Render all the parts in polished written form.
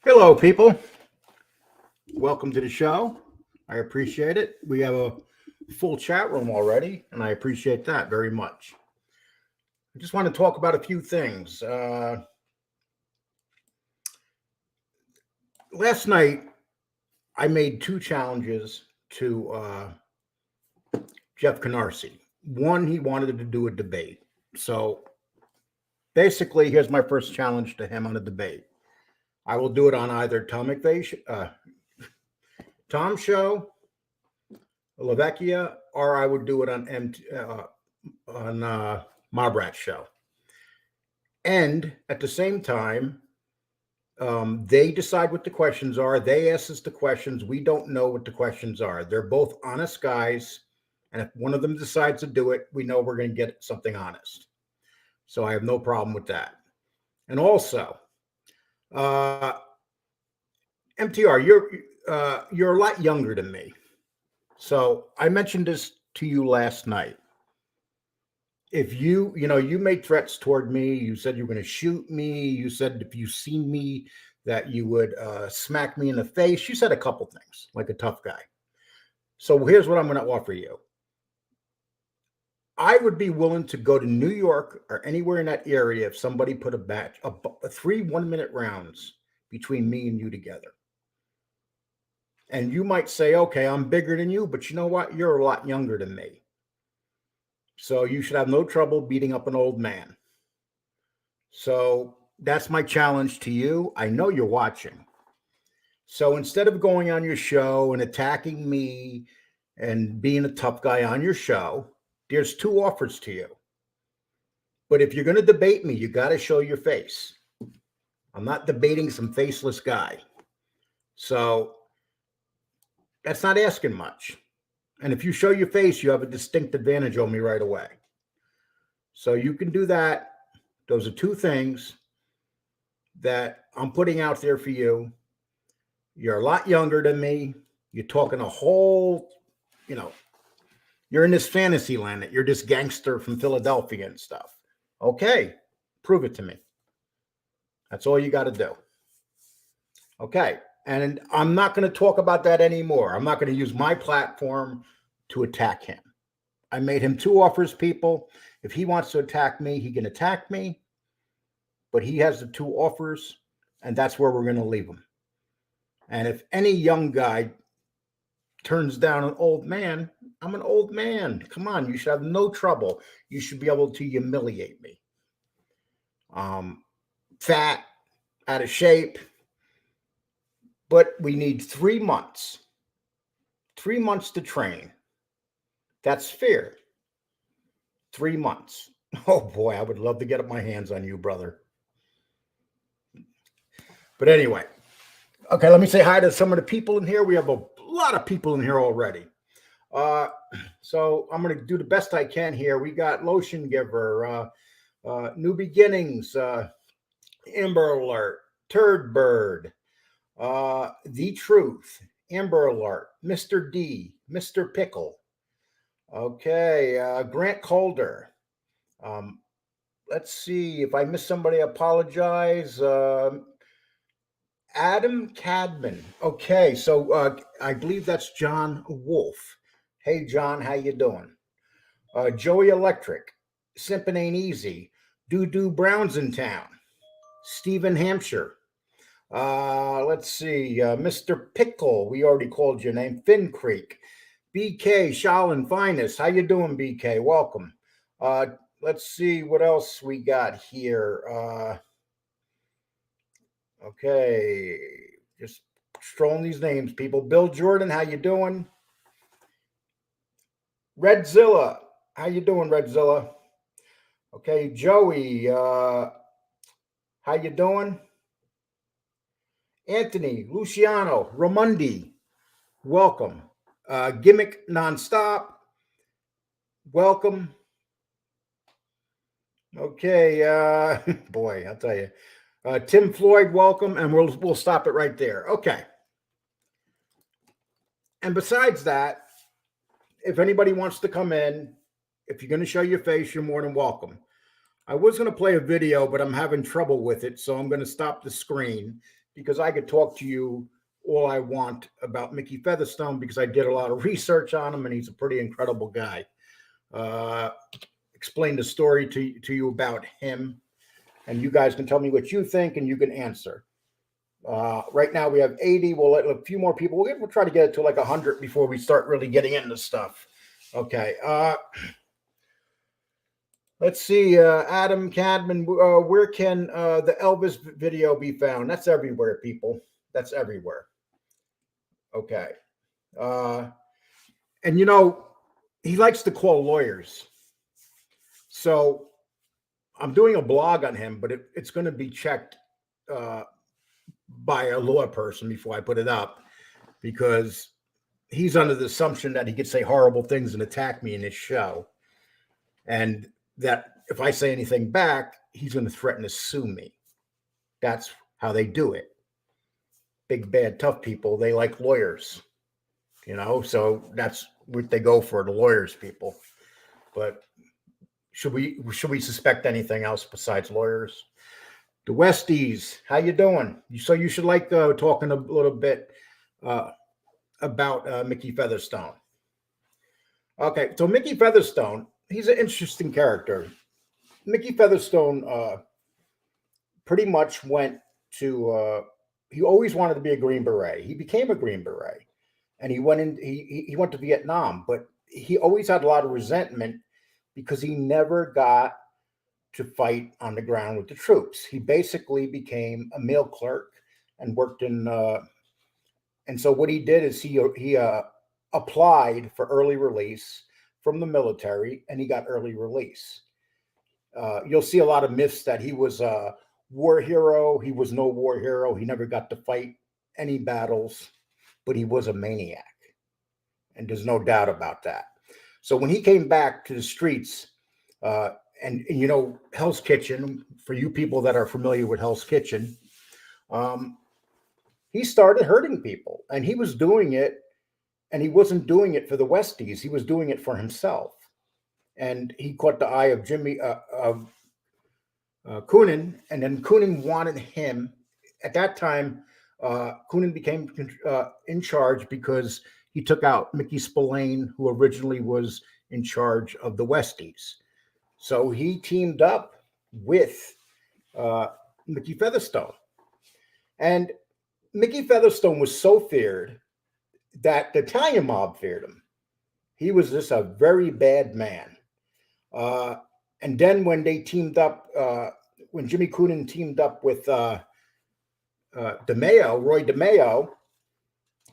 Hello, people. Welcome to the show. I appreciate it. We have a full chat room already, and I appreciate that very much. I just want to talk about a few things. Last night, I made two challenges to Jeff Canarsie. One, he wanted to do a debate. So basically, here's my first challenge to him on a debate. I will do it on either Tom Show, Lavecchia, or I would do it on Marbrat's show. And at the same time, they decide what the questions are. They ask us the questions. We don't know what the questions are. They're both honest guys. And if one of them decides to do it, we know we're going to get something honest. So I have no problem with that. And also, MTR, you're a lot younger than me. So I mentioned this to you last night. If you made threats toward me, you said you were going to shoot me. You said if you seen me that you would smack me in the face. You said a couple things like a tough guy. So here's what I'm going to offer you. I would be willing to go to New York or anywhere in that area if somebody put a 3 1-minute rounds between me and you together. And you might say, okay, I'm bigger than you, but you know what? You're a lot younger than me. So you should have no trouble beating up an old man. So that's my challenge to you. I know you're watching. So instead of going on your show and attacking me and being a tough guy on your show, there's two offers to you. But if you're going to debate me, you got to show your face. I'm not debating some faceless guy. So that's not asking much. And if you show your face, you have a distinct advantage on me right away. So you can do that. Those are two things that I'm putting out there for you. You're a lot younger than me. You're talking a whole, you're in this fantasy land that you're this gangster from Philadelphia and stuff. Okay, prove it to me. That's all you got to do. Okay. And I'm not going to talk about that anymore. I'm not going to use my platform to attack him. I made him two offers, people. If he wants to attack me, he can attack me. But he has the two offers, and that's where we're going to leave him. And if any young guy turns down an old man, I'm an old man. Come on, you should have no trouble. You should be able to humiliate me. Fat, out of shape. But we need 3 months. 3 months to train. That's fair. 3 months. Oh boy, I would love to get my hands on you, brother. But anyway, okay, let me say hi to some of the people in here. We have a lot of people in here already. So I'm going to do the best I can here. We got Lotion Giver, New Beginnings, Amber Alert, Turd Bird, The Truth, Amber Alert, Mr. D, Mr. Pickle. Okay, Grant Calder. Let's see if I missed somebody. I apologize. Adam Cadman. Okay, so I believe that's John Wolf. Hey, John, how you doing? Joey Electric, Simpin' Ain't Easy, Doo Brown's in town, Stephen Hampshire. Let's see, Mr. Pickle, we already called your name, Finn Creek, BK, Shaolin Finest, how you doing, BK? Welcome. Let's see what else we got here. Okay, just strolling these names, people. Bill Jordan, how you doing? Redzilla, how you doing, Redzilla? Okay, Joey, how you doing? Anthony, Luciano, Ramundi, welcome. Gimmick Nonstop, welcome. Okay, boy, I'll tell you. Tim Floyd, welcome, and we'll stop it right there. Okay. And besides that, if anybody wants to come in, if you're going to show your face, you're more than welcome. I was going to play a video, but I'm having trouble with it, so I'm going to stop the screen because I could talk to you all I want about Mickey Featherstone because I did a lot of research on him and he's a pretty incredible guy. Explain the story to you about him, and you guys can tell me what you think and you can answer. Right now we have 80. We'll let a few more people. We'll try to get it to like 100 before we start really getting into stuff. Okay. Let's see. Adam Cadman, where can the Elvis video be found? That's everywhere, people. That's everywhere. Okay. And you know, he likes to call lawyers. So I'm doing a blog on him, but it's going to be checked by a law person before I put it up, because he's under the assumption that he could say horrible things and attack me in his show. And that if I say anything back, he's going to threaten to sue me. That's how they do it. Big, bad, tough people, they like lawyers, you know, so that's what they go for, the lawyers people. But should we suspect anything else besides lawyers? The Westies, how you doing? So you should like talking a little bit about Mickey Featherstone. Okay, so Mickey Featherstone, he's an interesting character. Mickey Featherstone pretty much went to, he always wanted to be a Green Beret. He became a Green Beret, and he went to Vietnam, but he always had a lot of resentment because he never got to fight on the ground with the troops. He basically became a mail clerk and worked in, and so what he did is he applied for early release from the military, and he got early release. You'll see a lot of myths that he was a war hero. He was no war hero. He never got to fight any battles, but he was a maniac, and there's no doubt about that. So when he came back to the streets, and you know, Hell's Kitchen, for you people that are familiar with Hell's Kitchen, he started hurting people, and he was doing it, and he wasn't doing it for the Westies. He was doing it for himself. And he caught the eye of Jimmy Coonan, and then Coonan wanted him. At that time, Coonan became in charge because he took out Mickey Spillane, who originally was in charge of the Westies. So he teamed up with Mickey Featherstone. And Mickey Featherstone was so feared that the Italian mob feared him. He was just a very bad man. And then when they teamed up, when Jimmy Coonan teamed up with Roy DeMeo,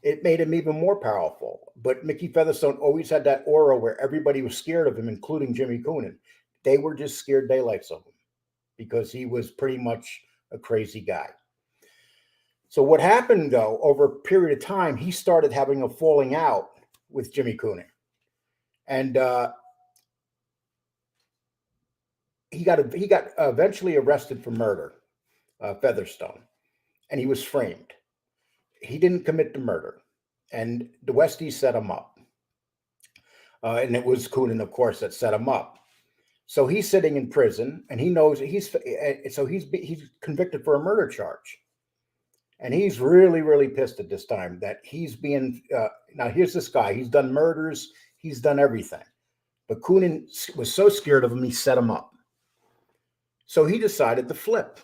it made him even more powerful. But Mickey Featherstone always had that aura where everybody was scared of him, including Jimmy Coonan. They were just scared daylights of him because he was pretty much a crazy guy. So what happened, though, over a period of time, he started having a falling out with Jimmy Coonan. And he got eventually arrested for murder, Featherstone, and he was framed. He didn't commit the murder, and the Westies set him up. And it was Coonan, of course, that set him up. So he's sitting in prison, and he knows he's convicted for a murder charge. And he's really, really pissed at this time that he's being, now here's this guy, he's done murders, he's done everything. But Coonan was so scared of him, he set him up. So he decided to flip.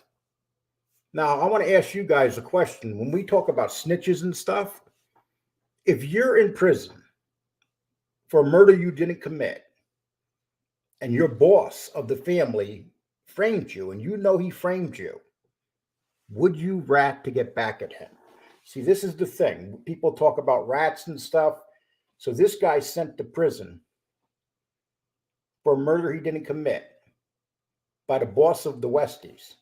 Now, I want to ask you guys a question. When we talk about snitches and stuff, if you're in prison for a murder you didn't commit, and your boss of the family framed you, and you know he framed you, would you rat to get back at him? See, this is the thing. People talk about rats and stuff. So this guy sent to prison for a murder he didn't commit by the boss of the Westies.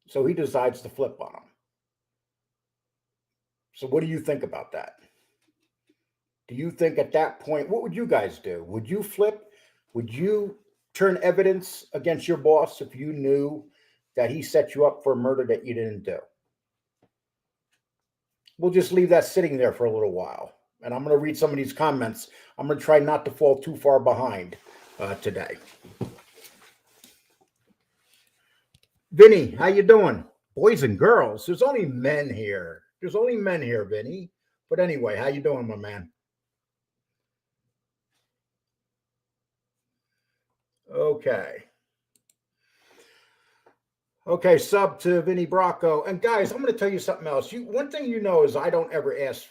So he decides to flip on him. So what do you think about that? Do you think at that point, what would you guys do? Would you flip? Would you turn evidence against your boss if you knew that he set you up for a murder that you didn't do? We'll just leave that sitting there for a little while. And I'm going to read some of these comments. I'm going to try not to fall too far behind today. Vinny, how you doing? Boys and girls. There's only men here. There's only men here, Vinny. But anyway, how you doing, my man? Okay. Okay, sub to Vinny Bracco. And guys, I'm going to tell you something else. One thing you know is I don't ever ask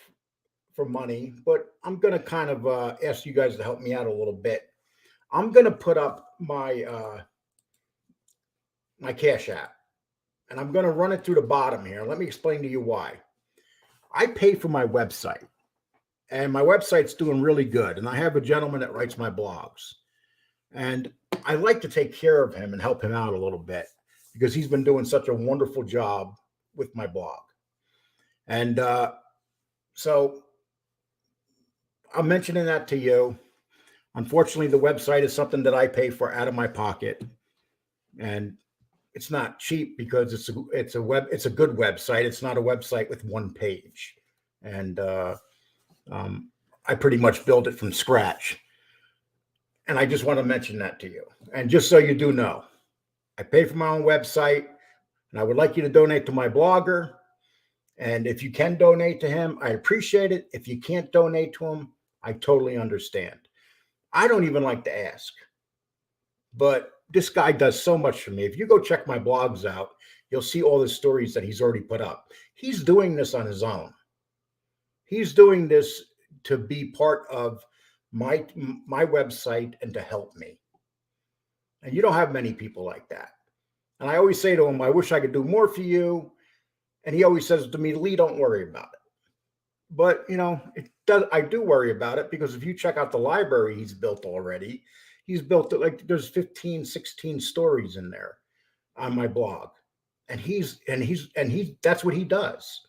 for money, but I'm going to kind of ask you guys to help me out a little bit. I'm going to put up my Cash App, and I'm going to run it through the bottom here. Let me explain to you why. I pay for my website, and my website's doing really good. And I have a gentleman that writes my blogs, and I like to take care of him and help him out a little bit because he's been doing such a wonderful job with my blog. And so I'm mentioning that to you. Unfortunately, the website is something that I pay for out of my pocket, and it's not cheap because it's a good website. It's not a website with one page, and I pretty much built it from scratch. And I just want to mention that to you. And just so you do know, I pay for my own website, and I would like you to donate to my blogger. And if you can donate to him, I appreciate it. If you can't donate to him, I totally understand. I don't even like to ask, but this guy does so much for me. If you go check my blogs out, you'll see all the stories that he's already put up. He's doing this on his own. He's doing this to be part of my website and to help me. And you don't have many people like that. And I always say to him, I wish I could do more for you. And he always says to me, Lee, don't worry about it. But, I do worry about it because if you check out the library he's built already, he's built it like there's 15, 16 stories in there on my blog. And that's what he does.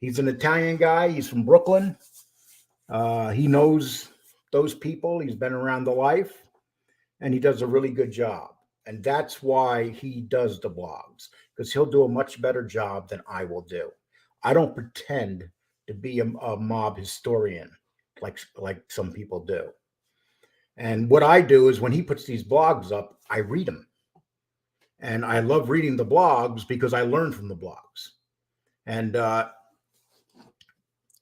He's an Italian guy. He's from Brooklyn. He knows those people. He's been around the life, and he does a really good job. And that's why he does the blogs, because he'll do a much better job than I will do. I don't pretend to be a mob historian like some people do. And what I do is when he puts these blogs up, I read them. And I love reading the blogs because I learn from the blogs. And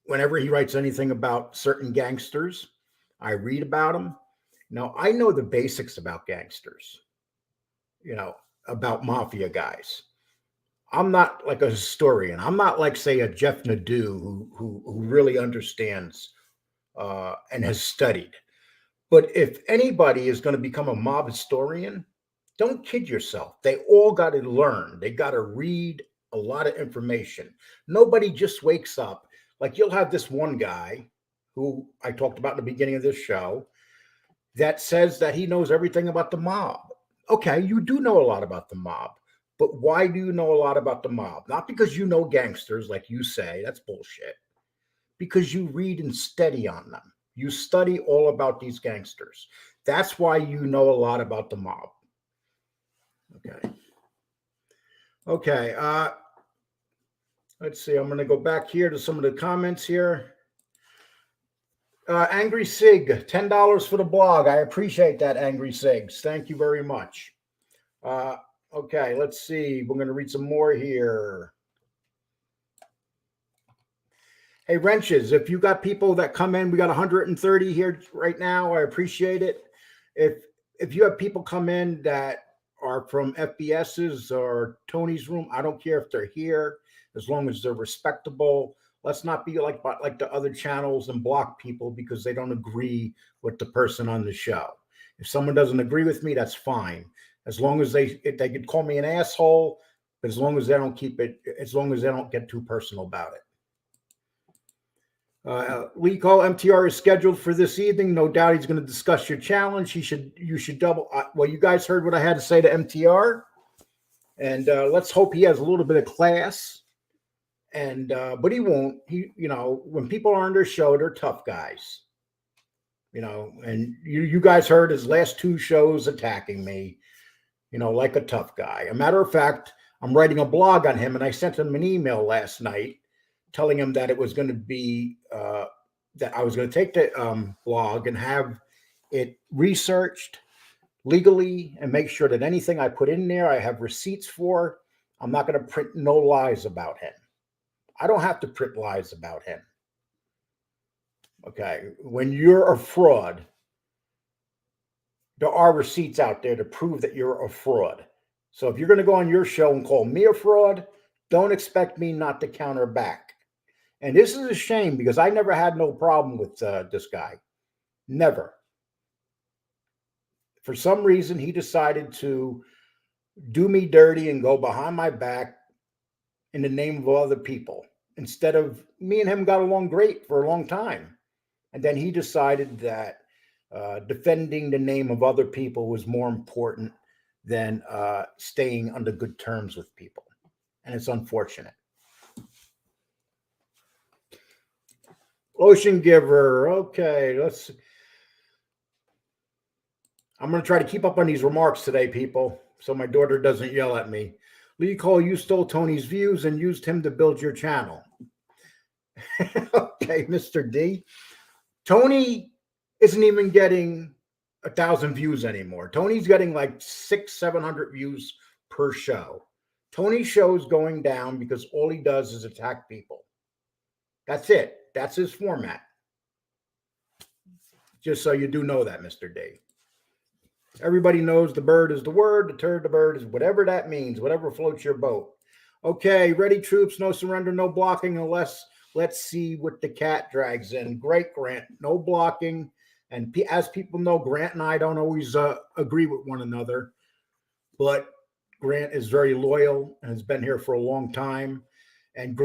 whenever he writes anything about certain gangsters, I read about them. Now, I know the basics about gangsters, about mafia guys. I'm not like a historian. I'm not like, say, a Jeff Nadeau who really understands and has studied. But if anybody is going to become a mob historian, don't kid yourself. They all got to learn. They got to read a lot of information. Nobody just wakes up. Like you'll have this one guy who I talked about in the beginning of this show that says that he knows everything about the mob. Okay, you do know a lot about the mob. But why do you know a lot about the mob? Not because you know gangsters, like you say. That's bullshit. Because you read and study on them. You study all about these gangsters. That's why you know a lot about the mob. Okay. Let's see. I'm going to go back here to some of the comments here. Angry Sig, $10 for the blog. I appreciate that, Angry Sigs. Thank you very much. Okay, let's see. We're going to read some more here. Hey, Wrenches, if you got people that come in, we got 130 here right now. I appreciate it. If you have people come in that are from FBS's or Tony's room, I don't care if they're here, as long as they're respectable. Let's not be like the other channels and block people because they don't agree with the person on the show. If someone doesn't agree with me, that's fine. As long as they could call me an asshole, but as long as they don't get too personal about it. Lee Call MTR is scheduled for this evening. No doubt he's going to discuss your challenge. You should double. Well, you guys heard what I had to say to MTR, and let's hope he has a little bit of class. And but he won't. When people are on their show, they're tough guys. And you guys heard his last two shows attacking me. Like a tough guy. A matter of fact, I'm writing a blog on him, and I sent him an email last night telling him that it was going to be that I was going to take the blog and have it researched legally and make sure that anything I put in there, I have receipts for. I'm not going to print no lies about him. I don't have to print lies about him. Okay. When you're a fraud, there are receipts out there to prove that you're a fraud. So if you're going to go on your show and call me a fraud, don't expect me not to counter back. And this is a shame because I never had no problem with this guy. Never. For some reason, he decided to do me dirty and go behind my back in the name of other people. Instead of me and him got along great for a long time. And then he decided that defending the name of other people was more important than staying under good terms with people. And it's unfortunate. Ocean Giver. Okay, let's. I'm going to try to keep up on these remarks today, people, so my daughter doesn't yell at me. Lee Cole, you stole Tony's views and used him to build your channel. Okay, Mr. D. Tony isn't even getting 1,000 views anymore. Tony's getting like 600-700 views per show. Tony's show's going down because all he does is attack people. That's it. That's his format. Just so you do know that, Mr. D. Everybody knows the bird is the word, the turd, the bird is whatever that means, whatever floats your boat. Okay, ready, troops, no surrender, no blocking unless let's see what the cat drags in. Great, Grant, no blocking. And as people know, Grant and I don't always agree with one another, but Grant is very loyal and has been here for a long time. And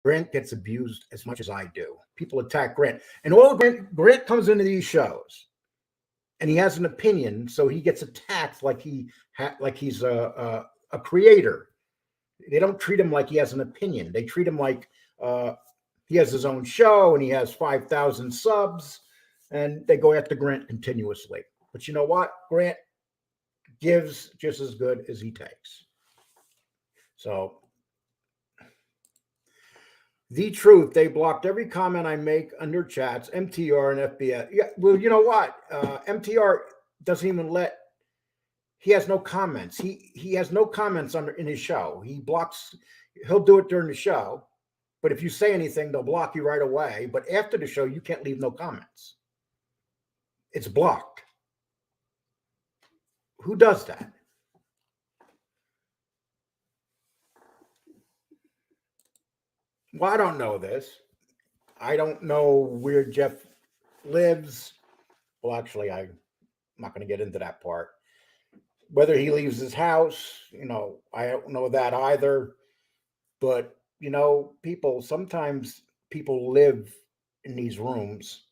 Grant gets abused as much as I do. People attack Grant. And all Grant comes into these shows and he has an opinion, so he gets attacked like he's a creator. They don't treat him like he has an opinion. They treat him like he has his own show and he has 5,000 subs, and they go after Grant continuously. But you know what? Grant gives just as good as he takes. So, the truth, they blocked every comment I make under chats, MTR and FBS. Yeah, well, you know what? MTR doesn't even he has no comments. He has no comments in his show. He blocks, he'll do it during the show, but if you say anything, they'll block you right away. But after the show, you can't leave no comments. It's blocked. Who does that? Well, I don't know this. I don't know where Jeff lives. Well, actually, I'm not going to get into that part. Whether he leaves his house, I don't know that either. But, sometimes people live in these rooms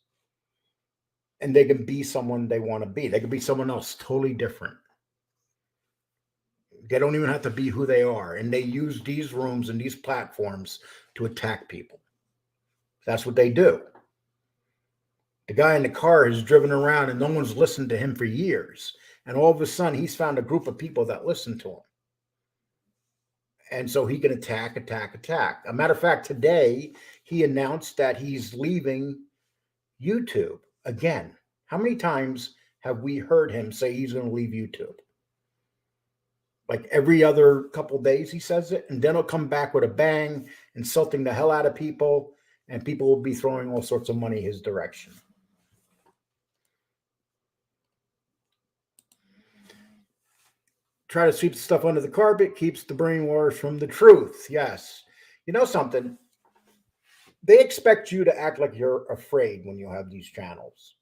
and they can be someone they want to be. They can be someone else totally different. They don't even have to be who they are. And they use these rooms and these platforms to attack people. That's what they do. The guy in the car has driven around and no one's listened to him for years. And all of a sudden, he's found a group of people that listen to him. And so he can attack. A matter of fact, today, he announced that he's leaving YouTube again. How many times have we heard him say he's going to leave YouTube? Like every other couple of days he says it, and then he'll come back with a bang, insulting the hell out of people, and people will be throwing all sorts of money his direction. Try to sweep stuff under the carpet, keeps the brainwash from the truth. Yes. You know something? They expect you to act like you're afraid when you have these channels.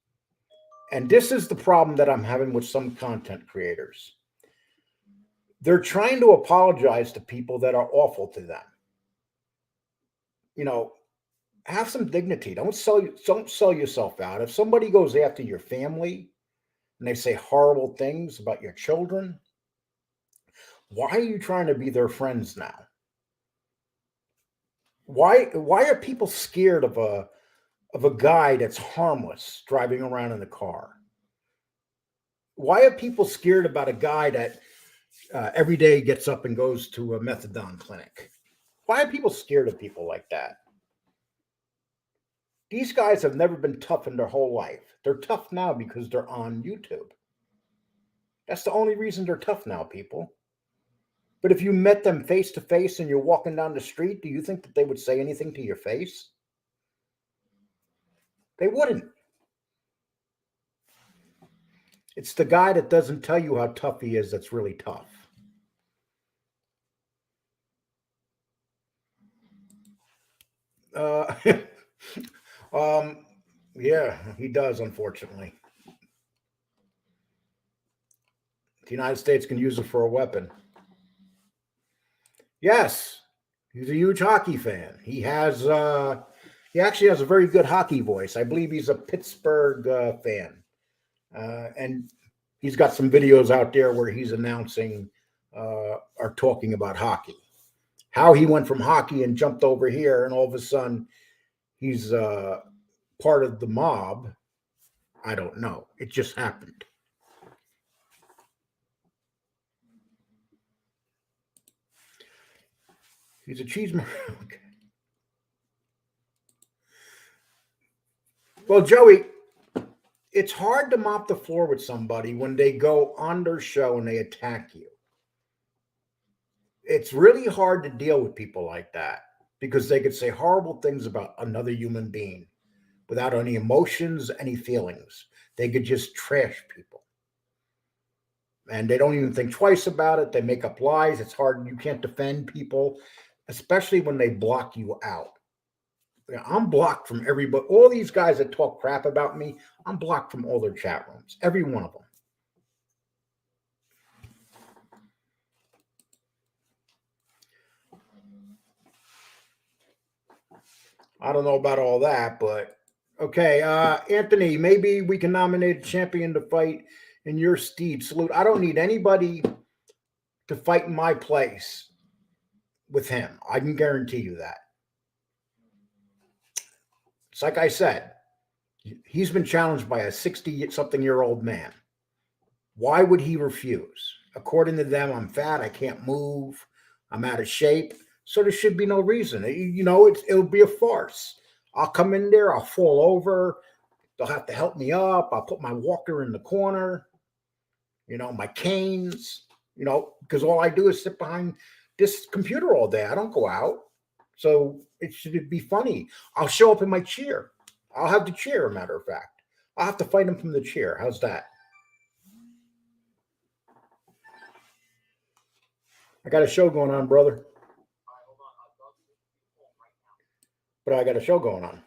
And this is the problem that I'm having with some content creators. They're trying to apologize to people that are awful to them. Have some dignity. Don't sell yourself out. If somebody goes after your family and they say horrible things about your children, why are you trying to be their friends now? Why are people scared of a guy that's harmless driving around in the car? Why are people scared about a guy that every day gets up and goes to a methadone clinic? Why are people scared of people like that? These guys have never been tough in their whole life. They're tough now because they're on YouTube. That's the only reason they're tough now, people. But if you met them face to face and you're walking down the street, do you think that they would say anything to your face? They wouldn't. It's the guy that doesn't tell you how tough he is that's really tough. Yeah, he does, unfortunately. The United States can use it for a weapon. Yes, he's a huge hockey fan. He actually has a very good hockey voice. I believe he's a Pittsburgh fan, and he's got some videos out there where he's announcing or talking about hockey. How he went from hockey and jumped over here, and all of a sudden he's part of the mob, I don't know. It just happened. He's a cheesemonger. Okay. Well, Joey, it's hard to mop the floor with somebody when they go on their show and they attack you. It's really hard to deal with people like that because they could say horrible things about another human being without any emotions, any feelings. They could just trash people. And they don't even think twice about it. They make up lies. It's hard. You can't defend people, especially when they block you out. I'm blocked from everybody. All these guys that talk crap about me, I'm blocked from all their chat rooms. Every one of them. I don't know about all that, but okay. Anthony, maybe we can nominate a champion to fight in your steed. Salute. I don't need anybody to fight in my place with him. I can guarantee you that. It's like I said, he's been challenged by a 60-something-year-old man. Why would he refuse? According to them, I'm fat, I can't move, I'm out of shape. So there should be no reason. It'll be a farce. I'll come in there, I'll fall over, they'll have to help me up, I'll put my walker in the corner, my canes, because all I do is sit behind this computer all day. I don't go out. So it should be funny. I'll show up in my chair. I'll have the chair, a matter of fact. I'll have to fight him from the chair. How's that? I got a show going on, brother. But I got a show going on.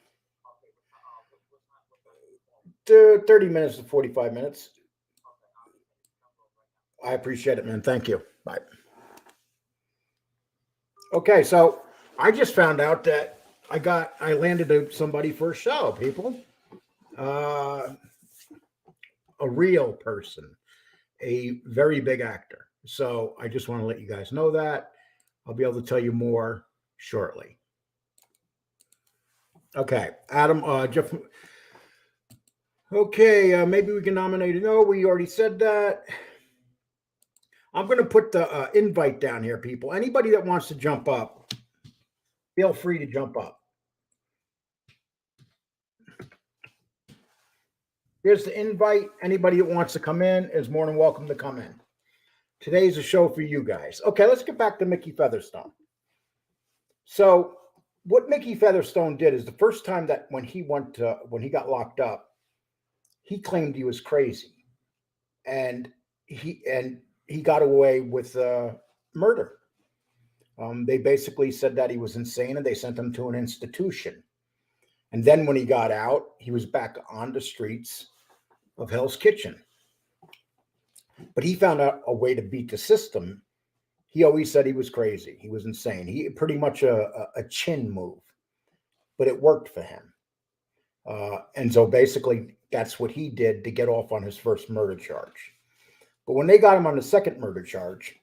30 minutes to 45 minutes. I appreciate it, man. Thank you. Bye. Okay, so I just found out that I landed somebody for a show, people. A real person, a very big actor. So I just want to let you guys know that. I'll be able to tell you more shortly. Okay, Adam, Jeff. Okay, maybe we can nominate. No, we already said that. I'm going to put the invite down here, people. Anybody that wants to jump up, feel free to jump up. Here's the invite. Anybody that wants to come in is more than welcome to come in. Today's a show for you guys. Okay, let's get back to Mickey Featherstone. So what Mickey Featherstone did is the first time that when he got locked up, he claimed he was crazy. And he got away with murder. They basically said that he was insane and they sent him to an institution. And then when he got out, he was back on the streets of Hell's Kitchen. But he found out a way to beat the system. He always said he was crazy. He was insane. He pretty much a chin move, but it worked for him. And so basically that's what he did to get off on his first murder charge. But when they got him on the second murder charge,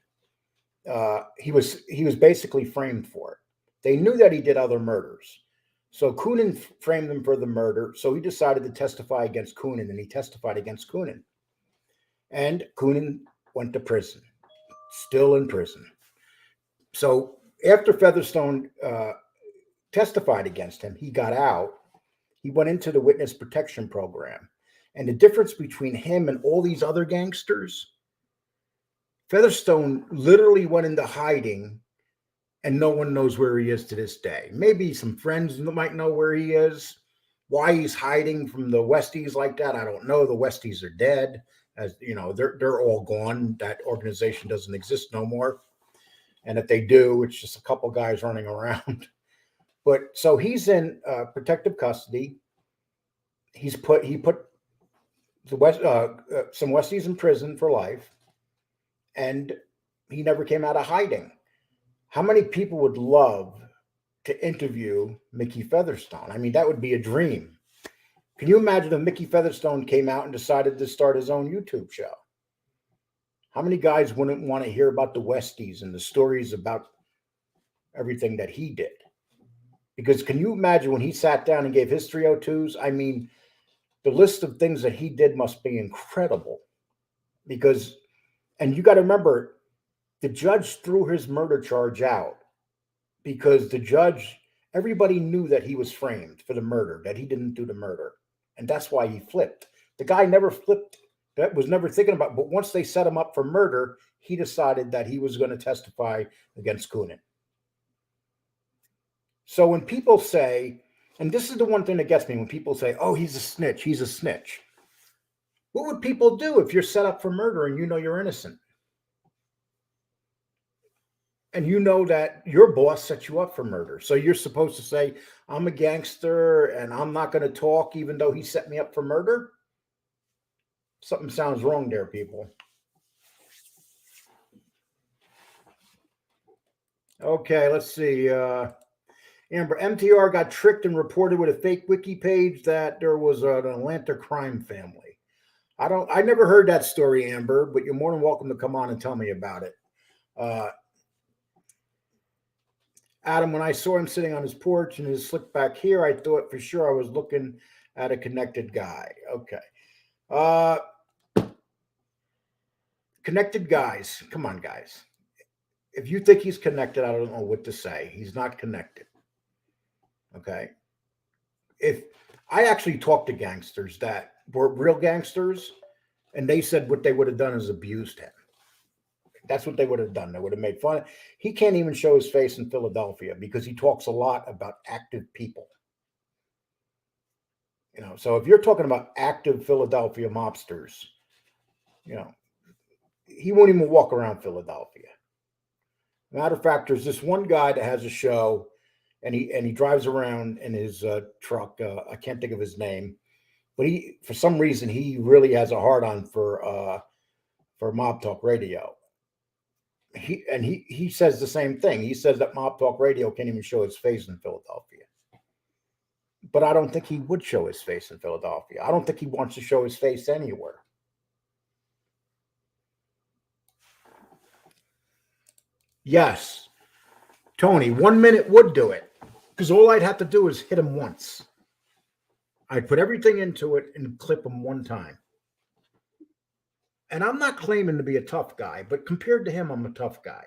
he was basically framed for it. They knew that he did other murders. So Coonan framed him for the murder. So he decided to testify against Coonan, and he testified against Coonan. And Coonan went to prison, still in prison. So after Featherstone testified against him, he got out. He went into the witness protection program. And the difference between him and all these other gangsters, Featherstone literally went into hiding, and no one knows where he is to this day. Maybe some friends might know where he is. Why he's hiding from the Westies like that, I don't know. The Westies are dead. As you know, they're all gone. That organization doesn't exist no more. And if they do, it's just a couple guys running around. But so he's in protective custody. He put the some Westies in prison for life, and he never came out of hiding. How many people would love to interview Mickey Featherstone? I mean, that would be a dream. Can you imagine if Mickey Featherstone came out and decided to start his own YouTube show? How many guys wouldn't want to hear about the Westies and the stories about everything that he did? Because can you imagine when he sat down and gave his 302s? I mean, the list of things that he did must be incredible. Because, and you got to remember, the judge threw his murder charge out because the judge, everybody knew that he was framed for the murder, that he didn't do the murder. And that's why he flipped. The guy never flipped. That was never thinking about, but once they set him up for murder, he decided that he was going to testify against Coonan. So when people say, and this is the one thing that gets me, when people say, oh, he's a snitch, he's a snitch. What would people do if you're set up for murder and you know you're innocent? And you know that your boss set you up for murder. So you're supposed to say, I'm a gangster and I'm not going to talk even though he set me up for murder? Something sounds wrong there, people. Okay, let's see. Amber, MTR got tricked and reported with a fake wiki page that there was an Atlanta crime family. I never heard that story, Amber, but you're more than welcome to come on and tell me about it. Adam, when I saw him sitting on his porch and his slick back here, I thought for sure I was looking at a connected guy. Okay. Connected guys. Come on, guys. If you think he's connected, I don't know what to say. He's not connected. Okay. If I actually talked to gangsters that were real gangsters, and they said what they would have done is abused him. That's what they would have done. They would have made fun. He can't even show his face in Philadelphia because he talks a lot about active people. You know, so if you're talking about active Philadelphia mobsters, you know, he won't even walk around Philadelphia. Matter of fact, there's this one guy that has a show, and he drives around in his truck. I can't think of his name, but he, for some reason, he really has a hard on for Mob Talk Radio. He says the same thing. He says that Mob Talk Radio can't even show his face in Philadelphia. But I don't think he would show his face in Philadelphia. I don't think he wants to show his face anywhere. Yes. Tony, 1 minute would do it. Because all I'd have to do is hit him once. I'd put everything into it and clip him one time. And I'm not claiming to be a tough guy, but compared to him, I'm a tough guy.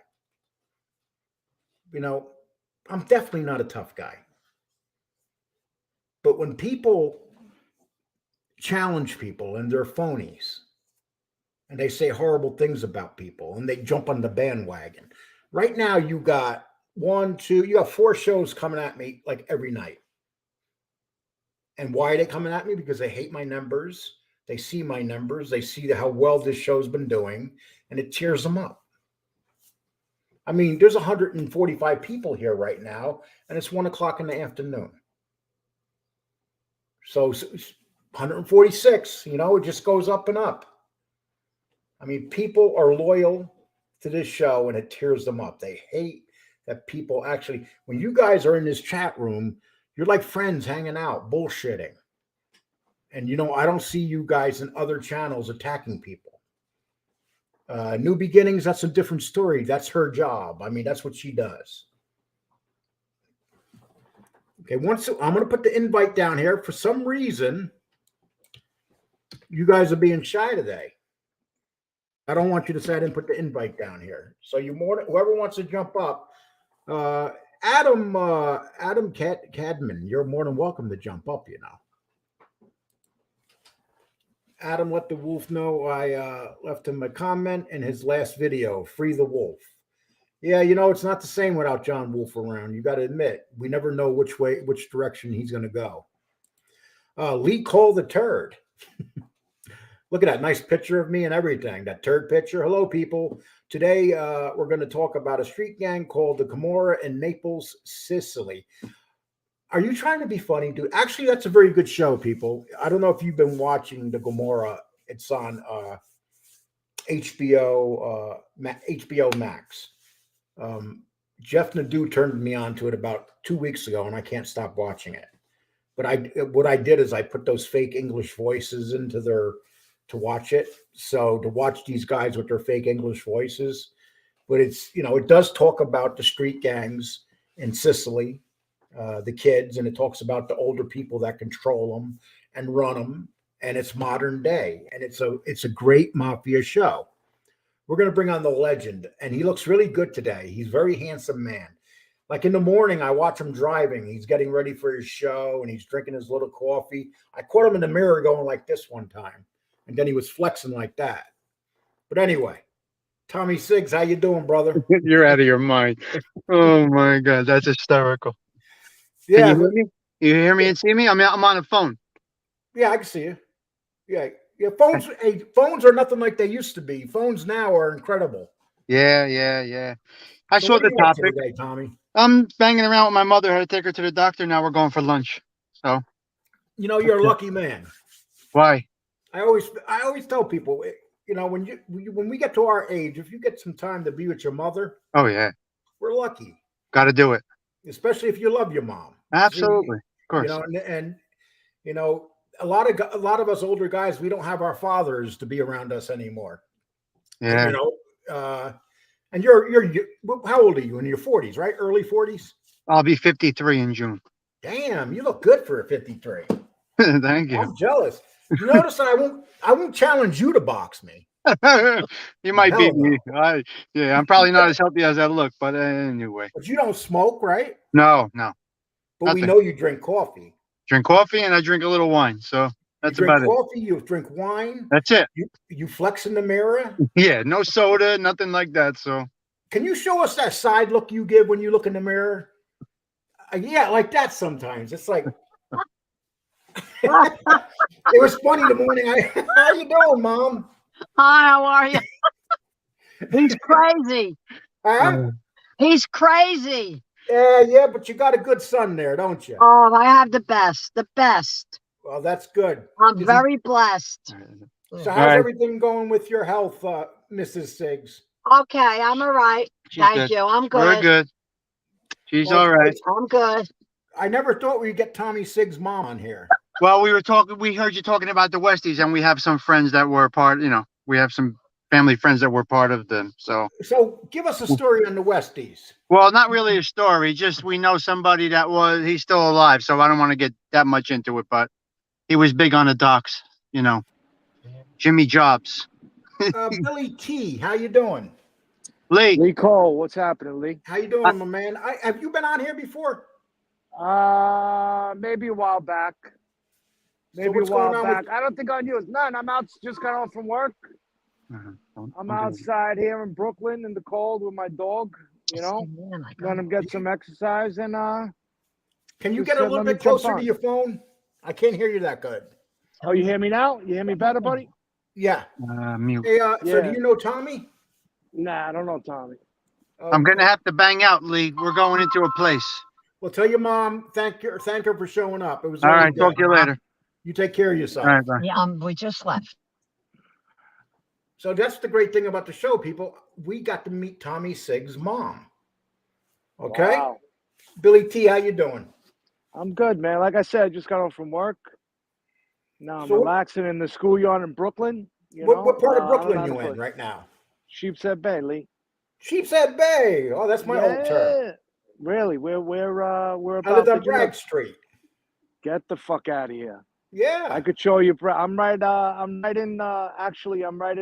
You know, I'm definitely not a tough guy. But when people challenge people and they're phonies, and they say horrible things about people, and they jump on the bandwagon. Right now, you got you got 4 shows coming at me like every night. And why are they coming at me? Because they hate my numbers. They see my numbers. They see how well this show's been doing, and it tears them up. I mean, there's 145 people here right now, and it's 1 o'clock in the afternoon. So 146, you know, it just goes up and up. I mean, people are loyal to this show, and it tears them up. They hate that people actually, when you guys are in this chat room, you're like friends hanging out, bullshitting. And, you know, I don't see you guys in other channels attacking people. New Beginnings, that's a different story. That's her job. I mean, that's what she does. Okay, I'm going to put the invite down here. For some reason, you guys are being shy today. I don't want you to say I didn't put the invite down here. So whoever wants to jump up, Adam Cadman, you're more than welcome to jump up, you know. Adam let the wolf know I left him a comment in his last video, Free the Wolf. Yeah, it's not the same without John Wolf around. You got to admit, we never know which direction he's going to go. Lee Cole the Turd. Look at that nice picture of me and everything. That turd picture. Hello, people. Today, we're going to talk about a street gang called the Gomorrah in Naples, Sicily. Are you trying to be funny, dude? Actually, that's a very good show, people. I don't know if you've been watching the Gomorrah. It's on HBO Max. Jeff Nadeau turned me on to it about 2 weeks ago, and I can't stop watching it. But what I did is I put those fake English voices into to watch it. So to watch these guys with their fake English voices, but it does talk about the street gangs in Sicily, the kids, and it talks about the older people that control them and run them, and it's modern day, and it's a great mafia show. We're going to bring on the legend, and he looks really good today. He's a very handsome man. Like in the morning, I watch him driving. He's getting ready for his show, and he's drinking his little coffee. I caught him in the mirror going like this one time, and then he was flexing like that. But anyway, Tommy Siggs, how you doing, brother? You're out of your mind. Oh my God, that's hysterical. Can Yeah, you hear me? You hear me and see me? I'm on the phone. yeah, I can see you. Yeah. Phones are nothing like they used to be. Phones now are incredible. Yeah. I So saw what are the you up to topic. today, Tommy? I'm banging around with my mother. Had to take her to the doctor. Now we're going for lunch. So You're a lucky man. why? I always tell people, when we get to our age, if you get some time to be with your mother, Oh yeah, we're lucky. got to do it. Especially if you love your mom. See, Absolutely, of course. and you know, a lot of us older guys, we don't have our fathers to be around us anymore. And, Yeah, and you're how old are you? In your 40s, right? Early 40s? I'll be 53 in June. Damn, you look good for a 53. Thank you. I'm jealous. You notice I won't challenge you to box me. You might Hell beat no. me. I'm probably not as healthy as I look, but anyway. But you don't smoke, right? No, But we nothing. know you drink coffee. Drink coffee and I drink a little wine. So You that's drink about it. coffee, you drink wine, That's it. you flex in the mirror. Yeah, no soda, nothing like that. So Can you show us that side look you give when you look in the mirror? Yeah, like that sometimes. It's like it was funny the morning. How you doing, Mom? Hi, how are you? He's crazy. Huh? He's crazy. Yeah, but you got a good son there, don't you? Oh, I have the best. The best. Well, that's good. I'm very blessed. So all how's right, everything going with your health, Mrs. Siggs? Okay, I'm all right. she's Thank good. you. I'm We're good. good. She's Well, all right. I'm good. I never thought we'd get Tommy Siggs' mom on here. Well, we heard you talking about the Westies, and we have some friends that were part. We have some family friends that were part of them. So, So give us a story on the Westies. well, not really a story. Just we know somebody he's still alive. So I don't want to get that much into it, but he was big on the docks. Jimmy Jobs. Billy T, how you doing? Lee. Cole, what's happening, Lee? How you doing, my man? Have you been on here before? Maybe a while back. So what's going on I don't think on you. It's none. I'm out. Just got off from work. I'm outside here in Brooklyn in the cold with my dog. Let him get some exercise and Can you just get a let little me bit jump closer to on. your phone? I can't hear you that good. Oh, you hear me now? You hear me better, buddy? Yeah. Mute. Hey, so Yeah. do you know Tommy? Nah, I don't know, Tommy. I'm gonna have to bang out, Lee. We're going into a place. Well, tell your mom thank her for showing up. It was All really right. good. Talk to you later. You take care of All yourself. right. Bye. Yeah, we just left. So that's the great thing about the show, people. We got to meet Tommy Siggs' mom. Okay, Wow. Billy T, how you doing? I'm good, man. Like I said, I just got off from work. Now I'm So- relaxing in the schoolyard in Brooklyn. What part of I don't Brooklyn know you how to in put it. right now? Sheepshead Bay, Lee. Sheepshead Bay. Oh, that's my old turf. Really? We're I about lived to on Bragg Street. get the fuck out of here. Yeah. I could show you. I'm right in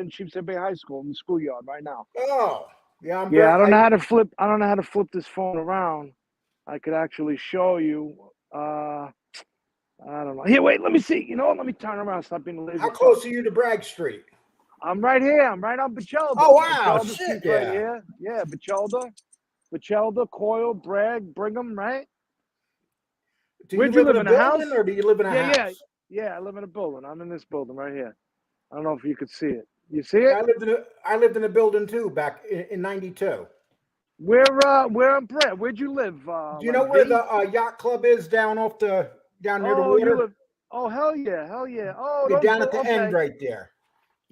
Sheepshead Bay High School in the schoolyard right now. Oh, yeah. I don't know how to flip. I don't know how to flip this phone around. I could actually show you. I don't know. Here, wait, let me see. You know what? Let me turn around. Stop being lazy. How close are you to Bragg Street? I'm right here. I'm right on Bachelda. Oh, wow. Bachelda Shit, Street's yeah. right here. Yeah, Bachelda, Coyle, Bragg, Brigham, right? Do Where'd you you live live in a in a building house? or do you live in a Yeah. house? Yeah, I live in a building. I'm in this building right here. I don't know if you could see it. You see it? I lived in a building too back in '92. Where in Brett? Where'd you live? Do you know where the yacht club is down near the Oh, you water? live. Oh, hell yeah. Oh, You're those. down at the Okay. end right there.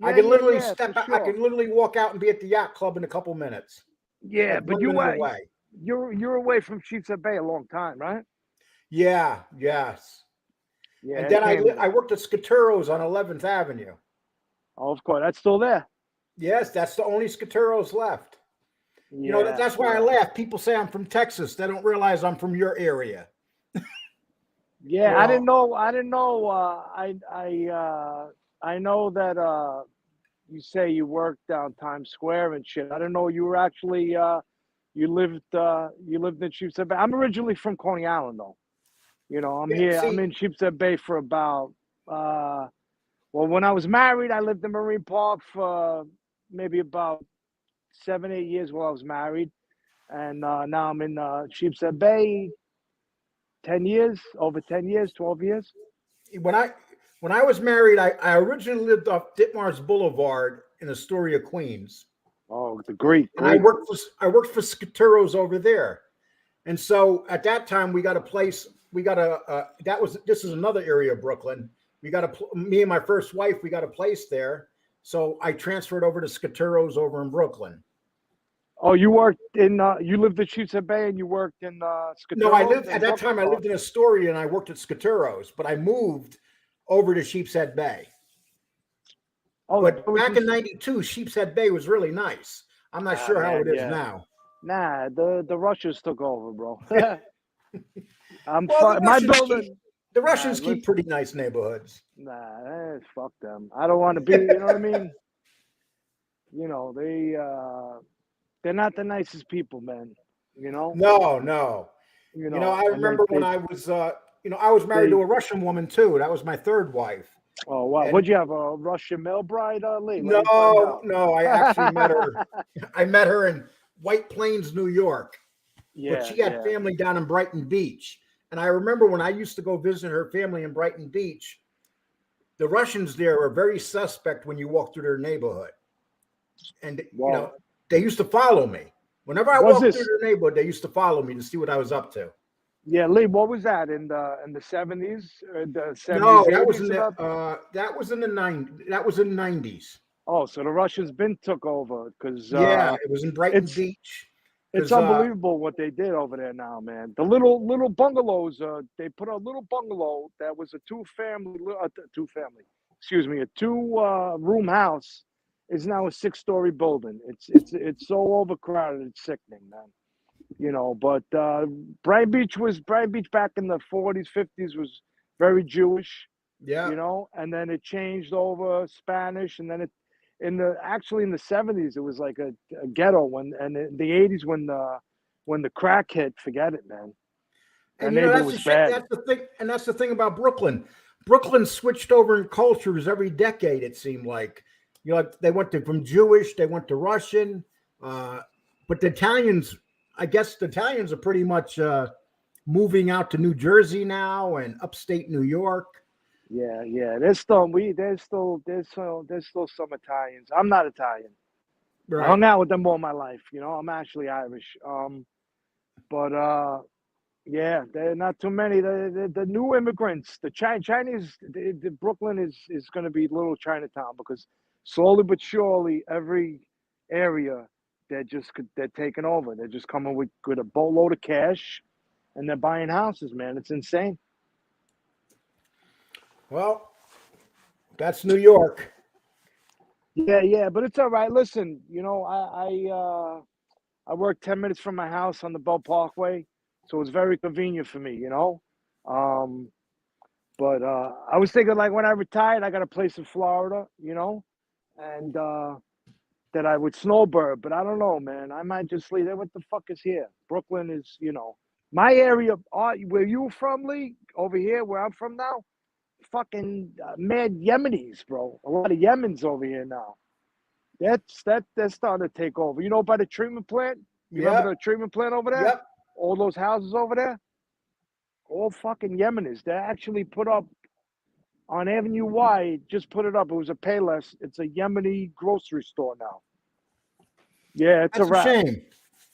I Yeah, can yeah, literally yeah, step for out. I sure. can literally walk out and be at the yacht club in a couple minutes. Yeah, Like but 1 minute away. you're away from Sheepshead Bay a long time, right? Yeah, yes. Yeah, And it then came. I worked at Scaturo's on 11th Avenue. Oh, of course, that's still there. Yes, that's the only Scaturo's left. You know, Yeah, that's why I laugh. People say I'm from Texas. They don't realize I'm from your area. Yeah, You I know, didn't know. I know that you say you worked down Times Square and shit. I didn't know you were actually you lived in Sheepshead Bay. I'm originally from Coney Island though. You know, I'm yeah, here. I'm see, in Sheepshead Bay for about well, when I was married, I lived in Marine Park for maybe about 7, 8 years while I was married, and now I'm in Sheepshead Bay. 10 years, over 10 years, 12 years. when I was married, I originally lived off Ditmars Boulevard in Astoria, Queens. Oh, the Greek, And I worked for Scaturo's over there. And so at that time we got a place, this is another area of Brooklyn. Me and my first wife, we got a place there. So I transferred over to Scaturo's over in Brooklyn. Oh, you worked in you lived at Sheepshead Bay and you worked in No, Scaturo's at that time I lived in Astoria and I worked at Scaturo's, but I moved over to Sheepshead Bay. Oh, But back in '92, Sheepshead Bay was really nice. I'm not sure how it is now. Nah, the Russians took over, bro. Well, my building. the Russians keep pretty nice neighborhoods. Nah, fuck them. I don't want to be. You know what I mean? You know they're not the nicest people, man. You know. No. You You know, I and remember when I was, I was married to a Russian woman too. That was my third wife. Oh wow! And Would you have a Russian mail bride, Lee? no, I actually met her. I met her in White Plains, New York. Yeah, But she had family down in Brighton Beach. And I remember when I used to go visit her family in Brighton Beach, the Russians there are very suspect when you walk through their neighborhood. And, you know, they used to follow me. Whenever I walked through their neighborhood, they used to follow me to see what I was up to. Yeah, Lee, what was that in the 70s? The 70s, No, 80s, that was in the 90s. That was in the 90s. Oh, so the Russians took over because it was in Brighton Beach. It's unbelievable what they did over there now, man. The little bungalows. They put a little bungalow that was a two room house is now a 6-story building. It's so overcrowded. It's sickening, man. You know, but Brighton Beach back in the 40s, 50s was very Jewish. Yeah. You know, and then it changed over Spanish, and then in the 70s it was like a ghetto, and in the 80s when the crack hit, forget it, man. And you know, that's the thing, and that's the thing about Brooklyn. Brooklyn switched over in cultures every decade, it seemed like. You know, they went from Jewish, they went to Russian, but the Italians, I guess the Italians are pretty much moving out to New Jersey now and upstate New York. Yeah. There's still some Italians. I'm not Italian. Right. I hung out with them all my life. You know, I'm actually Irish. But yeah, they're not too many. The new immigrants, the Chinese, the Brooklyn is going to be little Chinatown because slowly but surely every area they're taking over. They're just coming with a boatload of cash, and they're buying houses. Man, it's insane. Well, that's New York. Yeah, but it's all right. Listen, you know, I work 10 minutes from my house on the Bell Parkway, so it's very convenient for me, you know. But I was thinking, like, when I retired, I got a place in Florida, you know, and that I would snowbird. But I don't know, man. I might just leave there. What the fuck is here? Brooklyn is, you know, My area, where you from, Lee? Over here, where I'm from now, fucking mad Yemenis, bro. A lot of Yemens over here now. That's starting to take over. You know, by the treatment plant. You remember the treatment plant over there? Yep. All those houses over there, all fucking Yemenis. They actually put up on Avenue Y. Just put it up. It was a Payless. It's a Yemeni grocery store now. Yeah, it's That's a wrap. shame.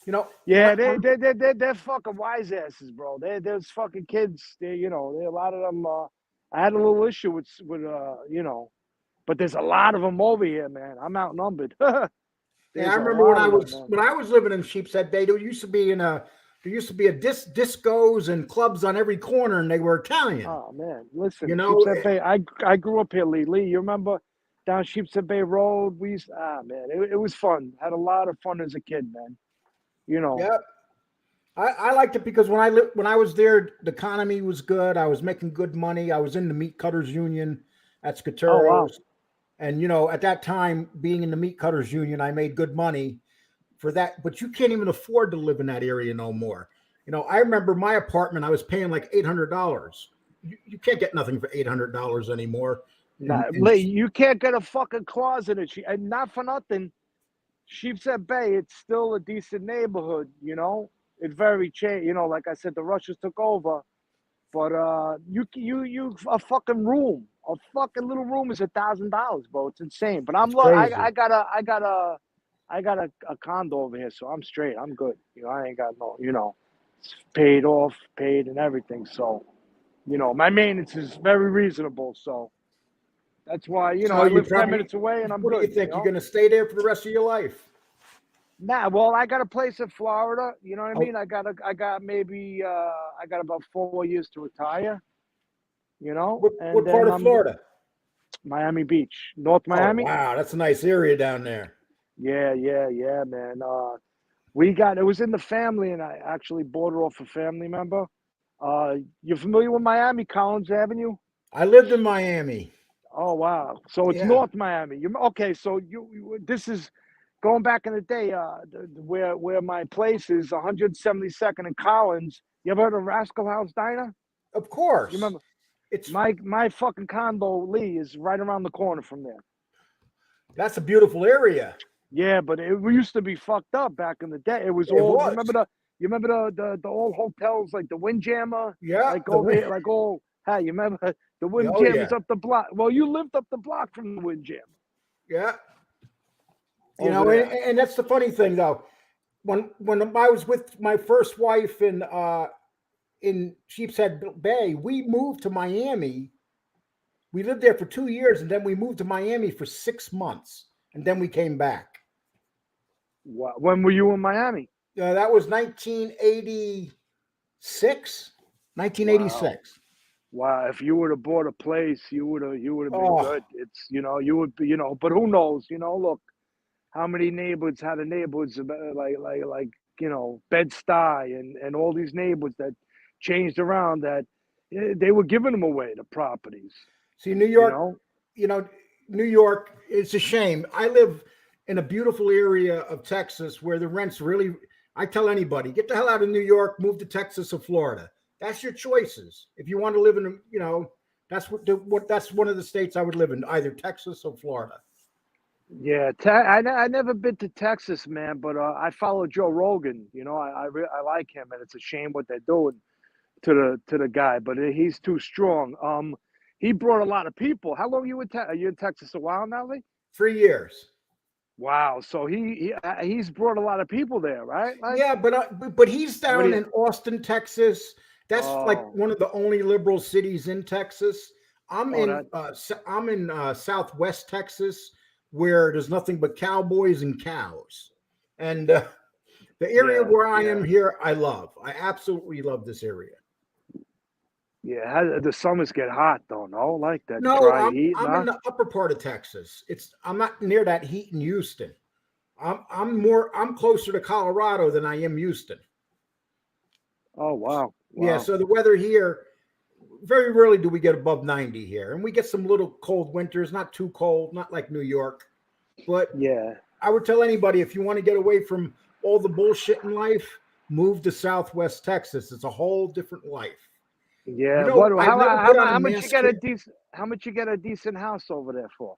You know. Yeah, they're fucking wise asses, bro. There's fucking kids. They a lot of them. I had a little issue with but there's a lot of them over here, man. I'm outnumbered. Yeah, I remember when I was living in Sheepshead Bay. There used to be discos and clubs on every corner, and they were Italian. Oh man, listen, you know, Sheepshead Bay. I grew up here, Lee. Lee, you remember down Sheepshead Bay Road? Man, it was fun. Had a lot of fun as a kid, man. You know. Yeah. I liked it because when I was there, the economy was good. I was making good money. I was in the meat cutters union at Scaturo's. Oh, wow. And, at that time, being in the meat cutters union, I made good money for that. But you can't even afford to live in that area no more. I remember my apartment, I was paying like $800. You can't get nothing for $800 anymore. Nah, Lee, you can't get a fucking closet. And not for nothing, Sheepshead Bay, it's still a decent neighborhood, It's very changed. Like I said, the Russians took over. But you a fucking room. A fucking little room is $1,000, bro. It's insane. But I got a condo over here, so I'm straight. I'm good. I ain't got no, it's paid off, paid and everything. So, my maintenance is very reasonable. So that's why, I live 10 minutes away and I'm good. What do you think? You're gonna stay there for the rest of your life? Nah, well, I got a place in Florida. You know what I mean? I got about 4 more years to retire. What part of Florida? Miami Beach, North Miami. Oh, wow, that's a nice area down there. Yeah, man. It was in the family, and I actually bought it off a family member. You familiar with Miami, Collins Avenue? I lived in Miami. Oh wow, so it's North Miami. Okay, so this is going back in the day. Where my place is, 172nd and Collins. You ever heard of Rascal House Diner? Of course. You remember? It's my fucking condo, Lee, is right around the corner from there. That's a beautiful area. Yeah, but it used to be fucked up back in the day. It was all. You remember the old hotels like the Windjammer? Yeah. Like over here, like all. Hey, you remember the Windjammer's up the block? Well, you lived up the block from the Windjammer. Yeah. And that's the funny thing though. When I was with my first wife in Sheepshead Bay, we moved to Miami. We lived there for 2 years, and then we moved to Miami for 6 months, and then we came back. When were you in Miami? That was 1986. 1986. Wow! If you would have bought a place, you would have been good. It's you would be but who knows? Look, how many neighborhoods had the neighborhoods like Bed-Stuy and all these neighborhoods that changed around that they were giving them away, the properties. See, New York, New York, it's a shame. I live in a beautiful area of Texas where the rents really, I tell anybody, get the hell out of New York, move to Texas or Florida. That's your choices. If you want to live in, that's that's one of the states I would live in, either Texas or Florida. Yeah, I never been to Texas, man, but I follow Joe Rogan. I like him, and it's a shame what they're doing to the guy, but he's too strong. He brought a lot of people. How long are you in Texas? A while now, Lee? 3 years. Wow. So he's brought a lot of people there, right? Yeah, but he's down in Austin, Texas. That's like one of the only liberal cities in Texas. I'm in Southwest Texas, where there's nothing but cowboys and cows. And the area where I am here, I love. I absolutely love this area. Yeah, the summers get hot though, no? Like that No, dry I'm heat. in the upper part of Texas. I'm not near that heat in Houston. I'm closer to Colorado than I am Houston. Oh wow. Yeah, so the weather here, very rarely do we get above 90 here. And we get some little cold winters, not too cold, not like New York. But yeah, I would tell anybody, if you want to get away from all the bullshit in life, move to Southwest Texas. It's a whole different life. Yeah. You know, What? I've never put on a How much you mask get a here. decent? How much you get a decent house over there for?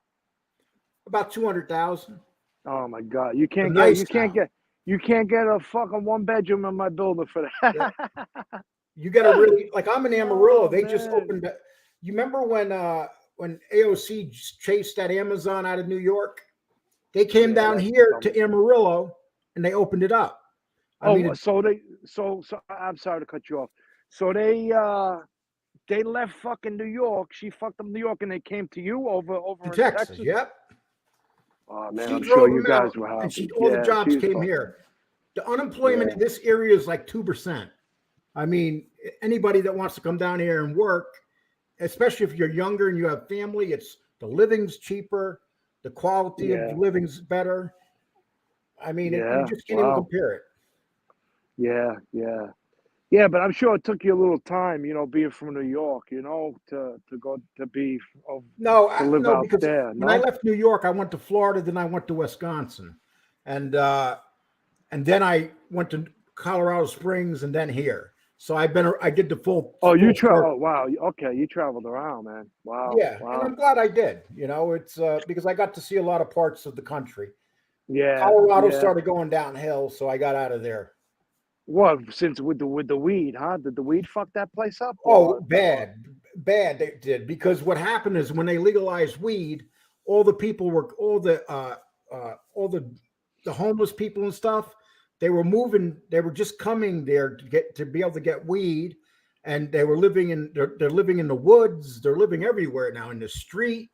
About 200,000. Oh my God! A nice You can't get a fucking 1 bedroom in my building for that. Yeah. You got to really like. I'm in Amarillo. Oh, They just man. opened. You remember when AOC chased that Amazon out of New York? They came Yeah, down that's here dumb. to Amarillo and they opened it up. I mean, So I'm sorry to cut you off. So they left fucking New York. She fucked up New York, and they came to you over to in Texas. Texas. Yep. Oh man, She I'm drove sure you them guys out, were and happy. all the jobs she's came fucking- here. The unemployment in this area is like 2%. I mean, anybody that wants to come down here and work, especially if you're younger and you have family, it's the living's cheaper, the quality of living's better. I mean, you just can't even compare it. Yeah, but I'm sure it took you a little time, being from New York, to go to be to live out because there. when I left New York, I went to Florida, then I went to Wisconsin, and then I went to Colorado Springs, and then here. So I did the full. Oh, you circle. travel? Wow. Okay, you traveled around, man. Wow. Yeah, Wow. and I'm glad I did. It's because I got to see a lot of parts of the country. Yeah. Colorado started going downhill, so I got out of there. What? Since with the weed, huh? Did the weed fuck that place up? Oh, bad. They did, because what happened is when they legalized weed, all the people were all the homeless people and stuff. They were moving. They were just coming there to be able to get weed, and they were living in. They're living in the woods. They're living everywhere now in the street,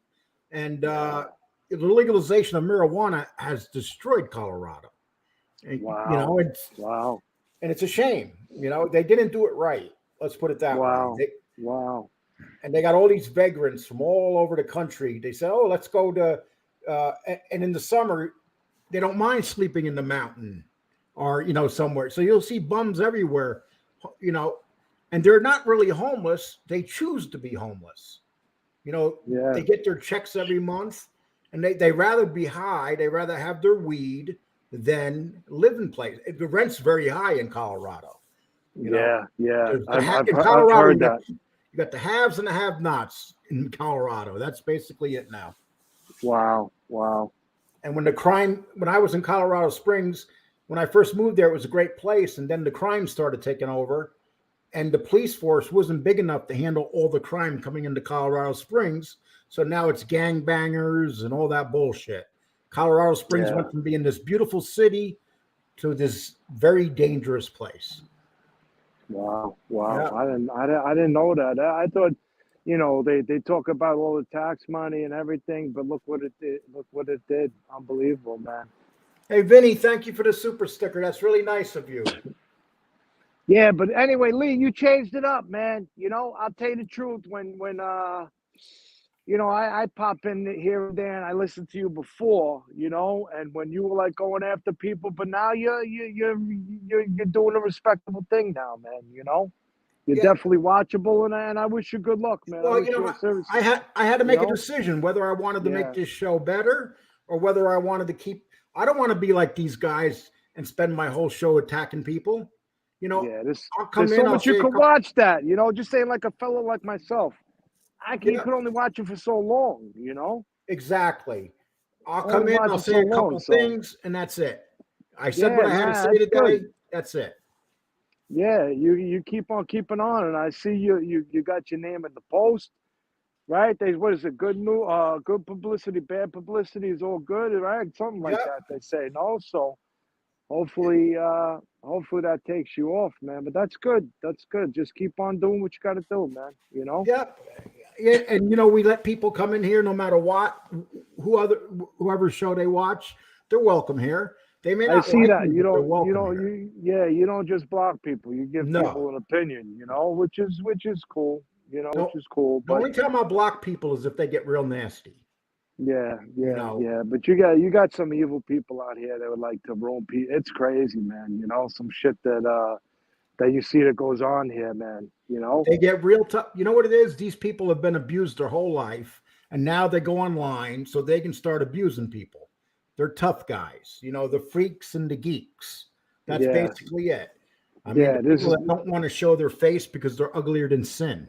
and the legalization of marijuana has destroyed Colorado. And, wow. And it's a shame. They didn't do it right. Let's put it that way. Wow. And they got all these vagrants from all over the country. They said, "Oh, let's go to," and in the summer, they don't mind sleeping in the mountain or somewhere. So you'll see bums everywhere, and they're not really homeless. They choose to be homeless. They get their checks every month, and they rather be high. They rather have their weed than live in place. The rent's very high in Colorado. Yeah. I've Colorado, heard that. You got the haves and the have-nots in Colorado. That's basically it now. Wow. And when I was in Colorado Springs, when I first moved there, it was a great place. And then the crime started taking over, and the police force wasn't big enough to handle all the crime coming into Colorado Springs. So now it's gangbangers and all that bullshit. Colorado Springs went from being this beautiful city to this very dangerous place. Wow. Yeah. I didn't know that. I thought, they talk about all the tax money and everything, but look what it did. Unbelievable, man. Hey, Vinny, thank you for the super sticker. That's really nice of you. Yeah, but anyway, Lee, you changed it up, man. I'll tell you the truth. When I pop in here and there, and I listened to you before, and when you were like going after people, but now you're doing a respectable thing now, man. You're definitely watchable, and I wish you good luck, man. Well, I had to make a decision whether I wanted to make this show better or whether I wanted to keep. I don't want to be like these guys and spend my whole show attacking people. I'll come there's in. so much you could watch that. Just saying, like a fellow like myself. You could only watch it for so long, Exactly. I'll come in, I'll say a couple things, and that's it. I said what I had to say today. Good. That's it. Yeah, you keep on keeping on, and I see you got your name in the post, right? What is it? Good news, good publicity, bad publicity is all good, right? Something like that. They say no, so hopefully that takes you off, man. But that's good. That's good. Just keep on doing what you got to do, man. Yeah, and we let people come in here no matter what, whoever show they watch, they're welcome here. They may not. I see like that. me, You don't. you don't just block people. You give people an opinion. Which is cool. Which is cool. The only time I block people is if they get real nasty. Yeah. But you got some evil people out here that would like to ruin people. It's crazy, man. Some shit that you see that goes on here, man. They get real tough. You know what it is? These people have been abused their whole life, and now they go online so they can start abusing people. They're tough guys. The freaks and the geeks. That's basically it. I mean, Yeah, the this people is. that don't want to show their face because they're uglier than sin.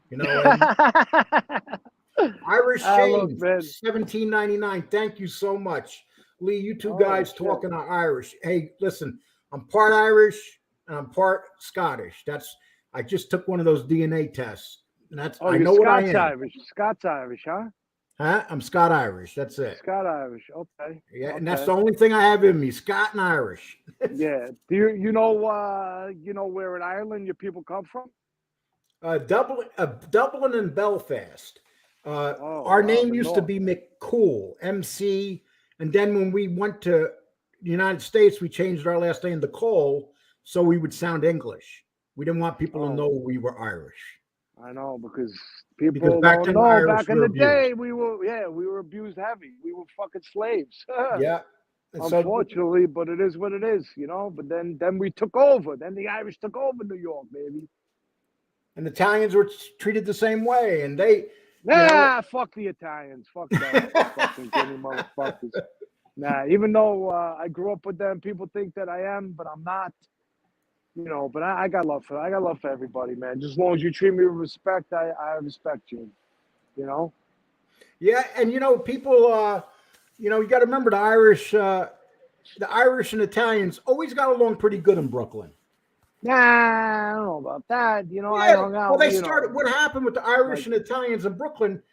You know what I mean? Irish Look, Shane, man. 1799. Thank you so much. Lee, you two Oh, guys shit. talking are Irish. Hey, listen, I'm part Irish and I'm part Scottish. I just took one of those DNA tests. And Oh, I you're know what I Scots am. Irish. Scots Irish, huh? Huh? I'm Scott Irish. That's it. Scott Irish. Okay. Yeah, Okay. and that's the only thing I have in me, Scott and Irish. Yeah. Do you know where in Ireland your people come from? Dublin and Belfast. Oh, Our wow, name the used to North. be McCool, MC, and then when we went to the United States, we changed our last name to Cole so we would sound English. We didn't want people to Oh. know we were Irish. I know because Because people back don't then, know. Irish Back in were the day, abused. we were abused heavy. We were fucking slaves. Yeah. And so, Unfortunately, but it is what it is, But then we took over. Then the Irish took over New York, baby. and Italians were treated the same way. And they, Fuck the Italians. Fuck them. Fucking guinea motherfuckers. Nah, even though I grew up with them, people think that I am, but I'm not. But I got love for everybody, man. Just as long as you treat me with respect, I respect you. Yeah, and people, you got to remember the Irish and Italians always got along pretty good in Brooklyn. Nah, I don't know about that. I Yeah, hung out. well, they started. What happened with the Irish and Italians in Brooklyn?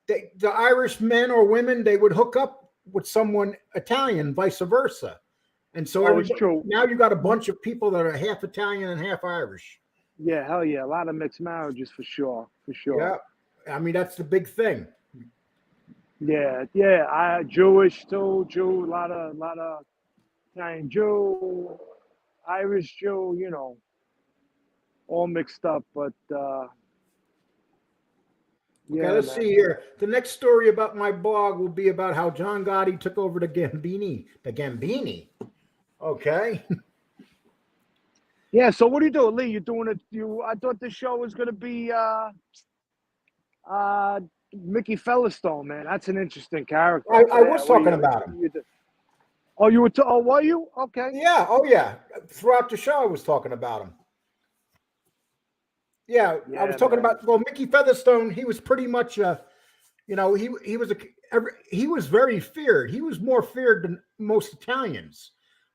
The Irish men or women, they would hook up with someone Italian, vice versa, and so it's true. Now you got a bunch of people that are half Italian and half Irish. Yeah, hell yeah, a lot of mixed marriages for sure. Yeah, I mean that's the big thing. Yeah, I Jewish too, a lot of Italian Jew, Irish Jew, all mixed up. But Okay, let's see here. The next story about my blog will be about how John Gotti took over the Gambini. The Gambini. Okay. Yeah. So what are you doing, Lee? You doing it? I thought this show was gonna be Mickey Featherstone, man. That's an interesting character. I was talking about him. Oh, you were? Were you? Okay. Yeah. Oh, yeah. Throughout the show, I was talking about him. Yeah, I was talking about. Well, Mickey Featherstone. He was pretty much he was very feared. He was more feared than most Italians.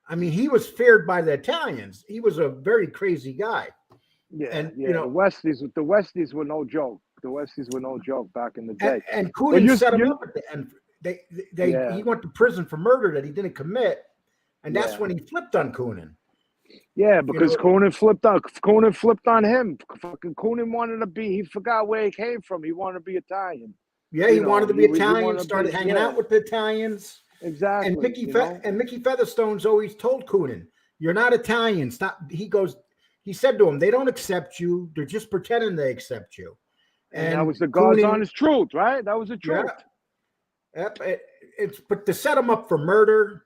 I mean, he was feared by the Italians. He was a very crazy guy. Yeah, and the Westies were no joke. The Westies were no joke back in the day. And Coonan set him up at the end. He went to prison for murder that he didn't commit, and that's when he flipped on Coonan. Yeah, because Coonan flipped on him. Fucking Coonan wanted to be. He forgot where he came from. He wanted to be Italian. Yeah, he wanted to be Italian. Started hanging out with the Italians. Exactly. And Mickey Featherstone's always told Coonan, "You're not Italian. Stop." He said to him, "They don't accept you. They're just pretending they accept you." And that was the God's honest truth, right? That was the truth. Yeah. Yep. But to set him up for murder,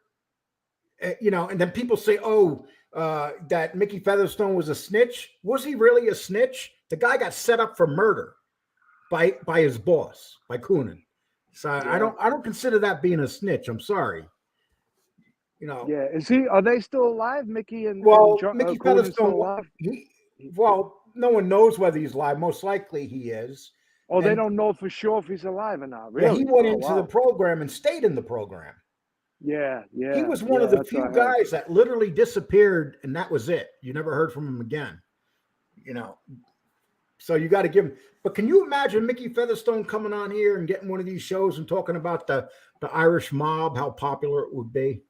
and then people say, "Oh, that Mickey Featherstone was a snitch." Was he really a snitch? The guy got set up for murder by his boss, by Coonan. So I don't consider that being a snitch. I'm sorry. Yeah. Are they still alive, Mickey and Mickey Featherstone? No one knows whether he's alive. Most likely he is. Oh, they don't know for sure if he's alive or not. Really? Yeah, he went into the program and stayed in the program. Yeah. He was one of the few guys that literally disappeared, and that was it. You never heard from him again. So you got to give him. But can you imagine Mickey Featherstone coming on here and getting one of these shows and talking about the Irish mob, how popular it would be?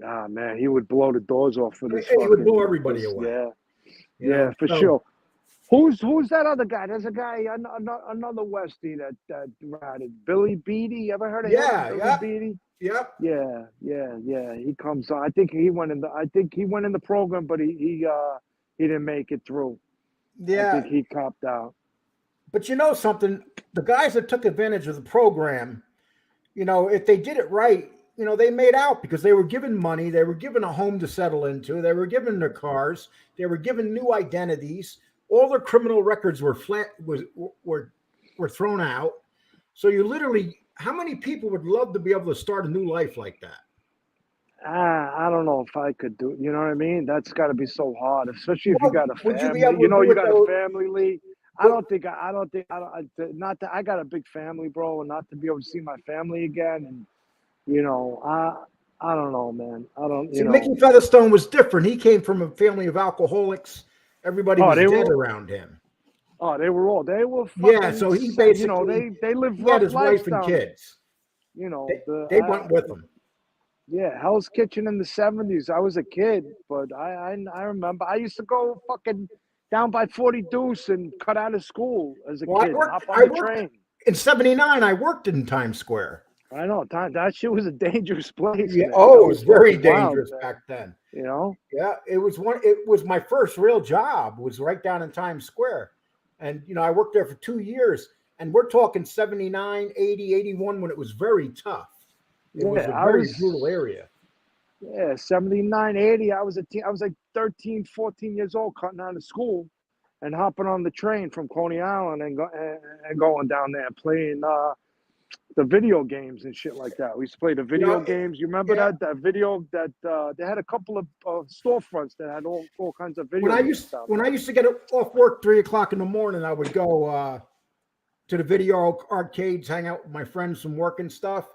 Ah, man, he would blow the doors off for this. He would blow everybody away. Yeah, for sure. Who's that other guy? There's a guy, another Westie that ratted. Billy Beatty. You ever heard of him? Yeah. Beatty? Yep. Yeah. He comes on. I think he went in the program, but he didn't make it through. Yeah. I think he copped out. But you know something? The guys that took advantage of the program, if they did it right, they made out because they were given money, they were given a home to settle into, they were given their cars, they were given new identities. All their criminal records were thrown out. So you literally, how many people would love to be able to start a new life like that? I don't know if I could do. You know what I mean? That's got to be so hard, especially if you Well, got a would you be family. able You to know, do you it got though? a family, Lee. I don't think. Not that I got a big family, bro, and not to be able to see my family again. And you know, I don't know, man. I don't. You See, know. Mickey Featherstone was different. He came from a family of alcoholics. Everybody Oh, was they dead were. around him. Oh, they were Yeah, fucking. so he You know, basically they live he had rough his lives wife and down there. kids. You know, They went with him. yeah, Hell's Kitchen in the 70s. I was a kid, but I remember I used to go fucking down by 40 Deuce and cut out of school as a Well, kid and hop on I the worked train. in '79. I worked in Times Square. I know that shit was a dangerous place, Yeah. man. Oh, That it was was very fucking wild, dangerous man. back then. You know? Yeah, it was my first real job. Was right down in Times Square. And I worked there for 2 years, and we're talking 79, 80, 81 when it was very tough. It was Yeah, a very brutal area. Yeah, 79, 80. I was like 13, 14 years old cutting out of school and hopping on the train from Coney Island and going down there playing the video games and shit like that. We used to play the video games. You remember Yeah. that video that they had a couple of storefronts that had all kinds of video games down When there. I used to get off work 3 o'clock in the morning, I would go to the video arcades, hang out with my friends from work and stuff.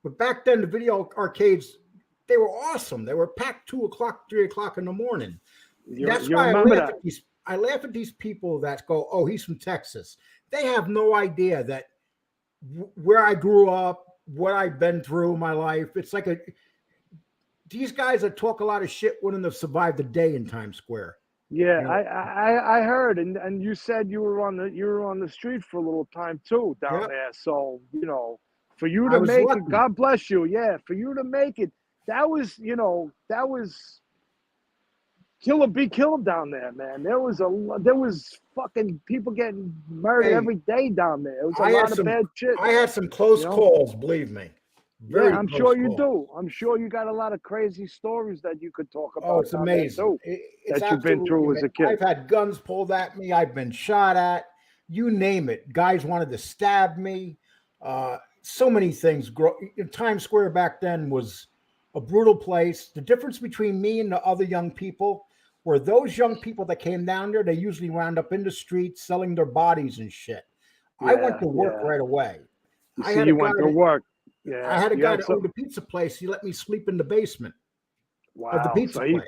But back then, the video arcades, they were awesome. They were packed 2 o'clock, 3 o'clock in the morning. That's You why remember that? I laugh at these people that go, "Oh, he's from Texas." They have no idea that where I grew up, what I've been through in my life. It's like these guys that talk a lot of shit wouldn't have survived a day in Times Square. Yeah, I heard, and you said you were on the street for a little time too down there. So for you I to was make lucky. it, God bless you. Yeah, for you to make it, that was be killed down there, man. There was fucking people getting murdered every day down there. It was a lot of bad shit. I had some close calls, believe me. Yeah, I'm sure you do. I'm sure you got a lot of crazy stories that you could talk about. Oh, it's amazing. That you've been through as a kid. I've had guns pulled at me. I've been shot at. You name it. Guys wanted to stab me. So many things. Times Square back then was a brutal place. The difference between me and the other young people were those young people that came down there, they usually wound up in the streets selling their bodies and shit. I went to work right away. You went to work. Yeah, I had a guy that owned a pizza place. He let me sleep in the basement of the pizza place.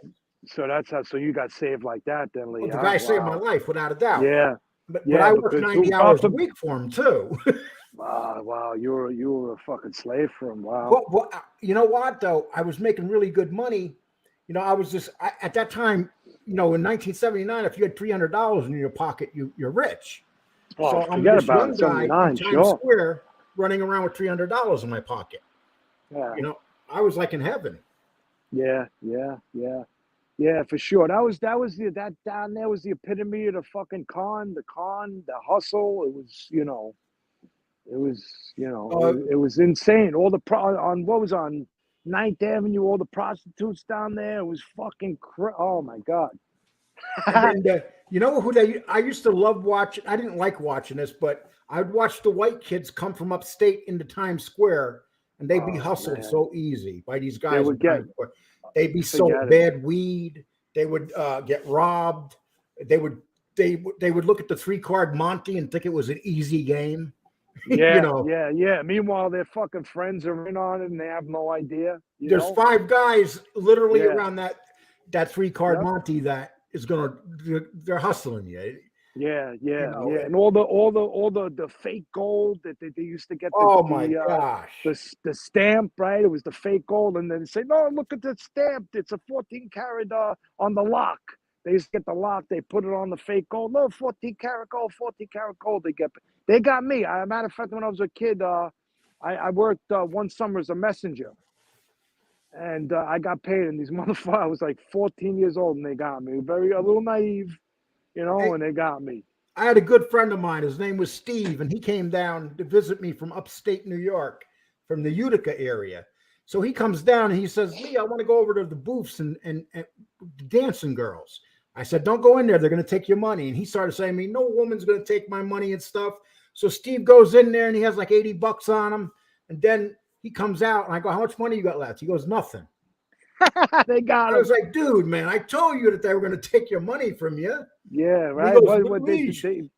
So that's how. So you got saved like that, then, Lee. Well, the guy saved my life without a doubt. Yeah, but I worked 90 hours a week for him too. Wow, you were a fucking slave for him. Wow. Well, you know what though? I was making really good money. I was just at that time. In 1979, if you had $300 in your pocket, you're rich. Oh, so I'm forget this about young it. guy in 79, Times Square running around with $300 in my pocket. Yeah. I was like in heaven. Yeah, for sure. That down there was the epitome of the fucking the hustle. It was insane. All the what was on 9th Avenue, all the prostitutes down there. It was fucking oh my God. And I used to love watching. I didn't like watching this, but I'd watch the white kids come from upstate into Times Square, and they'd be hustled so easy by these guys. They'd be sold bad weed. They would get robbed. They would look at the 3-card Monty and think it was an easy game. Yeah. Meanwhile, their fucking friends are in on it and they have no idea. There's 5 guys literally around that 3-card Monty that is they're hustling you. Yeah. And all the fake gold that they used to get. Gosh. The stamp, right? It was the fake gold, and then they say, "No, look at the stamp. It's a 14-karat on the lock." They used to get the lock. They put it on the fake gold. No, 14-karat gold, 14-karat gold. They got me. As a matter of fact, when I was a kid, I worked one summer as a messenger. And I got paid, and these motherfuckers, I was like 14 years old, and they got me. A little naive, and they got me. I had a good friend of mine. His name was Steve, and he came down to visit me from upstate New York, from the Utica area. So he comes down, and he says, "Lee, I want to go over to the booths and dancing girls." I said, "Don't go in there. They're going to take your money." And he started saying to me, "No woman's going to take my money and stuff." So Steve goes in there, and he has like $80 on him. And then he comes out, and I go, "How much money you got left?" He goes, "Nothing." They got I him. was like, dude, man, I told you that they were going to take your money from you. Yeah, And right. he goes, What they, "Luigi." they,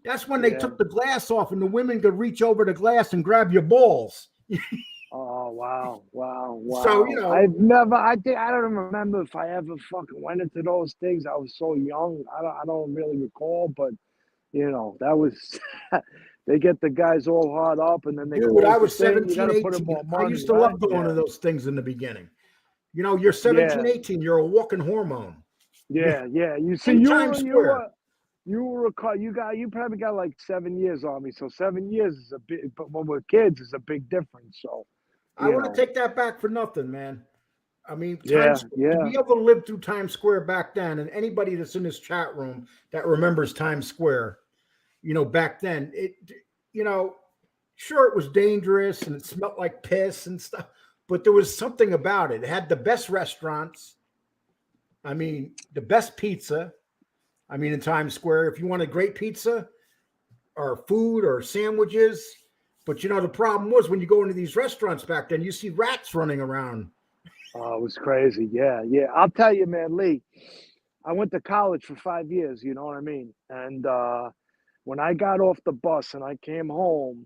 That's when they yeah. took the glass off and the women could reach over the glass and grab your balls. Oh wow, wow, wow. So, you know, I don't even remember if I ever fucking went into those things. I was so young. I don't really recall, but you know, that was they get the guys all hard up and then they dude, close I the was thing. You 17, gotta put in 18. more I money, used to right? love going to those things in the beginning. You know, you're 17, Yeah. 18, you're a walking hormone. Yeah. You see, In you Times Square. you probably got like 7 years on me. So 7 years is a big, but when we're kids, is a big difference. So I you want to know, take that back for nothing, man. I mean, yeah, to be able to live through Times Square back then, and anybody that's in this chat room that remembers Times Square, you know, back then, you know, sure, it was dangerous and it smelled like piss and stuff, but there was something about it. It had the best restaurants. I mean, the best pizza. I mean, in Times Square, if you wanted great pizza or food or sandwiches, but you know, the problem was when you go into these restaurants back then, you see rats running around. oh, it was crazy. Yeah. I'll tell you, man, Lee. I went to college for 5 years. You know what I mean? And when I got off the bus and I came home,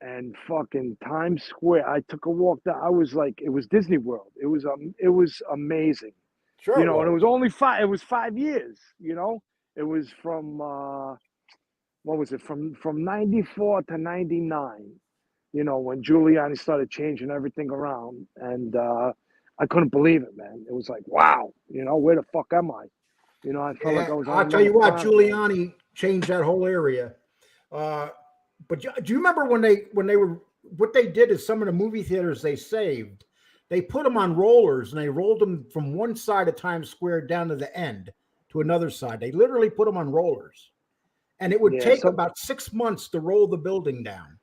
and fucking Times Square, I took a walk there. I was like, it was Disney World. It was amazing. Sure, You it know, and it was. was only 5 years, you know. It was from what was it, from 94 to 99, you know, when Giuliani started changing everything around. And I couldn't believe it, man. It was like, wow, you know, where the fuck am I? You know, I felt like Yeah, I was on I'll tell another you what, planet, man. Giuliani changed that whole area. But do you remember when they were what they did is some of the movie theaters they saved, they put them on rollers and they rolled them from one side of Times Square down to the end to another side. They literally put them on rollers, and it would Yeah, take about 6 months to roll the building down.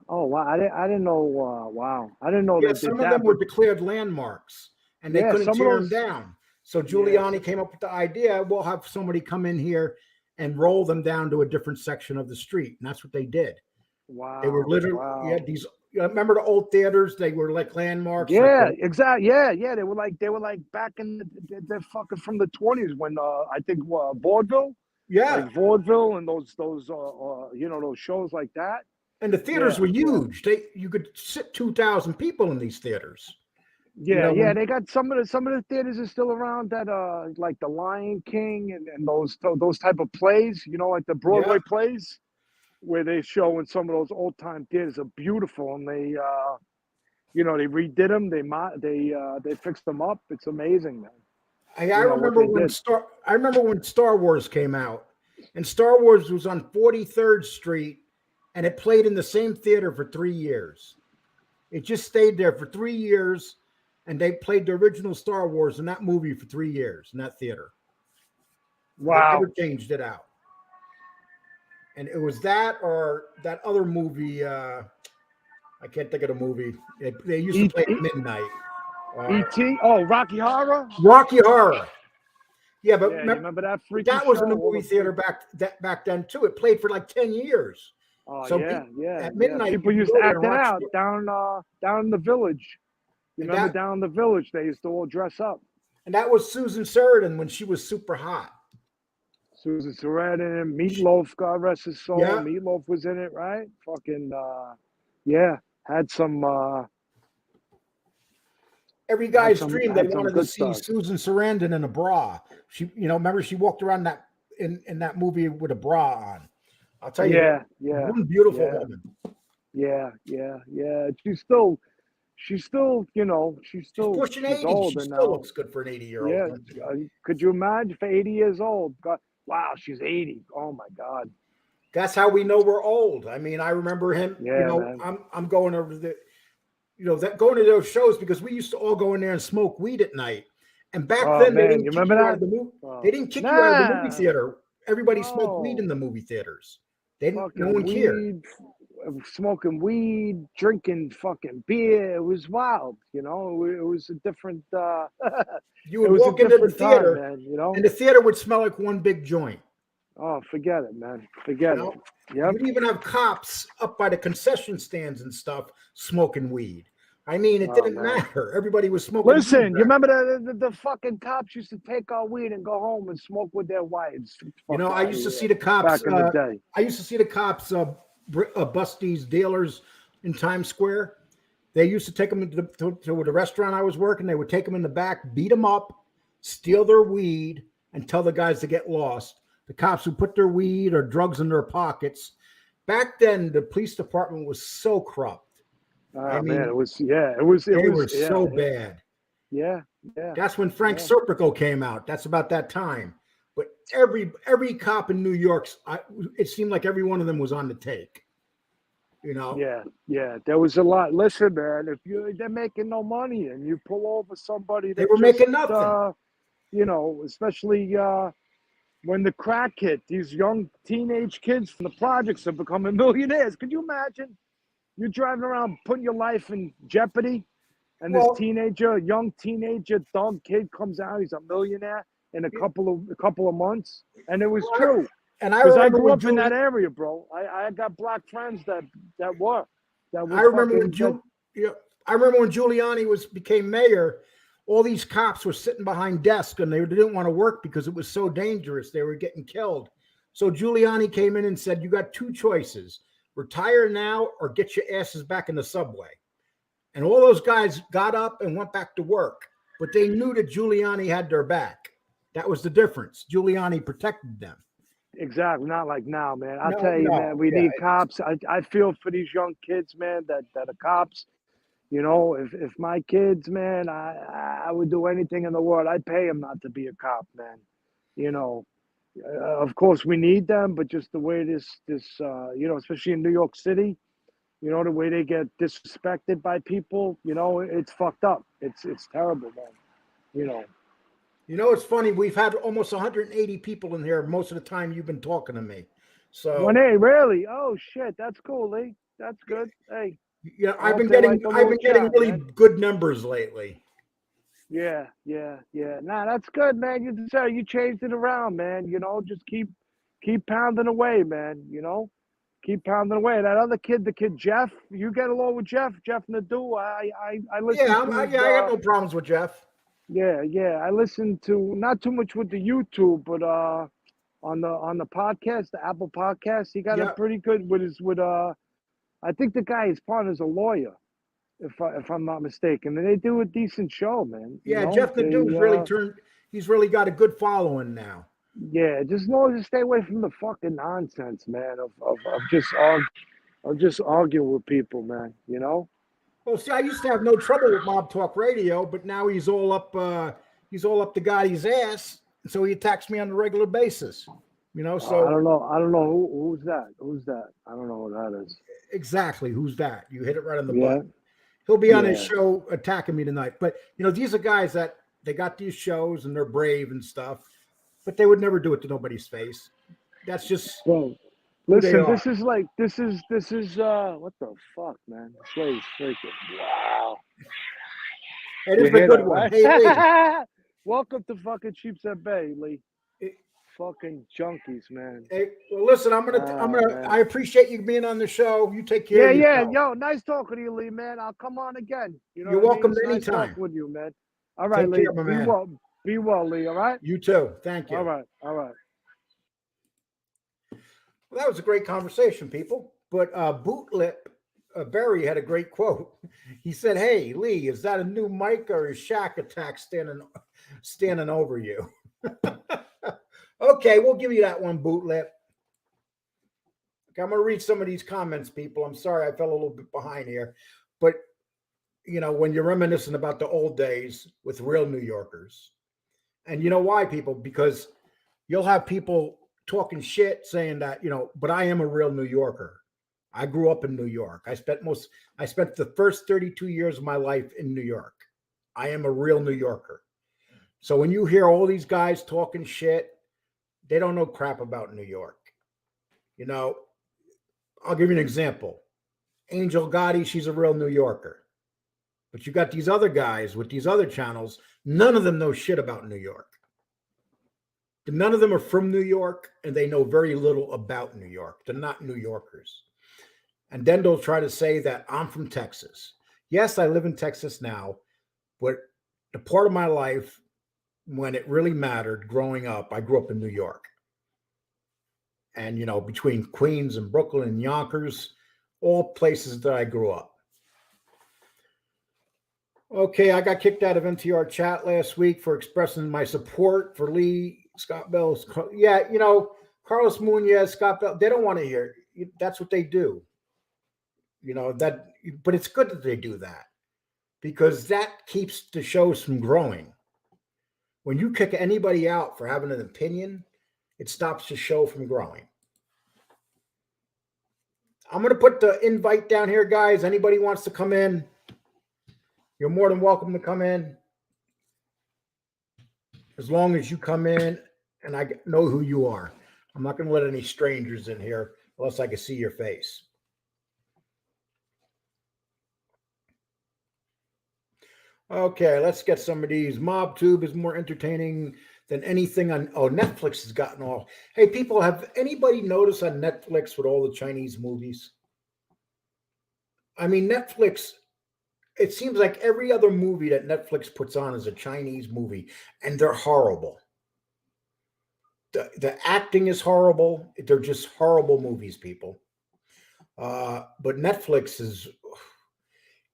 oh wow, I didn't know, wow. I didn't know Yeah, they did some of them that, were but declared landmarks, and they yeah, couldn't some of tear them those, down. So yes. Giuliani came up with the idea: we'll have somebody come in here and roll them down to a different section of the street, and that's what they did. They were Wow, literally, yeah, wow. these, you know, remember the old theaters? They were like landmarks, like Yeah, the, exactly. Yeah. They were like back in the fucking from the 20s when I think vaudeville, like yeah. vaudeville and those you know, those shows like that. And the theaters Yeah, were yeah. huge. You could sit 2,000 people in these theaters. You Yeah, know, yeah, when, they got some of the theaters are still around that like the Lion King and those type of plays, you know, like the yeah. Broadway plays where they show in some of those old time theaters are beautiful and they you know, they redid them, they fixed them up. It's amazing, man. I You know what they did. I remember when Star Wars came out, and Star Wars was on 43rd Street, and it played in the same theater for 3 years. It just stayed there for 3 years, and they played the original Star Wars in that movie for 3 years in that theater. They never Wow. changed it out. And it was that or that other movie. I can't think of the movie. They used to E, play e, at midnight. E.T. Oh, Rocky Horror. Rocky Horror. Yeah, but Yeah, you remember that but freaky that was show? in the All movie the theater freak. back then too. It played for like 10 years. Oh So yeah. at midnight you People could used go to there act and it watch. out down in the village. You And remember that down in the village they used to all dress up. and that was Susan Sarandon when she was super hot. Susan Sarandon, Meatloaf, God rest his soul. Yeah, Meatloaf was in it, right? Fucking yeah, had some every guy's dream they had some wanted to good see stuff. Susan Sarandon in a bra. She, you know, remember she walked around that in that movie with a bra on. I'll tell you what, Yeah. one beautiful woman. Yeah. She's still, you know, She's pushing she's 80. She older still now. looks good for an 80-year-old. Yeah, could you imagine for 80 years old? God, wow, she's 80. Oh my God. That's how we know we're old. I mean, I remember him. You Yeah, know, man. I'm going over that going to those shows because we used to all go in there and smoke weed at night. And back Oh then they man, you didn't kick remember you out of that? the movie. They Oh, didn't kick you out of the movie nah, theater. Everybody smoked weed in no, the movie theaters. They didn't. No fucking one cared. weed, smoking weed, drinking fucking beer. It was wild, you know. It was a different. You It would was a walk into the different time, theater, man. You know. and the theater would smell like one big joint. Oh, forget it, man. You Forget it. know, Yep. you'd even have cops up by the concession stands and stuff smoking weed. I mean, it Oh, didn't man. matter. Everybody was smoking. Listen, weed you back remember the fucking cops used to take our weed and go home and smoke with their wives. You know, Fuck I outta used to here. see the cops. Back in the day. I used to see the cops bust these dealers in Times Square. They used to take them to the restaurant I was working. They would take them in the back, beat them up, steal their weed, and tell the guys to get lost. The cops who put their weed or drugs in their pockets. Back then, the police department was so corrupt. I mean, man, it was so bad. Yeah. That's when Frank Yeah. Serpico came out. That's about that time. But every cop in New York, it seemed like every one of them was on the take. You know? Yeah. There was a lot. Listen, man, if they're making no money and you pull over somebody They that were making nothing. Especially when the crack hit, these young teenage kids from the projects are becoming millionaires. Could you imagine? You're driving around putting your life in jeopardy, and this young teenager, dumb kid comes out. He's a millionaire in a couple of months, and it was true. And I Because I remember grew up in that area, bro. I got black friends that were. I remember when Giuliani became mayor. All these cops were sitting behind desks and they didn't want to work because it was so dangerous. They were getting killed. So Giuliani came in and said, "You got two choices: retire now or get your asses back in the subway." And all those guys got up and went back to work, but they knew that Giuliani had their back. That was the difference. Giuliani protected them. Exactly. Not like now, man. I'll tell you, man, we need cops. I feel for these young kids, man, that are cops. You know, if my kids, man, I would do anything in the world. I'd pay them not to be a cop, man. You know, of course we need them, but just the way this especially in New York City, you know, the way they get disrespected by people, you know, it's fucked up. It's terrible, man. You know. You know, it's funny. We've had almost 180 people in here most of the time you've been talking to me. So 180, really? Oh shit, that's cool, Lee. That's good. Hey. Yeah, I've been getting really good numbers lately. Yeah. Nah, that's good, man. You changed it around, man. You know, just keep pounding away, man. You know, keep pounding away. That other kid, the kid Jeff, you get along with Jeff Nadeau. I listen. I got no problems with Jeff. Yeah. I listen to not too much with the YouTube, but on the podcast, the Apple podcast, he got a pretty good I think the guy, his partner's a lawyer, if I'm not mistaken. And they do a decent show, man. Jeff Nadeau's he's really got a good following now. Yeah, just as long as you stay away from the fucking nonsense, man, of just arguing with people, man, you know? Well, see, I used to have no trouble with Mob Talk Radio, but now he's all up the Gotti's ass, so he attacks me on a regular basis. You know, so I don't know who's that. I don't know who that is. Exactly. Who's that? You hit it right on the button. He'll be on his show attacking me tonight. But, you know, these are guys that they got these shows and they're brave and stuff, but they would never do it to nobody's face. That's just. Well, listen, this is what the fuck, man? This way is freaking. Wow. It is a good one. Right? Hey, Lee. Welcome to fucking Sheepshead Bay, Lee. Fucking junkies, man. Hey, well, listen, I appreciate you being on the show. You take care of yourself. Yo, nice talking to you, Lee, man. I'll come on again. You know, you're welcome anytime. Nice talking with you, man. All right, Lee. Be well, Lee. All right. You too. Thank you. All right. Well, that was a great conversation, people. But Bootlip Barry had a great quote. He said, "Hey, Lee, is that a new mic or is Shaq Attack standing over you?" Okay, we'll give you that one, Bootlip. Okay, I'm going to read some of these comments, people. I'm sorry I fell a little bit behind here. But, you know, when you're reminiscing about the old days with real New Yorkers. And you know why, people? Because you'll have people talking shit saying that, you know, but I am a real New Yorker. I grew up in New York. I spent the first 32 years of my life in New York. I am a real New Yorker. So when you hear all these guys talking shit, they don't know crap about New York. You know, I'll give you an example. Angel Gotti, she's a real New Yorker. But you got these other guys with these other channels, none of them know shit about New York. None of them are from New York, and they know very little about New York. They're not New Yorkers. And then they'll try to say that I'm from Texas. Yes, I live in Texas now, but the part of my life when it really mattered growing up, I grew up in New York. And, between Queens and Brooklyn and Yonkers, all places that I grew up. Okay, I got kicked out of MTR chat last week for expressing my support for Lee, Scott Bell. Yeah, Carlos Munoz, Scott Bell, they don't want to hear. That's what they do. But it's good that they do that because that keeps the shows from growing. When you kick anybody out for having an opinion, it stops the show from growing. I'm going to put the invite down here, guys. Anybody wants to come in, you're more than welcome to come in. As long as you come in and I know who you are. I'm not going to let any strangers in here unless I can see your face. Okay, let's get some of these. MobTube is more entertaining than anything on. Oh, Netflix has gotten all. Hey, people, have anybody noticed on Netflix with all the Chinese movies? I mean, Netflix, it seems like every other movie that Netflix puts on is a Chinese movie, and they're horrible. The acting is horrible. They're just horrible movies, people. But Netflix is,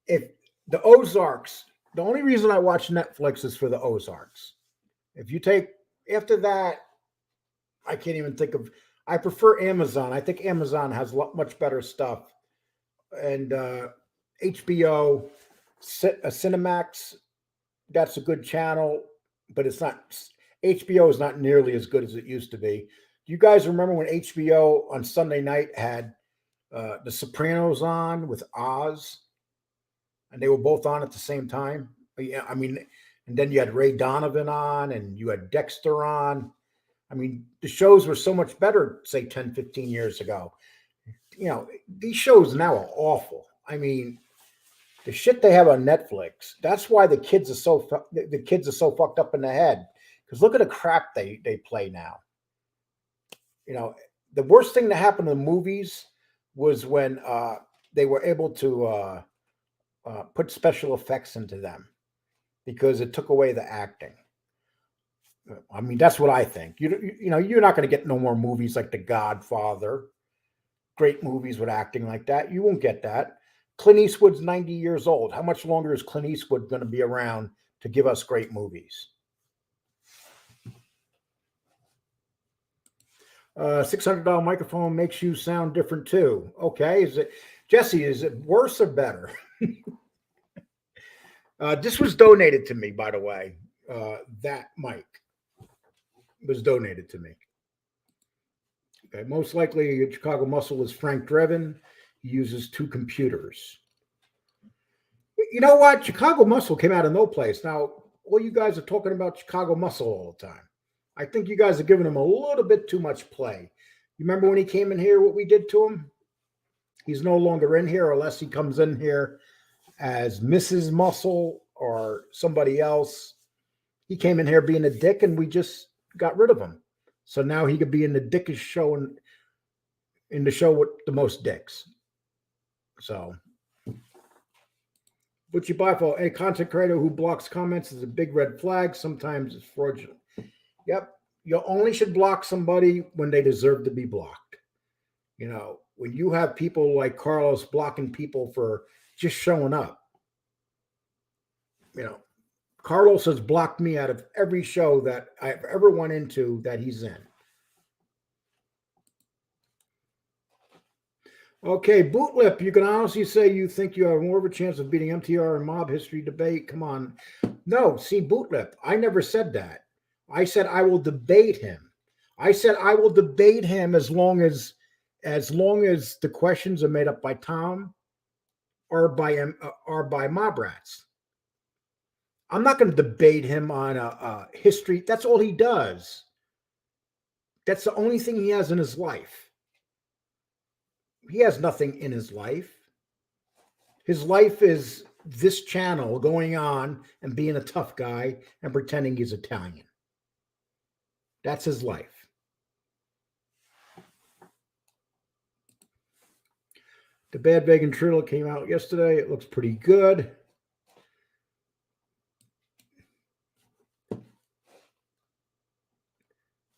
if the Ozarks, the only reason I watch Netflix is for the Ozarks. If you take, after that, I can't even think of, I prefer Amazon. I think Amazon has much better stuff. And HBO, Cinemax, that's a good channel, but it's not, HBO is not nearly as good as it used to be. Do you guys remember when HBO on Sunday night had The Sopranos on with Oz? And they were both on at the same time. Yeah, I mean, and then you had Ray Donovan on and you had Dexter on. I mean, the shows were so much better, say 10, 15 years ago. These shows now are awful. I mean, the shit they have on Netflix, that's why the kids are so fucked up in the head. Because look at the crap they play now. The worst thing that happened to the movies was when they were able to put special effects into them because it took away the acting. I mean, that's what I think. You're not going to get no more movies like The Godfather, great movies with acting like that. You won't get that. Clint Eastwood's 90 years old. How much longer is Clint Eastwood going to be around to give us great movies? $600 microphone makes you sound different too. Okay, Jesse? Is it worse or better? This was donated to me, by the way. That mic was donated to me. Okay, most likely Chicago Muscle is Frank Drebin. He uses 2 computers. You know what? Chicago Muscle came out of no place. Now, all you guys are talking about Chicago Muscle all the time. I think you guys are giving him a little bit too much play. You remember when he came in here, what we did to him? He's no longer in here unless he comes in here as Mrs. Muscle or somebody else. He came in here being a dick and we just got rid of him. So now he could be in the dickish show in the show with the most dicks. So, what you buy for a content creator who blocks comments is a big red flag. Sometimes it's fraudulent. Yep. You only should block somebody when they deserve to be blocked. When you have people like Carlos blocking people for just showing up. Carlos has blocked me out of every show that I've ever went into that he's in. Okay, Bootlip, you can honestly say you think you have more of a chance of beating MTR in mob history debate. Come on. No, see, Bootlip, I never said that. I said I will debate him. I said I will debate him as long as the questions are made up by Tom or by mob rats. I'm not going to debate him on a history. That's all he does. That's the only thing he has in his life. He has nothing in his life. His life is this channel going on and being a tough guy and pretending he's Italian. That's his life. The Bad Vegan trailer came out yesterday. It looks pretty good.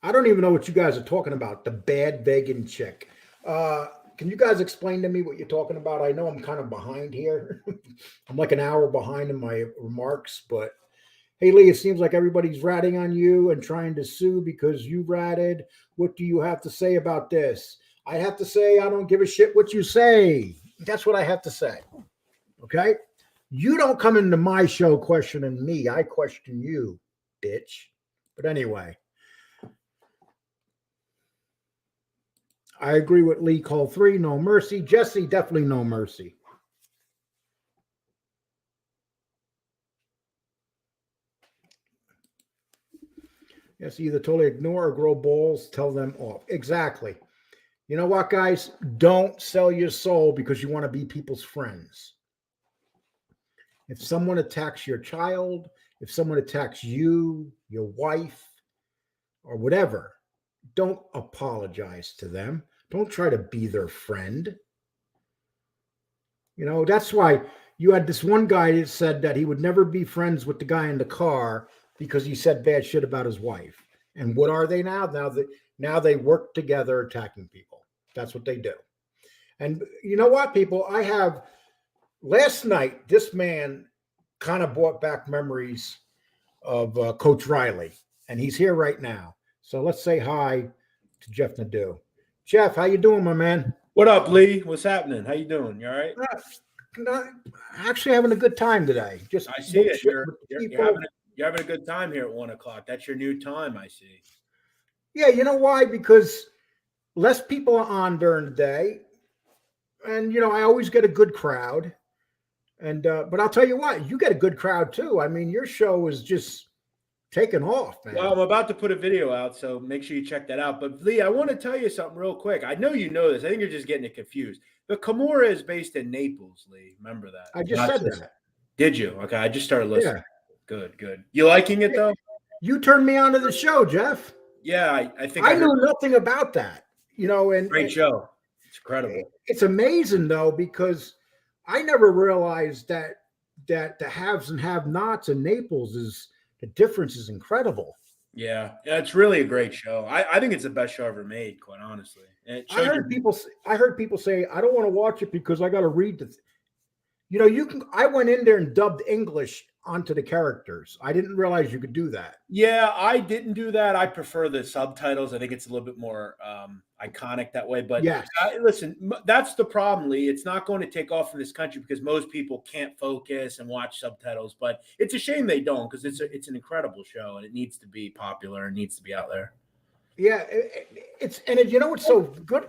I don't even know what you guys are talking about. The Bad Vegan chick. Can you guys explain to me what you're talking about? I know I'm kind of behind here. I'm like an hour behind in my remarks, but hey, Lee, it seems like everybody's ratting on you and trying to sue because you ratted. What do you have to say about this? I have to say, I don't give a shit what you say. That's what I have to say. Okay? You don't come into my show questioning me. I question you, bitch. But anyway, I agree with Lee. Call 3, no mercy. Jesse, definitely no mercy. Yes, either totally ignore or grow balls, tell them off. Exactly. You know what, guys? Don't sell your soul because you want to be people's friends. If someone attacks your child, if someone attacks you, your wife, or whatever, don't apologize to them. Don't try to be their friend. You know, that's why you had this one guy that said that he would never be friends with the guy in the car because he said bad shit about his wife. And what are they now? Now they work together attacking people. That's what they do. And you know what, people? Last night, this man kind of brought back memories of Coach Riley. And he's here right now. So let's say hi to Jeff Nadeau. Jeff, how you doing, my man? What up, Lee? What's happening? How you doing? You all right? Actually having a good time today. Just I see it. You're having a good time here at 1 o'clock. That's your new time, I see. Yeah, you know why? Because less people are on during the day. And, you know, I always get a good crowd. And but I'll tell you what, you get a good crowd too. I mean, your show is just taking off, man. Well, I'm about to put a video out, so make sure you check that out. But Lee, I want to tell you something real quick. I know you know this. I think you're just getting it confused. The Gomorrah is based in Naples, Lee. Remember that? I just said that. Did you? Okay, I just started listening. Yeah. Good. You liking it though? You turned me on to the show, Jeff. Yeah, I think I knew nothing about that. You know, and great show. It's incredible. It's amazing though, because I never realized that the haves and have-nots in Naples the difference is incredible. Yeah, it's really a great show. I think it's the best show ever made, quite honestly. I heard people say I don't want to watch it because I got to read the. You know, I went in there and dubbed English onto the characters. I didn't realize you could do that. Yeah, I didn't do that. I prefer the subtitles. I think it's a little bit more iconic that way. But yes. Listen, that's the problem, Lee. It's not going to take off in this country because most people can't focus and watch subtitles. But it's a shame they don't because it's an incredible show and it needs to be popular and needs to be out there. Yeah, you know what's so good?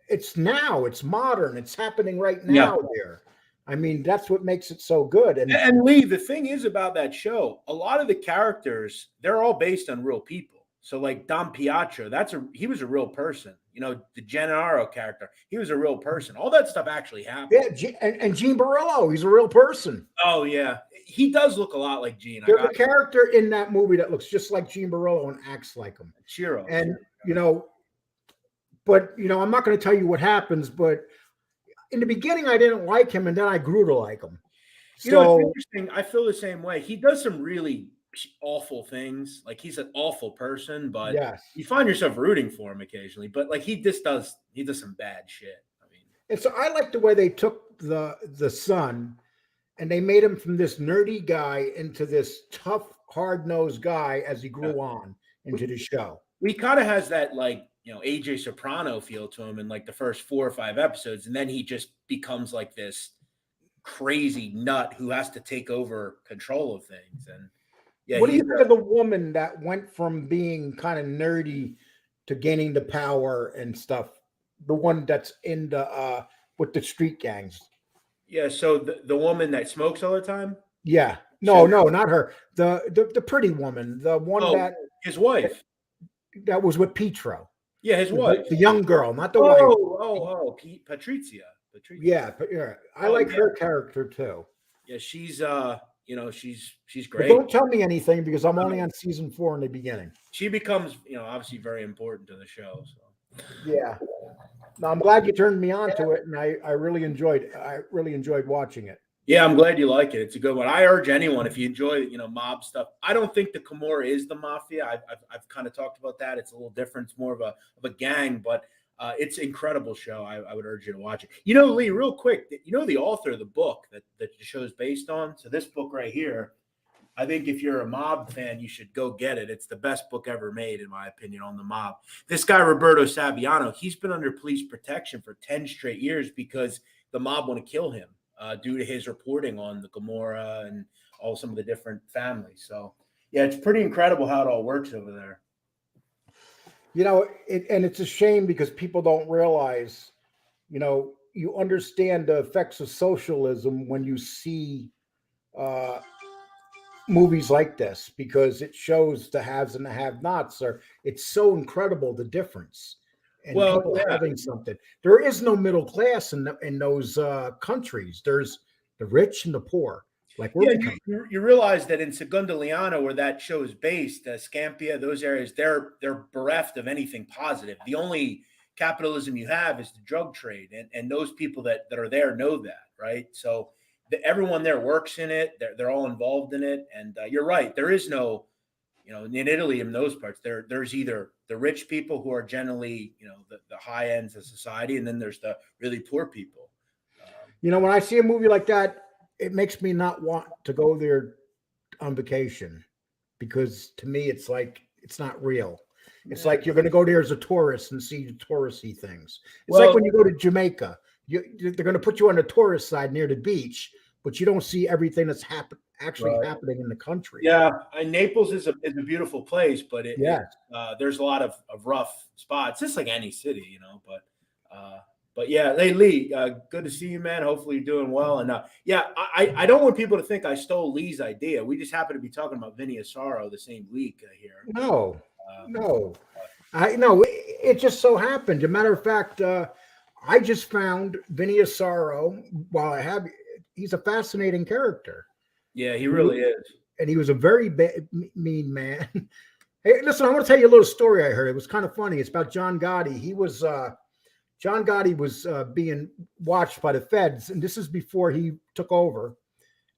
It's modern. It's happening right now there. I mean, that's what makes it so good. And Lee, the thing is about that show, a lot of the characters, they're all based on real people. So like Don Pietro, he was a real person. You know, the Gennaro character, he was a real person. All that stuff actually happened. Yeah, and Gene Barillo, he's a real person. Oh, yeah. He does look a lot like Gene. There's a character in that movie that looks just like Gene Barillo and acts like him. Chiro. And, you know, but, you know, I'm not going to tell you what happens, but in the beginning, I didn't like him, and then I grew to like him. You know, it's interesting. I feel the same way. He does some really awful things. Like he's an awful person, but you find yourself rooting for him occasionally. But like he does some bad shit. I mean, and so I like the way they took the son, and they made him from this nerdy guy into this tough, hard-nosed guy as he grew on into the show. He kind of has that like, you know, AJ Soprano feel to him in like the first 4 or 5 episodes. And then he just becomes like this crazy nut who has to take over control of things. And yeah. What do you think of the woman that went from being kind of nerdy to gaining the power and stuff? The one that's in the with the street gangs. Yeah. So the woman that smokes all the time. Yeah. No, not her. The pretty woman, the one that his wife. That was with Pietro. Yeah, his wife. The young girl, not the wife. Patrizia. Yeah, but I like her character too. Yeah, she's she's great. But don't tell me anything because I'm only on season 4 in the beginning. She becomes, obviously very important to the show. So yeah. No, I'm glad you turned me on to it, and I really enjoyed watching it. Yeah, I'm glad you like it. It's a good one. I urge anyone, if you enjoy, mob stuff. I don't think the Gomorrah is the mafia. I've kind of talked about that. It's a little different. It's more of a gang, but it's an incredible show. I would urge you to watch it. Lee, real quick, the author of the book that the show is based on. So this book right here, I think if you're a mob fan, you should go get it. It's the best book ever made, in my opinion, on the mob. This guy, Roberto Saviano, he's been under police protection for 10 straight years because the mob want to kill him. Due to his reporting on the Gomorrah and some of the different families. So, yeah, it's pretty incredible how it all works over there. And it's a shame because people don't realize, you understand the effects of socialism when you see movies like this, because it shows the haves and the have-nots. It's so incredible, the difference. And people having something. There is no middle class in those countries. There's the rich and the poor. You realize that in Segunda Leona, where that show is based, Scampia, those areas, they're bereft of anything positive. The only capitalism you have is the drug trade, and those people that are there know that, right? So everyone there works in it. They're all involved in it, and you're right. There is no. In Italy, in those parts, there's either the rich people who are generally, the high ends of society, and then there's the really poor people. When I see a movie like that, it makes me not want to go there on vacation, because to me, it's like it's not real. It's like you're going to go there as a tourist and see the touristy things. It's like when you go to Jamaica, they're going to put you on the tourist side near the beach, but you don't see everything that's happening in the country. Yeah, and Naples is a beautiful place, but there's a lot of rough spots, just like any city, But yeah, hey Lee, good to see you, man. Hopefully you're doing well. And I don't want people to think I stole Lee's idea. We just happen to be talking about Vinny Asaro the same week here. No. I know it just so happened. As a matter of fact, I just found Vinny Asaro. He's a fascinating character. Yeah, he really is. And he was a very mean man. Hey, listen, I want to tell you a little story I heard. It was kind of funny. It's about John Gotti. John Gotti was being watched by the feds, and this is before he took over.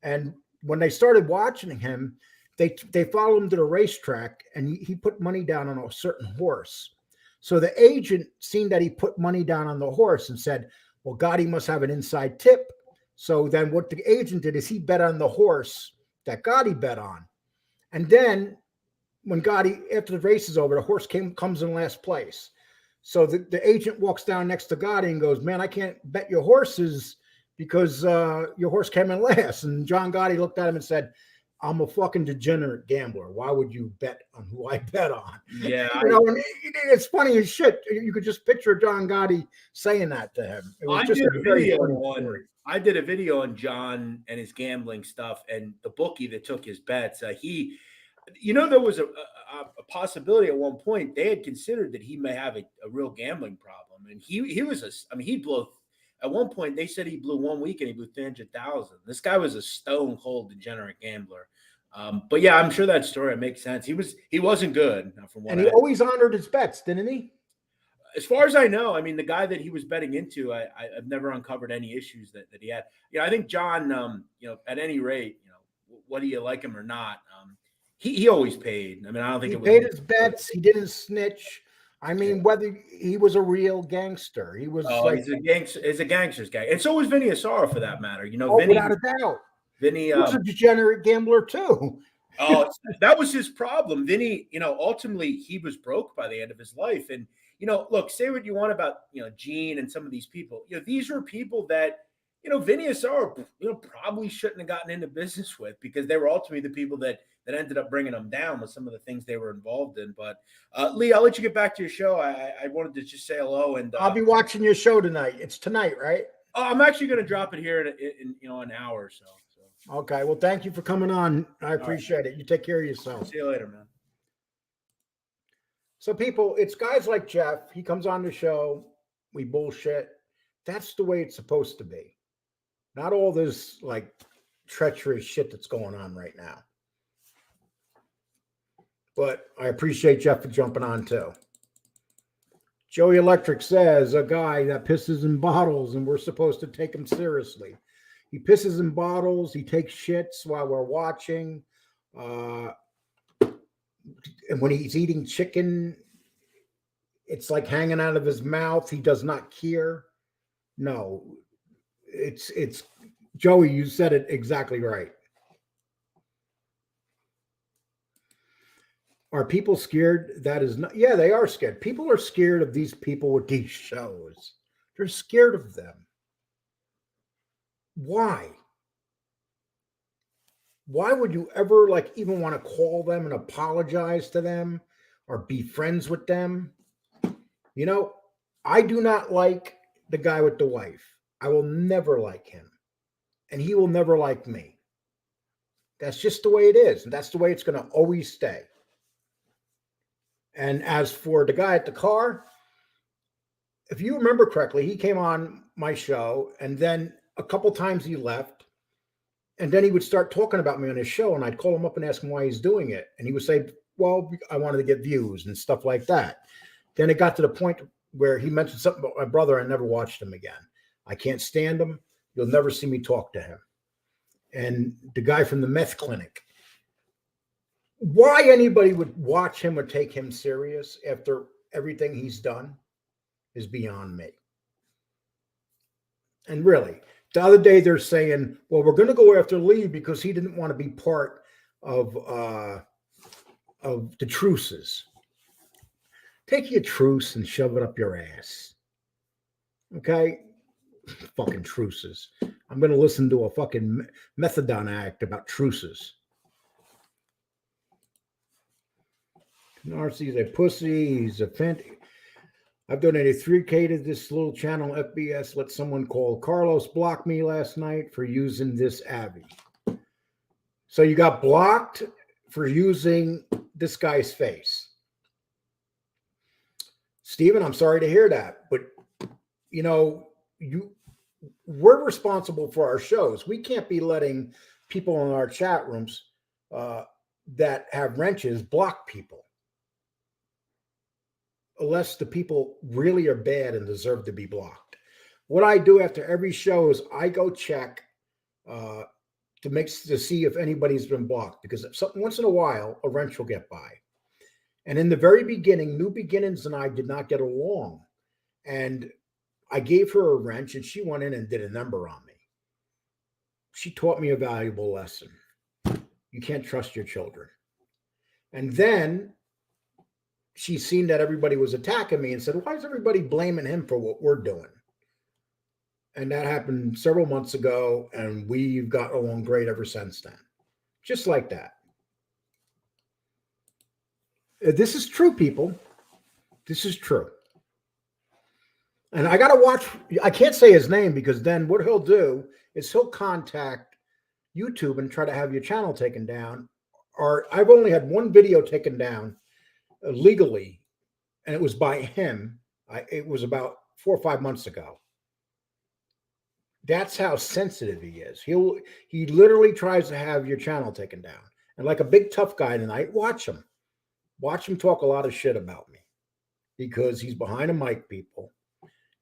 And when they started watching him, they followed him to the racetrack, and he put money down on a certain horse. So the agent seen that he put money down on the horse and said, well, Gotti must have an inside tip. So then what the agent did is he bet on the horse that Gotti bet on. And then when Gotti, after the race is over, the horse comes in last place. So the agent walks down next to Gotti and goes, man, I can't bet your horses because your horse came in last. And John Gotti looked at him and said, I'm a fucking degenerate gambler. Why would you bet on who I bet on? Yeah. It's funny as shit. You could just picture John Gotti saying that to him. It was I did a video on John and his gambling stuff and the bookie that took his bets. There was a possibility at one point they had considered that he may have a real gambling problem, and he blew. At one point, they said he blew 1 week and he blew 300,000. This guy was a stone cold degenerate gambler. But yeah, I'm sure that story makes sense. He wasn't good from what. And he always honored his bets, didn't he? As far as I know, I mean, the guy that he was betting into, I've never uncovered any issues that he had. I think John, at any rate, whether you like him or not, he always paid. I mean, I don't think he paid his bets. He didn't snitch. I mean, whether he was a real gangster, he was. Oh, he's a gangster. He's a gangster's guy, and so was Vinny Asaro for that matter. Vinny, without a doubt. Vinny was a degenerate gambler too. Oh, that was his problem. Vinny, ultimately he was broke by the end of his life, and look, say what you want about Gene and some of these people. These are people that Vinny Asaro, probably shouldn't have gotten into business with because they were ultimately the people that ended up bringing them down with some of the things they were involved in. But Lee, I'll let you get back to your show. I wanted to just say hello, and I'll be watching your show tonight. It's tonight, right? I'm actually going to drop it here in an hour or so. Okay. Well, thank you for coming on. I appreciate it. You take care of yourself. See you later, man. So people, it's guys like Jeff. He comes on the show. We bullshit. That's the way it's supposed to be. Not all this like treacherous shit that's going on right now. But I appreciate Jeff for jumping on too. Joey Electric says a guy that pisses in bottles and we're supposed to take him seriously. He pisses in bottles. He takes shits while we're watching. And when he's eating chicken, it's like hanging out of his mouth. He does not care. No, it's Joey, you said it exactly right. Are people scared? That is not, yeah, they are scared. People are scared of these people with these shows. They're scared of them. Why? Why would you ever like even want to call them and apologize to them or be friends with them? You know, I do not like the guy with the wife. I will never like him. And he will never like me. That's just the way it is. And that's the way it's going to always stay. And as for the guy at the car, if you remember correctly, he came on my show and then a couple times he left. And then he would start talking about me on his show and I'd call him up and ask him why he's doing it. And he would say, well, I wanted to get views and stuff like that. Then it got to the point where he mentioned something about my brother. I never watched him again. I can't stand him. You'll never see me talk to him. And the guy from the meth clinic. Why anybody would watch him or take him serious after everything he's done is beyond me. And really, the other day they're saying, well, we're going to go after Lee because he didn't want to be part of the truces. Take your truce and shove it up your ass. Okay? Fucking truces. I'm going to listen to a fucking methadone act about truces. Narcy's a pussy. He's a fent. I've donated $3K to this little channel, FBS. Let someone call Carlos block me last night for using this Abby. So you got blocked for using this guy's face. Steven, I'm sorry to hear that. But, you know, we're responsible for our shows. We can't be letting people in our chat rooms that have wrenches block people. Unless the people really are bad and deserve to be blocked. What I do after every show is I go check to see if anybody's been blocked, because once in a while a wrench will get by. And in the very beginning, New Beginnings and I did not get along, and I gave her a wrench, and she went in and did a number on me. She taught me a valuable lesson. You can't trust your children. And then she's seen that everybody was attacking me and said, why is everybody blaming him for what we're doing? And that happened several months ago, and we've got along great ever since then. Just like that. This is true, people. This is true. And I got to watch. I can't say his name because then what he'll do is he'll contact YouTube and try to have your channel taken down. Or I've only had one video taken down legally, and it was by him. It was about 4 or 5 months ago. That's how sensitive he is. He literally tries to have your channel taken down. And like a big tough guy tonight, watch him talk a lot of shit about me because he's behind a mic, people.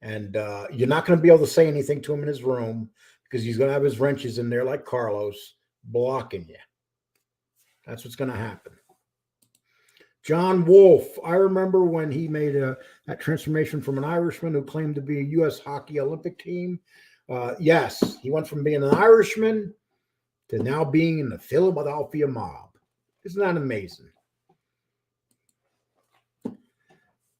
And you're not going to be able to say anything to him in his room because he's going to have his wrenches in there like Carlos blocking you. That's what's going to happen. John Wolf, I remember when he made that transformation from an Irishman who claimed to be a U.S. hockey Olympic team. Yes, he went from being an Irishman to now being in the Philadelphia mob. Isn't that amazing?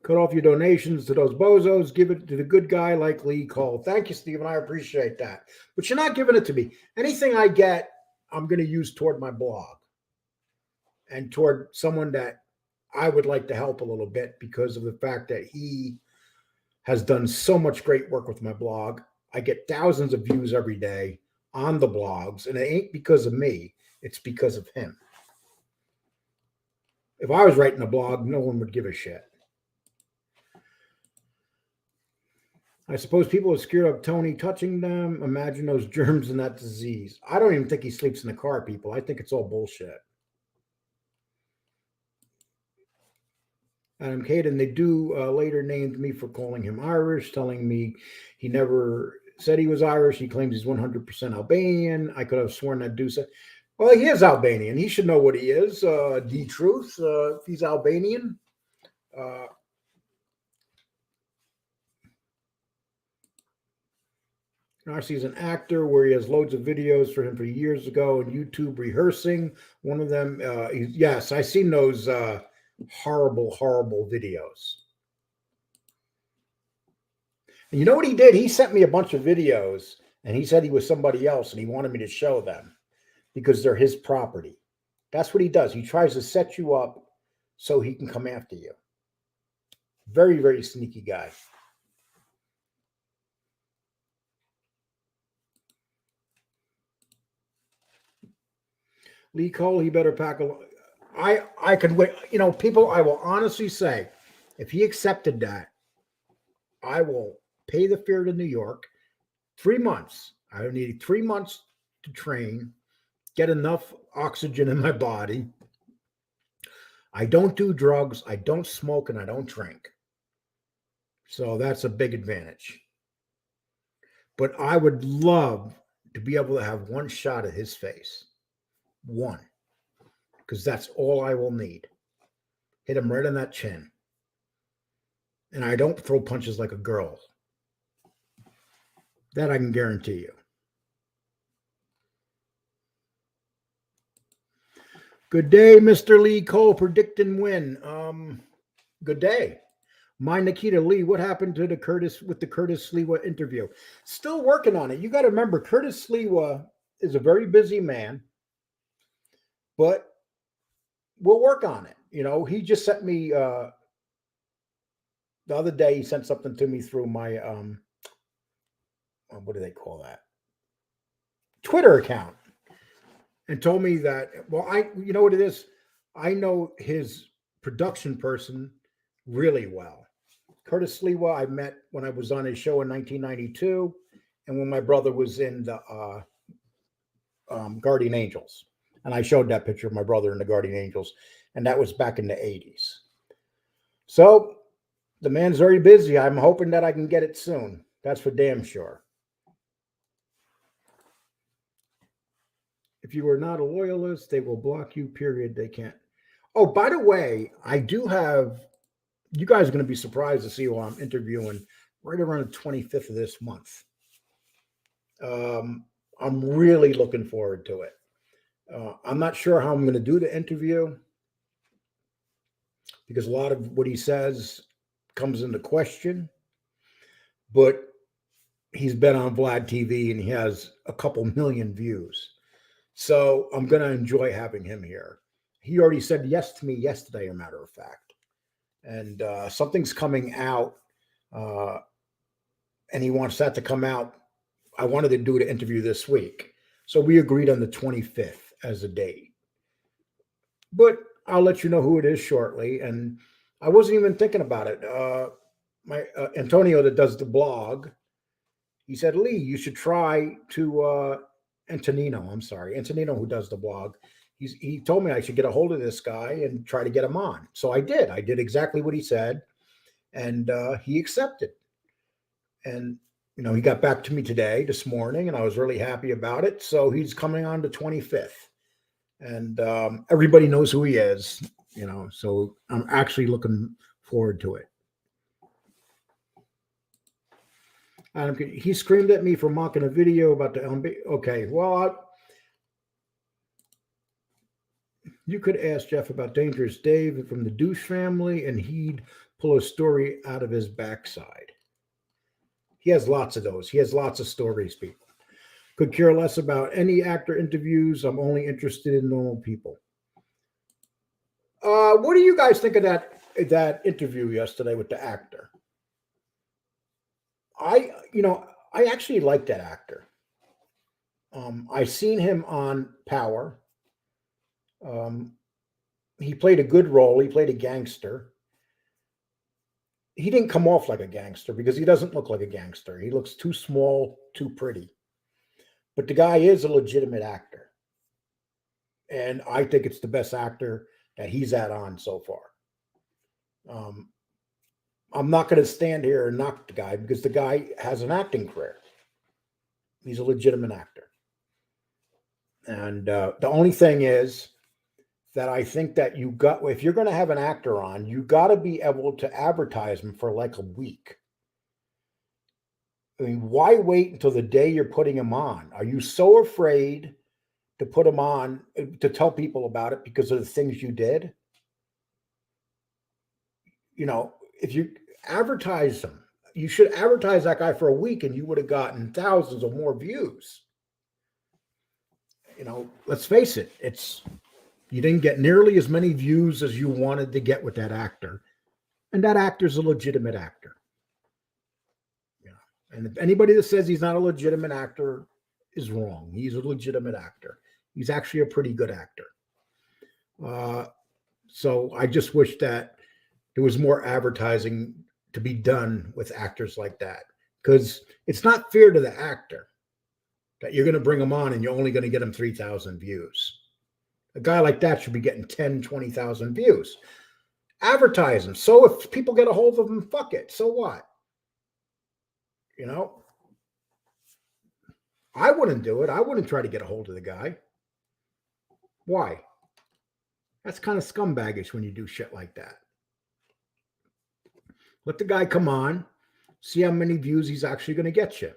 Cut off your donations to those bozos. Give it to the good guy like Lee Cole. Thank you, Stephen. I appreciate that. But you're not giving it to me. Anything I get, I'm going to use toward my blog and toward someone that I would like to help a little bit because of the fact that he has done so much great work with my blog. I get thousands of views every day on the blogs, and it ain't because of me. It's because of him. If I was writing a blog, no one would give a shit. I suppose people are scared of Tony touching them. Imagine those germs and that disease. I don't even think he sleeps in the car, people. I think it's all bullshit. Adam Caden, they do later named me for calling him Irish, telling me he never said he was Irish. He claims he's 100% Albanian. I could have sworn that dude said, well, he is Albanian. He should know what he is. D Truth, if he's Albanian. Narcy's an actor where he has loads of videos for him for years ago on YouTube rehearsing. One of them, yes, I've seen those horrible, horrible videos. And you know what he did? He sent me a bunch of videos and he said he was somebody else and he wanted me to show them because they're his property. That's what he does. He tries to set you up so he can come after you. Very, very sneaky guy. Lee Cole, he better pack a. I could wait. You know, people, I will honestly say, if he accepted that, I will pay the fare to New York. 3 months. I need 3 months to train, get enough oxygen in my body. I don't do drugs, I don't smoke, and I don't drink. So that's a big advantage. But I would love to be able to have one shot at his face. One. Because that's all I will need. Hit him right on that chin. And I don't throw punches like a girl. That I can guarantee you. Good day, Mr. Lee Cole. Predict and win. Good day. My Nikita Lee, what happened to the Curtis Sliwa interview? Still working on it. You got to remember, Curtis Sliwa is a very busy man, but we'll work on it. You know, he just sent me the other day. He sent something to me through my what do they call that? Twitter account, and told me that. Well, you know what it is. I know his production person really well. Curtis Sliwa, I met when I was on his show in 1992, and when my brother was in the Guardian Angels. And I showed that picture of my brother in the Guardian Angels, and that was back in the 80s. So the man's very busy. I'm hoping that I can get it soon. That's for damn sure. If you are not a loyalist, they will block you, period. They can't. Oh, by the way, I do have, you guys are going to be surprised to see who I'm interviewing right around the 25th of this month. I'm really looking forward to it. I'm not sure how I'm going to do the interview because a lot of what he says comes into question, but he's been on Vlad TV and he has a couple million views. So I'm going to enjoy having him here. He already said yes to me yesterday, a matter of fact. And something's coming out and he wants that to come out. I wanted to do the interview this week. So we agreed on the 25th as a date. But I'll let you know who it is shortly. And I wasn't even thinking about it. My Antonio that does the blog, he said, Lee, you should try to Antonino, who does the blog. He told me I should get a hold of this guy and try to get him on. So I did. I did exactly what he said, and he accepted. And you know, he got back to me this morning, and I was really happy about it. So he's coming on the 25th, and everybody knows who he is. You know, so I'm actually looking forward to it. He screamed at me for mocking a video about the LMB. Okay, well, you could ask Jeff about Dangerous Dave from the Douche family, and he'd pull a story out of his backside. He has lots of those. He has lots of stories, people. Could care less about any actor interviews. I'm only interested in normal people. What do you guys think of that interview yesterday with the actor? I actually like that actor. I've seen him on Power. He played a good role. He played a gangster. He didn't come off like a gangster because he doesn't look like a gangster. He looks too small, too pretty. But the guy is a legitimate actor. And I think it's the best actor that he's had on so far. I'm not going to stand here and knock the guy because the guy has an acting career. He's a legitimate actor. And the only thing is that I think that if you're going to have an actor on, you got to be able to advertise him for like a week. I mean, why wait until the day you're putting him on? Are you so afraid to put him on, to tell people about it because of the things you did? You know, if you advertise him, you should advertise that guy for a week and you would have gotten thousands of more views. You know, let's face it, you didn't get nearly as many views as you wanted to get with that actor. And that actor's a legitimate actor. Yeah. And if anybody that says he's not a legitimate actor is wrong. He's a legitimate actor. He's actually a pretty good actor. So I just wish that there was more advertising to be done with actors like that, because it's not fair to the actor that you're going to bring him on and you're only going to get him 3,000 views. A guy like that should be getting 10, 20,000 views. Advertise him. So if people get a hold of him, fuck it. So what? You know? I wouldn't do it. I wouldn't try to get a hold of the guy. Why? That's kind of scumbaggish when you do shit like that. Let the guy come on, see how many views he's actually going to get you.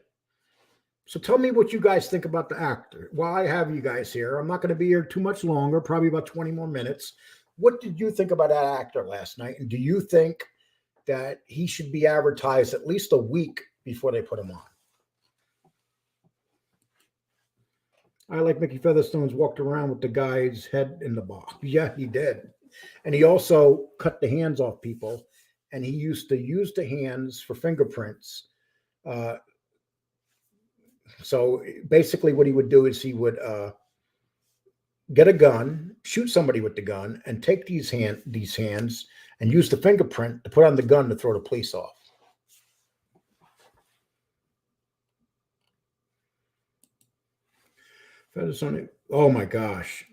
So tell me what you guys think about the actor. While I have you guys here, I'm not going to be here too much longer, probably about 20 more minutes. What did you think about that actor last night? And do you think that he should be advertised at least a week before they put him on? I like Mickey Featherstone's walked around with the guy's head in the box. Yeah, he did. And he also cut the hands off people. And he used to use the hands for fingerprints. So basically what he would do is he would get a gun, shoot somebody with the gun, and take these hands and use the fingerprint to put on the gun to throw the police off. Featherstone, oh my gosh.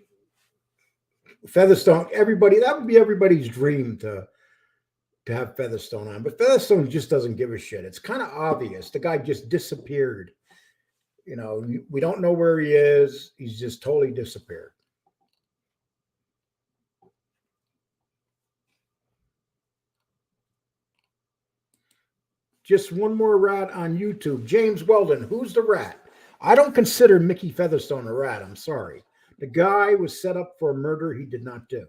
Featherstone, everybody, that would be everybody's dream to have Featherstone on. But Featherstone just doesn't give a shit. It's kind of obvious. The guy just disappeared. You know, we don't know where he is. He's just totally disappeared. Just one more rat on YouTube. James Weldon, who's the rat? I don't consider Mickey Featherstone a rat. I'm sorry. The guy was set up for a murder he did not do.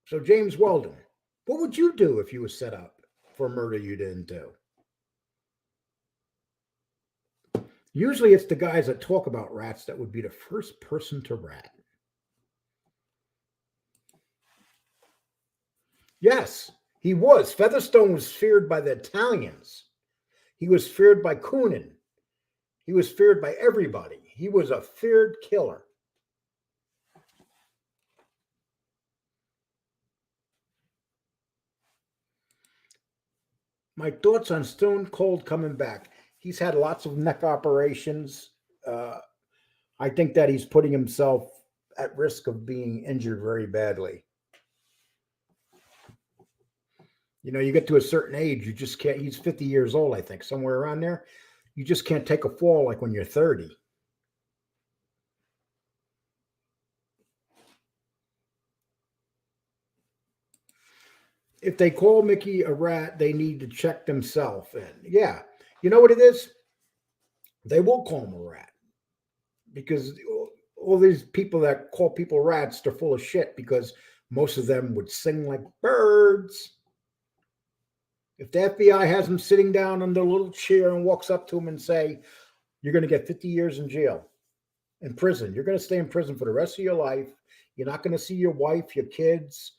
So James Weldon, what would you do if you were set up for a murder you didn't do? Usually it's the guys that talk about rats that would be the first person to rat. Yes, he was. Featherstone was feared by the Italians. He was feared by Coonan. He was feared by everybody. He was a feared killer. My thoughts on Stone Cold coming back. He's had lots of neck operations. I think that he's putting himself at risk of being injured very badly. You know, you get to a certain age, you just can't. He's 50 years old, I think, somewhere around there. You just can't take a fall like when you're 30. If they call Mickey a rat, they need to check themselves. And yeah, you know what it is? They will call him a rat because all these people that call people rats, they're full of shit because most of them would sing like birds. If the FBI has him sitting down on the little chair and walks up to him and say, you're going to get 50 years in jail, in prison. You're going to stay in prison for the rest of your life. You're not going to see your wife, your kids,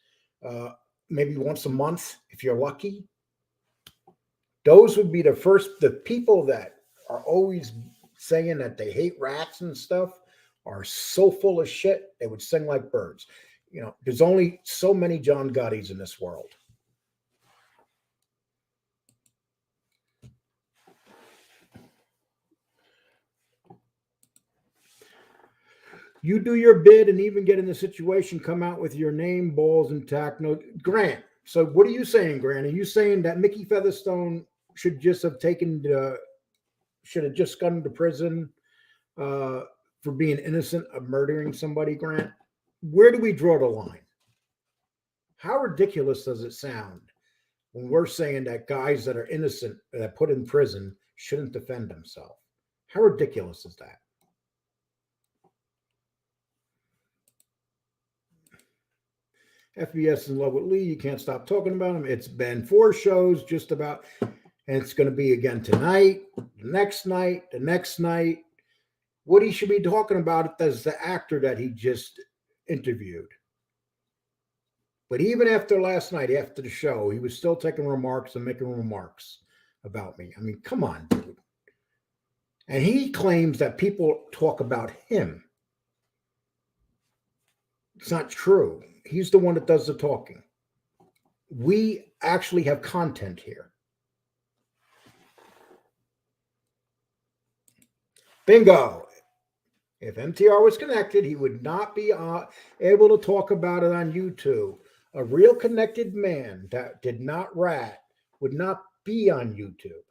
maybe once a month if you're lucky. Those would be the people that are always saying that they hate rats and stuff are so full of shit, they would sing like birds. You know, there's only so many John Gottis in this world. You do your bid and even get in the situation, come out with your name, balls intact. No, Grant. So what are you saying, Grant? Are you saying that Mickey Featherstone should just have should have just gone to prison for being innocent of murdering somebody, Grant? Where do we draw the line? How ridiculous does it sound when we're saying that guys that are innocent that put in prison shouldn't defend themselves? How ridiculous is that? FBS in love with Lee. You can't stop talking about him. It's been 4 shows just about, and it's going to be again tonight, the next night, the next night. What he should be talking about is the actor that he just interviewed. But even after last night, after the show, he was still taking remarks and making remarks about me. I mean, come on, dude. And he claims that people talk about him. It's not true. He's the one that does the talking. We actually have content here. Bingo. If MTR was connected, he would not be able to talk about it on YouTube. A real connected man that did not rat would not be on YouTube.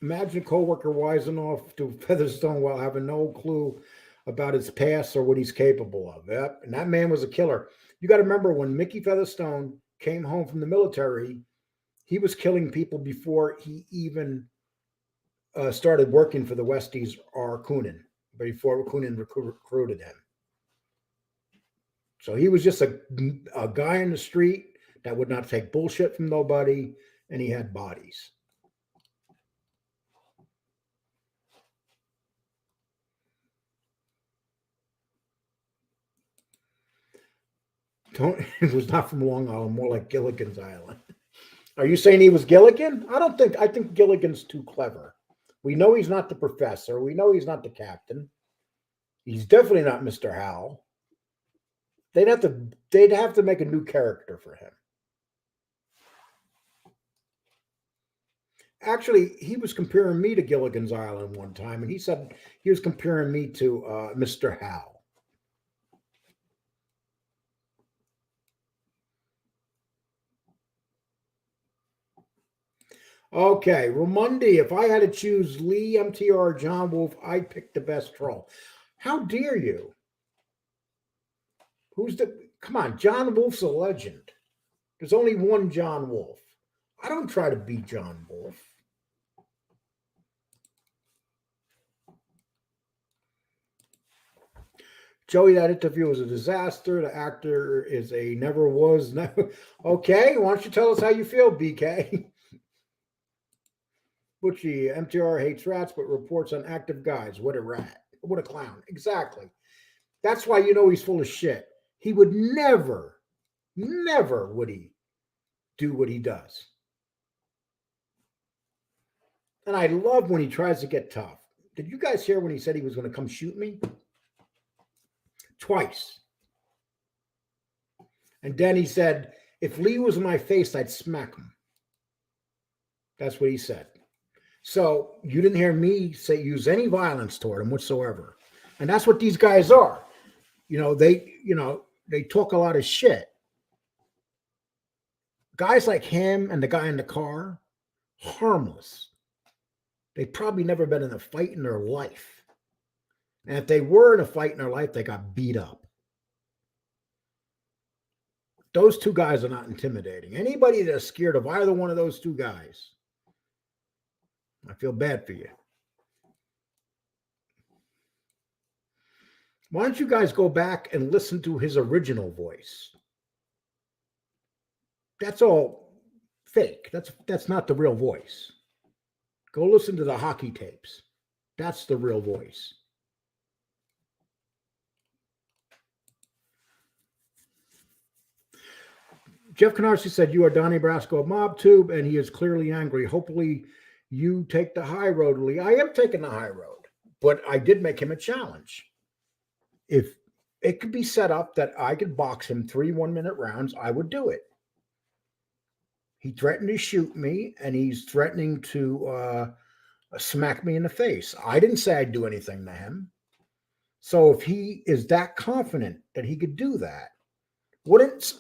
Imagine a coworker wising off to Featherstone while having no clue about his past or what he's capable of. Yep. And that man was a killer. You got to remember when Mickey Featherstone came home from the military, he was killing people before he even started working for the Westies or Coonan, before Coonan recruited him. So he was just a guy in the street that would not take bullshit from nobody, and he had bodies. It was not from Long Island, more like Gilligan's Island. Are you saying he was Gilligan? I think Gilligan's too clever. We know he's not the professor. We know he's not the captain. He's definitely not Mr. Howell. They'd have to make a new character for him. Actually, he was comparing me to Gilligan's Island one time, and he said he was comparing me to Mr. Howell. Okay, Ramundi, if I had to choose Lee, MTR, or John Wolfe, I'd pick the best troll. How dare you? Come on, John Wolfe's a legend. There's only one John Wolfe. I don't try to be John Wolfe. Joey, that interview was a disaster. The actor is a never was. Never. Okay, why don't you tell us how you feel, BK? Butchie, MTR hates rats, but reports on active guys. What a rat. What a clown. Exactly. That's why you know he's full of shit. He would never would he do what he does. And I love when he tries to get tough. Did you guys hear when he said he was going to come shoot me? Twice. And then he said, if Lee was in my face, I'd smack him. That's what he said. So you didn't hear me use any violence toward him whatsoever. And that's what these guys are. They talk a lot of shit. Guys like him and the guy in the car, harmless. They've probably never been in a fight in their life. And if they were in a fight in their life, they got beat up. Those two guys are not intimidating. Anybody that's scared of either one of those two guys, I feel bad for you. Why don't you guys go back and listen to his original voice? That's all fake. That's not the real voice. Go listen to the hockey tapes. That's the real voice. Jeff Canarsi said, you are Donnie Brasco of MobTube, and he is clearly angry. Hopefully you take the high road, Lee. I am taking the high road, but I did make him a challenge. If it could be set up that I could box him 3 1-minute rounds, I would do it. He threatened to shoot me, and he's threatening to smack me in the face. I didn't say I'd do anything to him. So if he is that confident that he could do that, wouldn't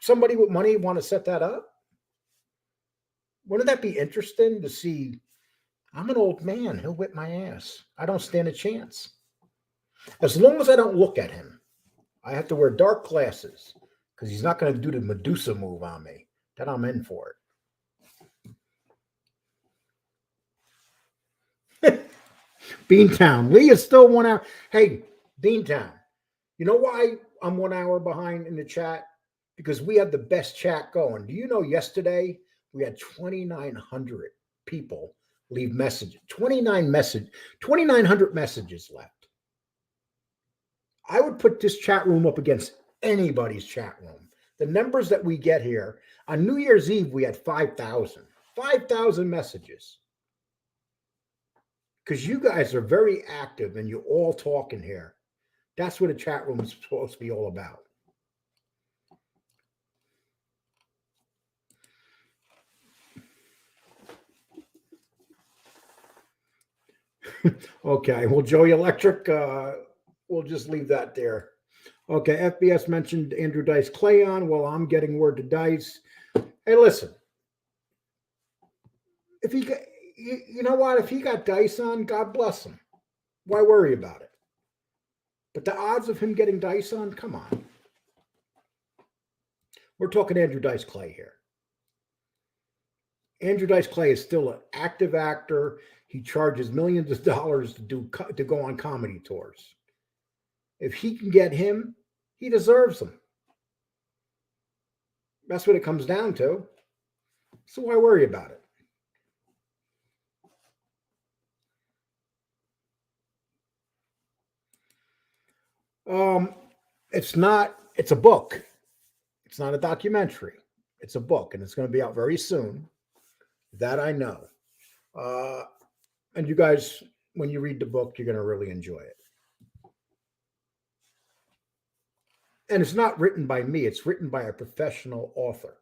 somebody with money want to set that up? Wouldn't that be interesting to see? I'm an old man. He'll whip my ass. I don't stand a chance. As long as I don't look at him, I have to wear dark glasses because he's not going to do the Medusa move on me. Then I'm in for it. Beantown. Lee is still 1 hour. Hey, Beantown. You know why I'm 1 hour behind in the chat? Because we have the best chat going. Do you know yesterday we had 2,900 people leave messages? 2,900 messages left. I would put this chat room up against anybody's chat room. The numbers that we get here on New Year's Eve, we had 5,000 messages. Because you guys are very active and you're all talking here. That's what a chat room is supposed to be all about. Okay, well, Joey Electric, we'll just leave that there. Okay, FBS mentioned Andrew Dice Clay on. Well, I'm getting word to Dice. Hey, listen. If he got, you know what? If he got Dice on, God bless him. Why worry about it? But the odds of him getting Dice on, come on. We're talking Andrew Dice Clay here. Andrew Dice Clay is still an active actor. He charges millions of dollars to go on comedy tours. If he can get him, he deserves them. That's what it comes down to. So why worry about it? It's a book. It's not a documentary. It's a book, and it's going to be out very soon. That I know. And you guys, when you read the book, you're going to really enjoy it. And it's not written by me. It's written by a professional author.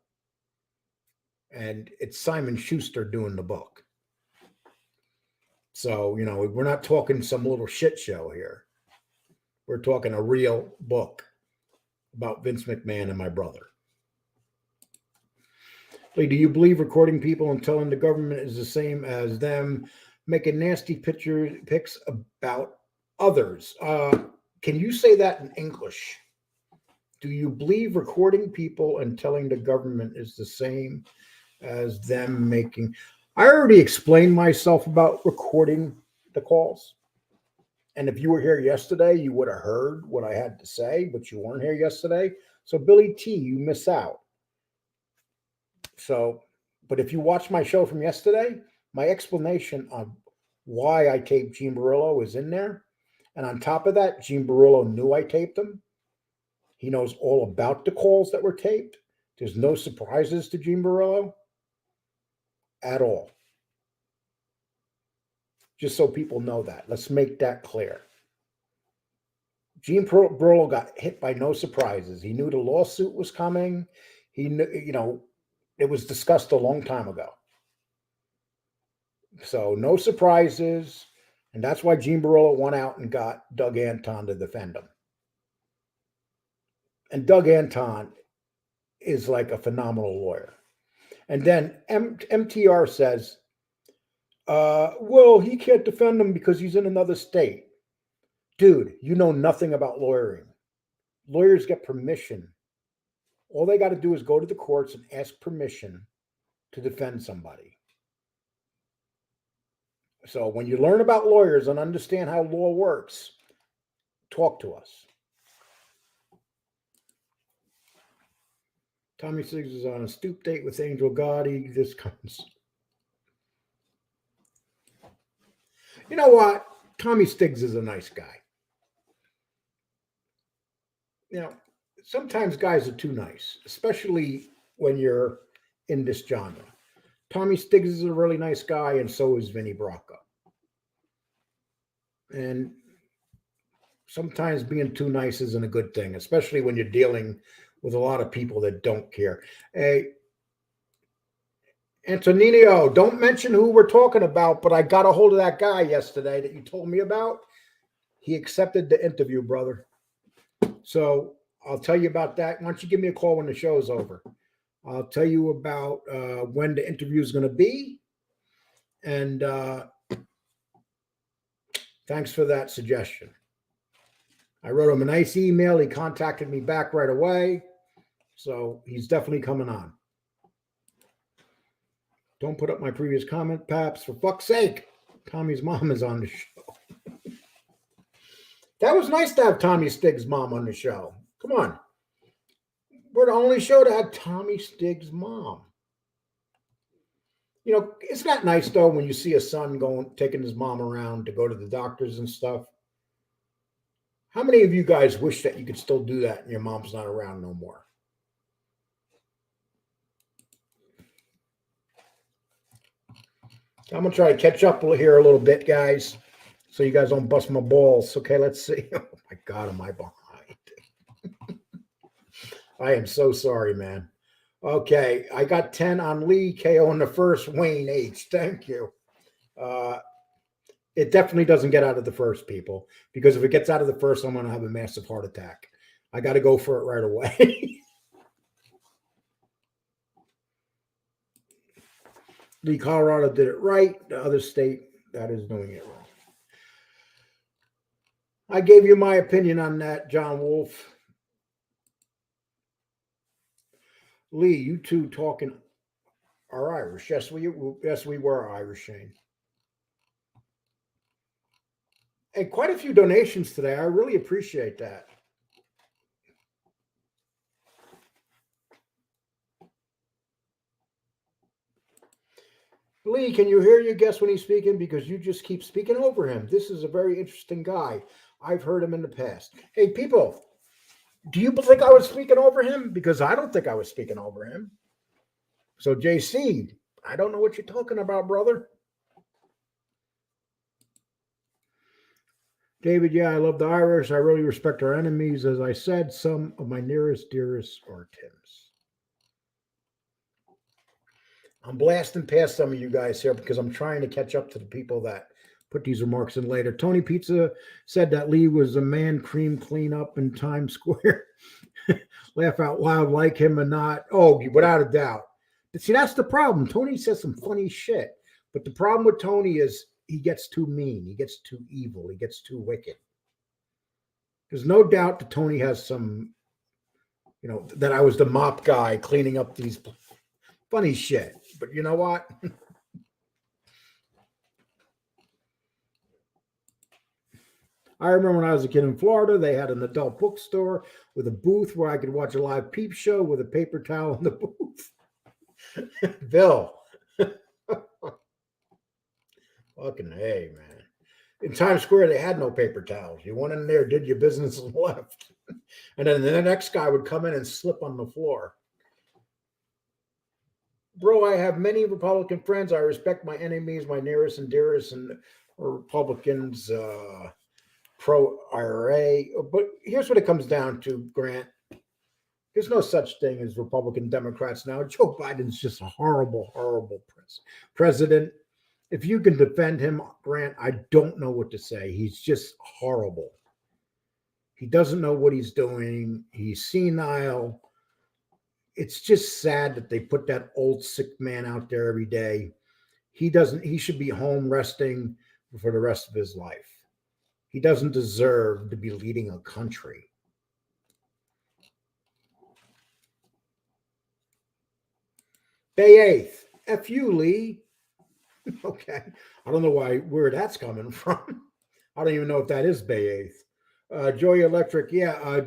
And it's Simon Schuster doing the book. So, you know, we're not talking some little shit show here. We're talking a real book about Vince McMahon and my brother. Like, do you believe recording people and telling the government is the same as them making nasty pics about others? Can you say that in English? Do you believe recording people and telling the government is the same as them making? I already explained myself about recording the calls. And if you were here yesterday, you would have heard what I had to say, but you weren't here yesterday. So Billy T, you miss out. So, but if you watch my show from yesterday, my explanation on why I taped Gene Barillo is in there. And on top of that, Gene Barillo knew I taped them. He knows all about the calls that were taped. There's no surprises to Gene Barillo at all. Just so people know that. Let's make that clear. Gene Barillo got hit by no surprises. He knew the lawsuit was coming. He knew, you know, it was discussed a long time ago. So no surprises. And that's why Gene Barillo went out and got Doug Anton to defend him. And Doug Anton is like a phenomenal lawyer. And then MTR says, well, he can't defend him because he's in another state. Dude, you know nothing about lawyering. Lawyers get permission. All they got to do is go to the courts and ask permission to defend somebody. So when you learn about lawyers and understand how law works, talk to us. Tommy Stix is on a stoop date with Angel Gotti. This comes. You know what? Tommy Stix is a nice guy. You know, sometimes guys are too nice, especially when you're in this genre. Tommy Stix is a really nice guy, and so is Vinny Bracco. And sometimes being too nice isn't a good thing, especially when you're dealing with a lot of people that don't care. Hey, Antonino, don't mention who we're talking about, but I got a hold of that guy yesterday that you told me about. He accepted the interview, brother. So I'll tell you about that. Why don't you give me a call when the show's over? I'll tell you about when the interview is going to be. And thanks for that suggestion. I wrote him a nice email. He contacted me back right away. So he's definitely coming on. Don't put up my previous comment, Paps. For fuck's sake. Tommy's mom is on the show. That was nice to have Tommy Stig's mom on the show. Come on. We're the only show to have Tommy Stig's mom. You know, isn't that nice, though, when you see a son taking his mom around to go to the doctors and stuff? How many of you guys wish that you could still do that and your mom's not around no more? I'm going to try to catch up here a little bit, guys, so you guys don't bust my balls. Okay, let's see. Oh, my God, am I behind? I am so sorry, man. Okay, I got 10 on Lee, KO in the first, Wayne H. Thank you. It definitely doesn't get out of the first, people, because if it gets out of the first, I'm going to have a massive heart attack. I got to go for it right away. Lee, Colorado did it right. The other state that is doing it wrong. I gave you my opinion on that, John Wolf. Lee, you two talking are Irish. Yes, we were Irish, Shane. And quite a few donations today. I really appreciate that. Lee, can you hear your guest when he's speaking? Because you just keep speaking over him. This is a very interesting guy. I've heard him in the past. Hey, people, do you think I was speaking over him? Because I don't think I was speaking over him. So, JC, I don't know what you're talking about, brother. David, yeah, I love the Irish. I really respect our enemies. As I said, some of my nearest, dearest are Tim's. I'm blasting past some of you guys here because I'm trying to catch up to the people that put these remarks in later. Tony Pizza said that Lee was a man cream cleanup in Times Square. Laugh out loud, like him or not. Oh, without a doubt. But see, that's the problem. Tony says some funny shit. But the problem with Tony is he gets too mean. He gets too evil. He gets too wicked. There's no doubt that Tony has some, you know, that I was the mop guy cleaning up these funny shit. But you know what? I remember when I was a kid in Florida, they had an adult bookstore with a booth where I could watch a live peep show with a paper towel in the booth. Bill. Fucking hey, man. In Times Square, they had no paper towels. You went in there, did your business, and left. And then the next guy would come in and slip on the floor. Bro, I have many Republican friends. I respect my enemies, my nearest and dearest, and Republicans, pro-IRA. But here's what it comes down to, Grant. There's no such thing as Republican Democrats now. Joe Biden's just a horrible, horrible president. If you can defend him, Grant, I don't know what to say. He's just horrible. He doesn't know what he's doing. He's senile. It's just sad that they put that old sick man out there every day. He should be home resting for the rest of his life. He doesn't deserve to be leading a country. Bay 8th. F you, Lee. Okay. I don't know where that's coming from. I don't even know if that is Bay 8th. Joy Electric. Yeah.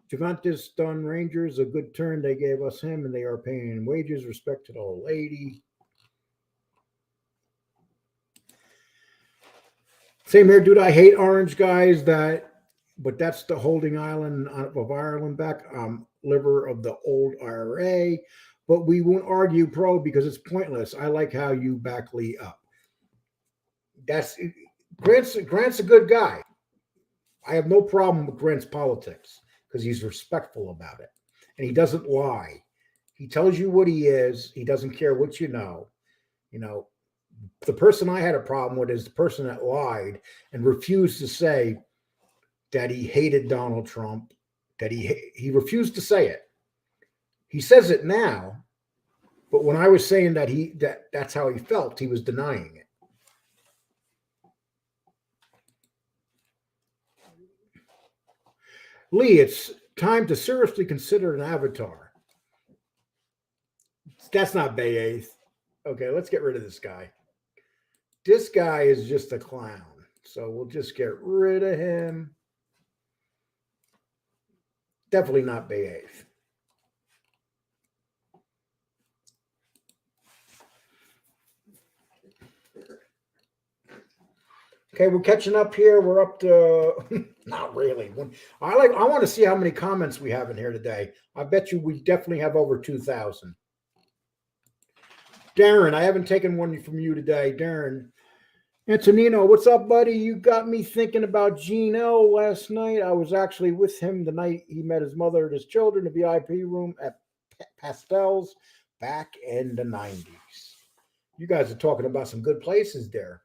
Juventus Dunn Rangers, a good turn. They gave us him, and they are paying him wages. Respect to the old lady. Same here, dude. I hate orange guys. But that's the holding island of Ireland back. Liver of the old IRA. But we won't argue pro because it's pointless. I like how you back Lee up. Grant's a good guy. I have no problem with Grant's politics because he's respectful about it. And he doesn't lie. He tells you what he is. He doesn't care what you know. You know, the person I had a problem with is the person that lied and refused to say that he hated Donald Trump, that he refused to say it. He says it now, but when I was saying that's how he felt, he was denying it. Lee, it's time to seriously consider an avatar. That's not Bay 8th. Okay, let's get rid of this guy. This guy is just a clown. So we'll just get rid of him. Definitely not Bay 8th. Okay, we're catching up here. We're up to not really. I want to see how many comments we have in here today. I bet you we definitely have over 2,000. Darren, I haven't taken one from you today. Darren. Antonino, what's up, buddy? You got me thinking about Gene L. last night. I was actually with him the night he met his mother and his children in the VIP room at Pastels back in the 90s. You guys are talking about some good places there.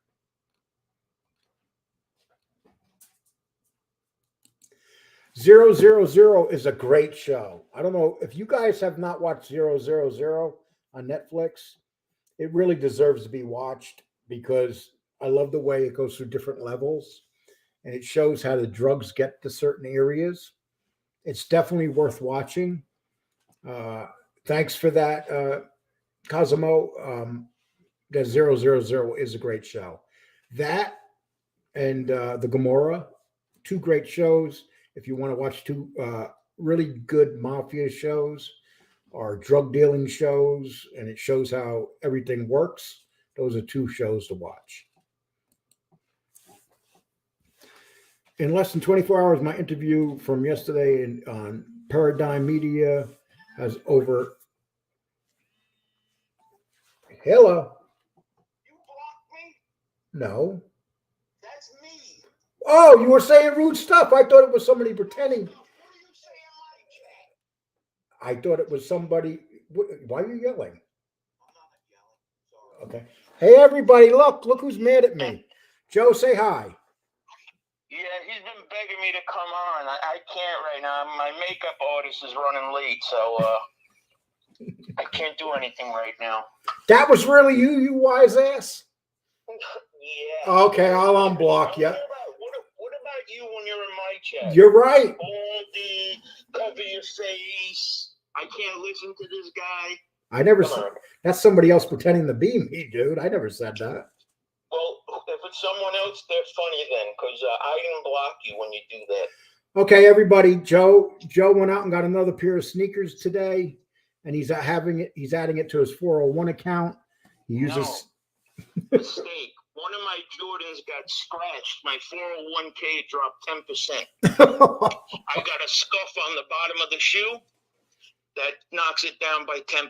Zero is a great show. I don't know if you guys have not watched 000 on Netflix. It really deserves to be watched because I love the way it goes through different levels and it shows how the drugs get to certain areas. It's definitely worth watching. Thanks for that, Cosimo. The 000 is a great show. That and the Gomorrah, two great shows. If you want to watch two really good mafia shows or drug dealing shows, and it shows how everything works, those are two shows to watch. In less than 24 hours, my interview from yesterday on Paradigm Media has over. Hello. You blocked me? No. That's me. Oh, you were saying rude stuff. I thought it was somebody pretending. What are you saying in my chat? I thought it was somebody. Why are you yelling? I'm not yelling. Sorry. Okay. Hey, everybody, look who's mad at me. Joe, say hi. Yeah, he's been begging me to come on. I can't right now. My makeup artist is running late, so I can't do anything right now. That was really you wise ass? Yeah. Okay, I'll unblock you. What about you when you're in my chat? You're right. Baldy, cover your face. I can't listen to this guy. I never Come said on. that's somebody else pretending to be me, dude. I never said that. Well, if it's someone else, they're funny then, because I didn't block you when you do that. Okay, everybody. Joe went out and got another pair of sneakers today, and he's adding it to his 401 account. He uses Mistake. One of my Jordans got scratched. My 401k dropped 10%. I got a scuff on the bottom of the shoe that knocks it down by 10%.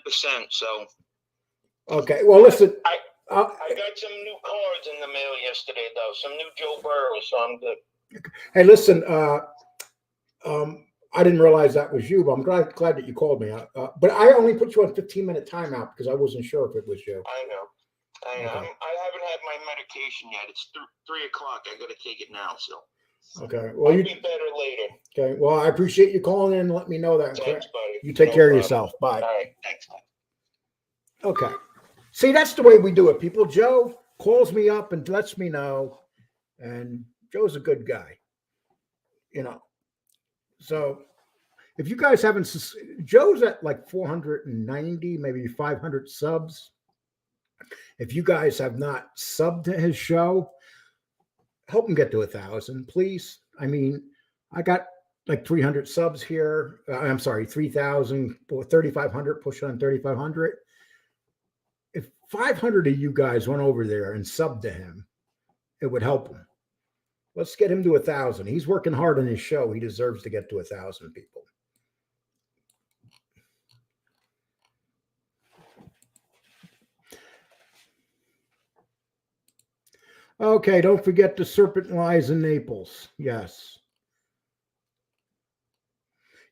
So Okay, well, listen. I got some new cards in the mail yesterday, though. Some new Joe Burrow, so I'm good. Hey, listen. I didn't realize that was you, but I'm glad that you called me. But I only put you on 15-minute timeout because I wasn't sure if it was you. I know. Okay. I haven't had my medication yet. It's 3 o'clock. I got to take it now, so. Okay. Well, I'll be better later. Okay. Well, I appreciate you calling in and let me know that. Thanks, buddy. You take care of yourself. Bye. All right. Thanks. Okay. See, that's the way we do it, people. Joe calls me up and lets me know, and Joe's a good guy, you know. So if you guys haven't, Joe's at like 490, maybe 500 subs. If you guys have not subbed to his show, help him get to 1,000, please. I mean, I got like 300 subs here. I'm sorry, 3,000 or 3,500, push on 3,500. If 500 of you guys went over there and subbed to him, it would help him. Let's get him to 1,000. He's working hard on his show. He deserves to get to 1,000 people. Okay, don't forget the serpent lies in Naples. Yes.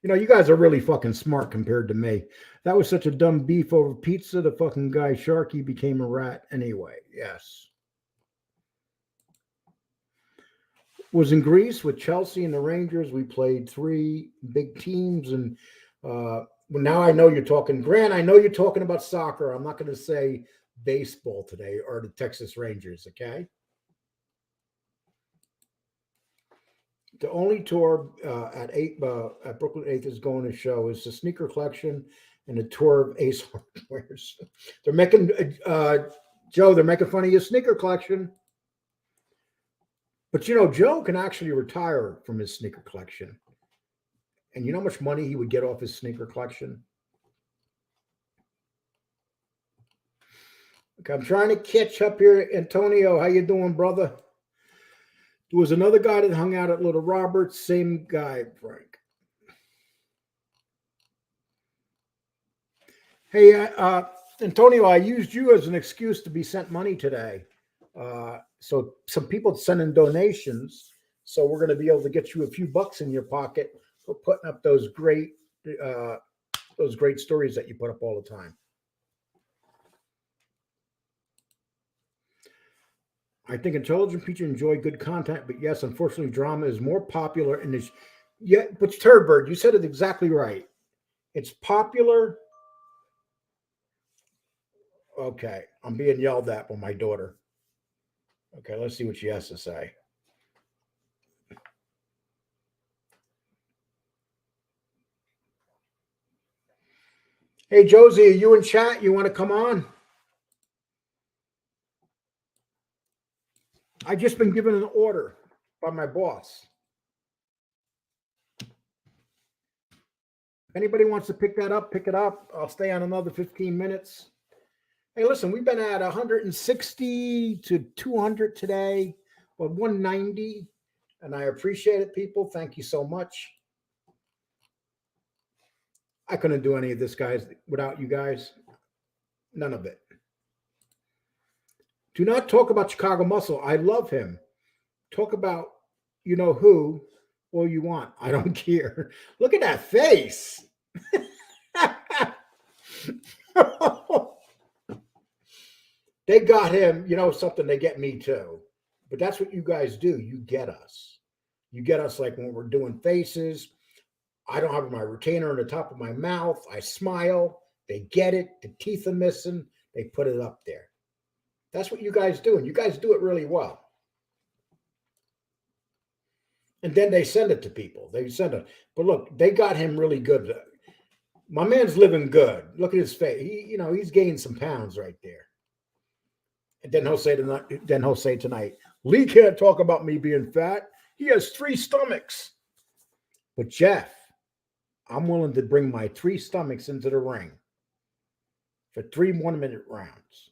You know, you guys are really fucking smart compared to me. That was such a dumb beef over pizza. The fucking guy Sharky became a rat anyway. Yes. Was in Greece with Chelsea and the Rangers. We played 3 big teams, and now I know you're talking. Grant, I know you're talking about soccer. I'm not going to say baseball today or the Texas Rangers. Okay. The only tour at Brooklyn 8th is going to show is the sneaker collection and the tour of Ace Hardwares. They're making Joe. They're making fun of your sneaker collection. But, you know, Joe can actually retire from his sneaker collection. And you know how much money he would get off his sneaker collection? Okay, I'm trying to catch up here. Antonio, how you doing, brother? There was another guy that hung out at Little Roberts. Same guy, Frank. Hey, Antonio, I used you as an excuse to be sent money today. So some people send in donations, so we're going to be able to get you a few bucks in your pocket for putting up those great stories that you put up all the time. I think intelligent people enjoy good content, but yes, unfortunately, drama is more popular in this. Yeah, but Turbird, you said it exactly right. It's popular. Okay, I'm being yelled at by my daughter. Okay, let's see what she has to say. Hey, Josie, are you in chat? You want to come on? I just been given an order by my boss. If anybody wants to pick that up, pick it up. I'll stay on another 15 minutes. Hey, listen, we've been at 160 to 200 today, or 190, and I appreciate it, people. Thank you so much. I couldn't do any of this, guys, without you guys. None of it. Do not talk about Chicago Muscle. I love him. Talk about you know who all you want. I don't care. Look at that face. They got him, you know, something, they get me too. But that's what you guys do. You get us. You get us like when we're doing faces. I don't have my retainer on the top of my mouth. I smile. They get it. The teeth are missing. They put it up there. That's what you guys do. And you guys do it really well. And then they send it to people. They send it. But look, they got him really good. My man's living good. Look at his face. He's gained some pounds right there. And then he'll say tonight, Lee can't talk about me being fat. He has 3 stomachs. But Jeff, I'm willing to bring my 3 stomachs into the ring for 3 1-minute rounds.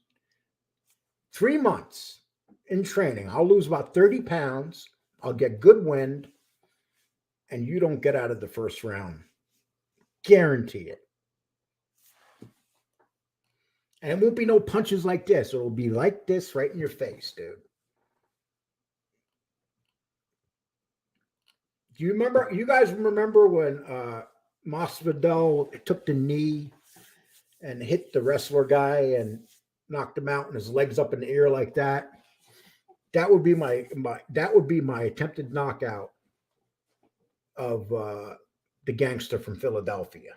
3 months in training. I'll lose about 30 pounds. I'll get good wind. And you don't get out of the first round. Guarantee it. And it won't be no punches like this. It'll be like this right in your face, dude. Do you remember? You guys remember when Masvidal took the knee and hit the wrestler guy and knocked him out and his legs up in the air like that? That would be my attempted knockout of the gangster from Philadelphia.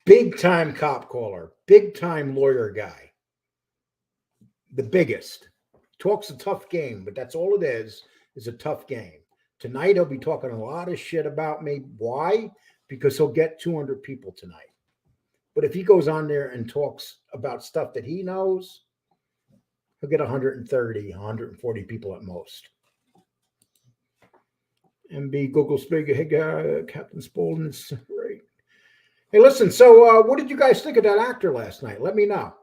Big time cop caller, big time lawyer guy. The biggest. Talks a tough game, but that's all it is a tough game. Tonight he'll be talking a lot of shit about me. Why? Because he'll get 200 people tonight. But if he goes on there and talks about stuff that he knows, he'll get 130, 140 people at most. MB Google Spiga, hey guy, Captain Spaulding's great. Hey, listen, so what did you guys think of that actor last night? Let me know.